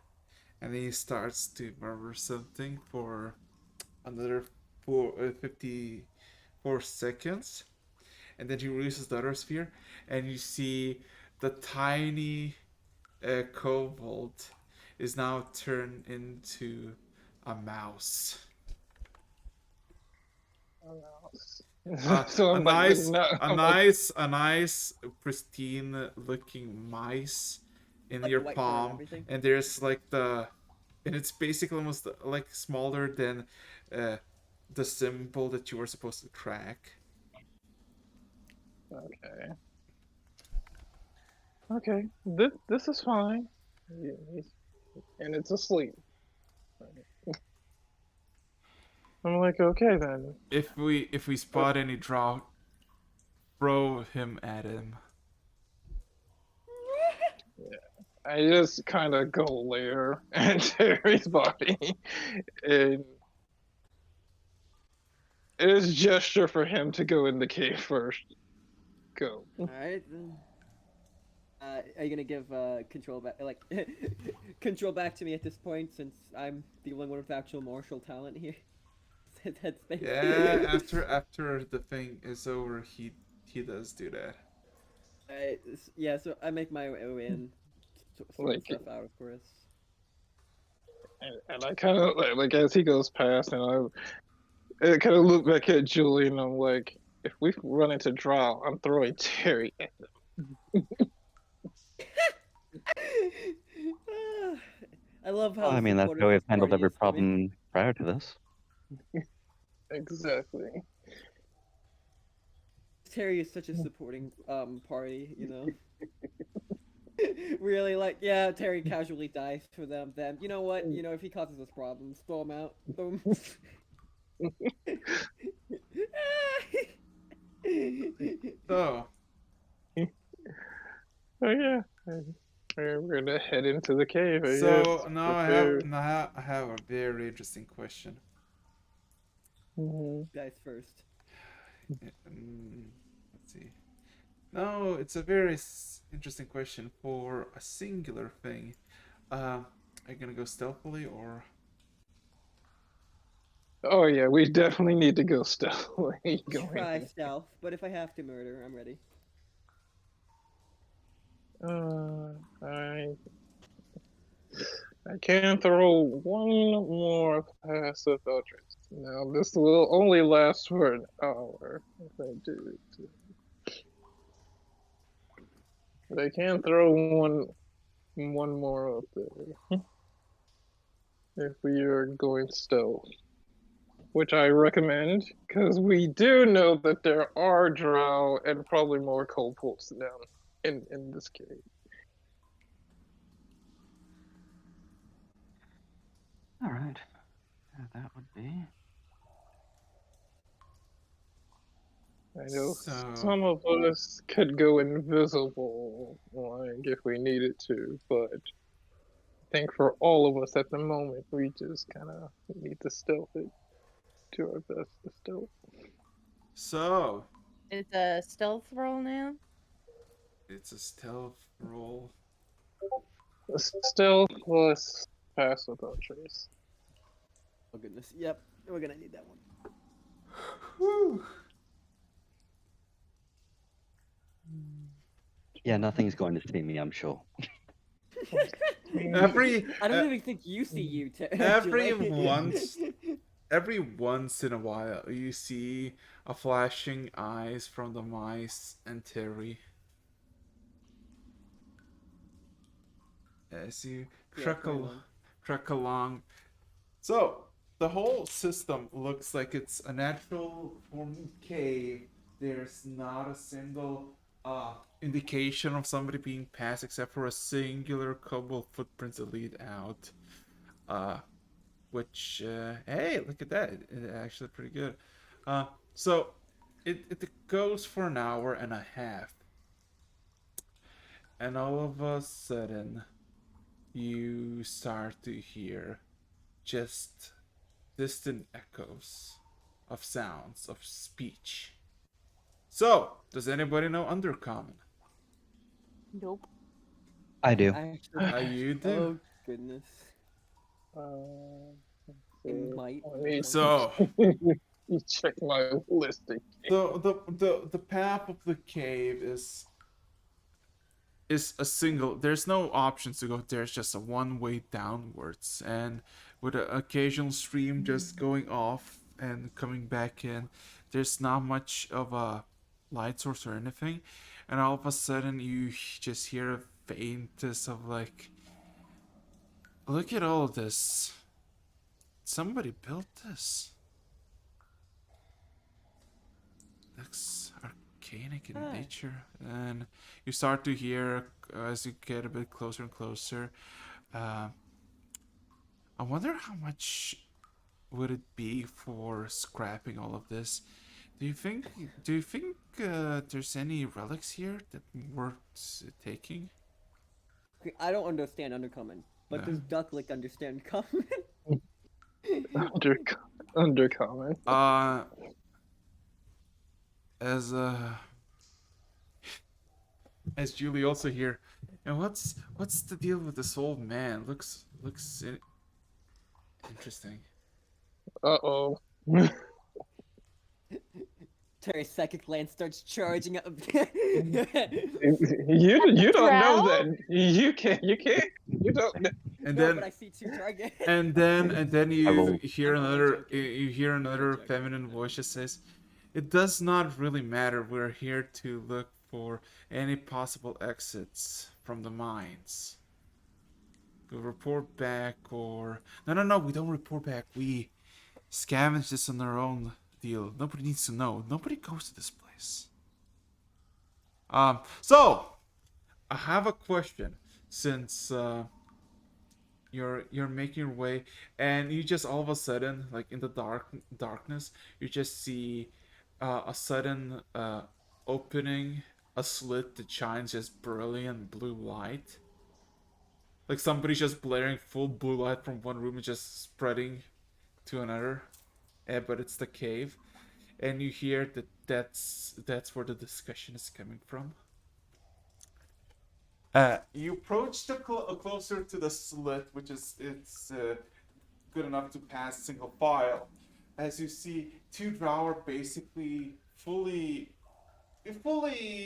and then he starts to murmur something for another 54 seconds, and then he releases the other sphere, and you see the tiny kobold is now turned into a mouse. So A I'm like, nice, no, a I'm like, nice, a nice, pristine-looking mice in Like your the white fur and palm, everything. and there's like and it's basically almost like smaller than the symbol that you were supposed to track. okay. Okay, this is fine. Yeah, and it's asleep. I'm like, okay then. If we spot any drow, throw him at him. I just kind of go there and Terry's body, and it is gesture for him to go in the cave first. Go. All right. Are you gonna give control back, like control back to me at this point, since I'm the only one with actual martial talent here? Headspace. Yeah, after the thing is over, he does do that. Yeah, so I make my way in, sort Like, stuff out, of course. and I kind of like as he goes past, and I kind of look back at Julie, and I'm like, if we run into Drow, I'm throwing Terry at them. I love how Well, I mean, that's supportive how we've this handled party every is to me. problem prior to this. Exactly. Terry is such a supporting party, you know. Really, like, yeah, Terry casually dies for them. Then you know what? You know, if he causes us problems, throw him out. Throw him. So, Oh yeah. We're gonna head into the cave, I so guess. now Prepare. I have a very interesting question. Guys first. Let's see. No, it's a very interesting question for a singular thing. Are you gonna go stealthily or? Oh yeah, we definitely need to go stealthily. Try Going. stealth, but if I have to murder, I'm ready. I can throw one more passive utterance. Now this will only last for an hour if I do it. But I can throw one more up there if we are going stealth, which I recommend because we do know that there are drow and probably more kobolds down in this cave. All right. That would be. I know So, some of us could go invisible, like if we needed to, but I think for all of us at the moment, we just kind of need to stealth it, do our best to stealth. so It's a stealth roll now. it's a stealth roll. Stealth plus pass without trace. Oh goodness. Yep, we're gonna need that one. Whew. Yeah, nothing's going to see me, I'm sure. Every I don't even think you see you. every Julie. once every once in a while you see a flashing eyes from the mice and Terry as you Yeah, very long. trek along. So the whole system looks like it's a natural form cave. There's not a single indication of somebody being passed except for a singular couple of footprints that lead out. Which hey, look at that! It's actually pretty good. So it goes for an hour and a half. and all of a sudden, you start to hear just distant echoes of sounds of speech. So, does anybody know Undercommon? Nope. I do. You do. Oh goodness. It So, might. let me So, you check my list again. the path of the cave is a single. There's no options to go there. It's just a one way downwards, and with an occasional stream just going off and coming back in, there's not much of a light source or anything. And all of a sudden, you just hear a faintest of like, look at all of this. Somebody built this. Looks arcanic in nature, and you start to hear as you get a bit closer and closer. I wonder how much would it be for scrapping all of this. Do you think? There's any relics here that worth taking? Okay, I don't understand Undercommon, but No. does Ducklick understand Common? Undercommon. As Julie also here, and what's the deal with this old man? Looks interesting. Uh-oh. Terry's psychic lance starts charging up. You don't know Drow? that. You don't know. And No, then but I see two targets. and then you will- hear I'm only another joking. you hear another joking. feminine voice that says, "It does not really matter. We're here to look for any possible exits from the mines. We'll report back or no, we don't report back. We scavenge this on our own deal. Nobody needs to know. Nobody goes to this place." So I have a question since you're making your way and you just all of a sudden like in the darkness you just see a sudden opening, a slit that shines just brilliant blue light, like somebody's just blaring full blue light from one room and just spreading to another. But it's the cave, and you hear that's where the discussion is coming from. You approach closer to the slit, which is good enough to pass single file, as you see two drow are basically fully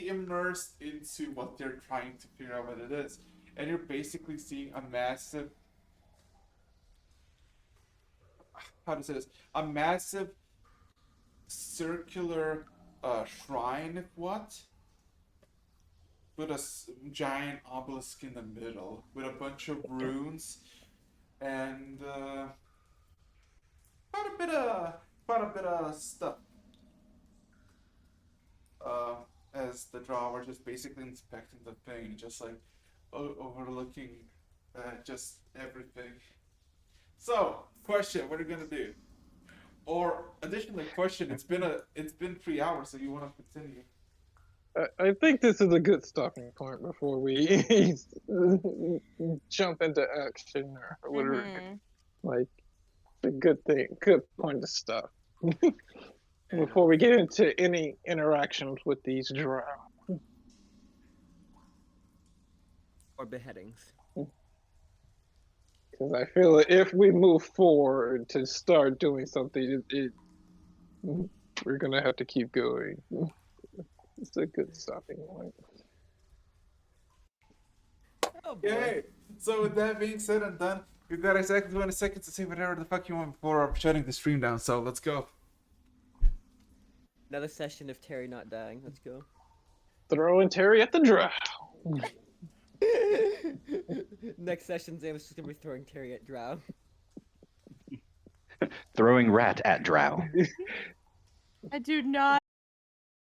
immersed into what they're trying to figure out what it is, and you're basically seeing a massive a massive circular shrine, if what, with a giant obelisk in the middle, with a bunch of runes, and quite a bit of stuff. As the drow are just basically inspecting the thing, just like overlooking just everything. So, question: what are you gonna do? Or additionally, question: it's been 3 hours, so you want to continue? I think this is a good stopping point before we jump into action or whatever. Mhm. Like, a good point to stop before we get into any interactions with these drow. Or beheadings. Because I feel that if we move forward to start doing something, we're gonna have to keep going. It's a good stopping point. Oh boy. Okay. So with that being said and done, you got exactly 20 seconds to say whatever the fuck you want before shutting the stream down. So let's go. Another session of Terry not dying. Let's go. Throwing Terry at the drow. Next session, Zamus is gonna be throwing Terry at Drow. Throwing rat at drow. I do not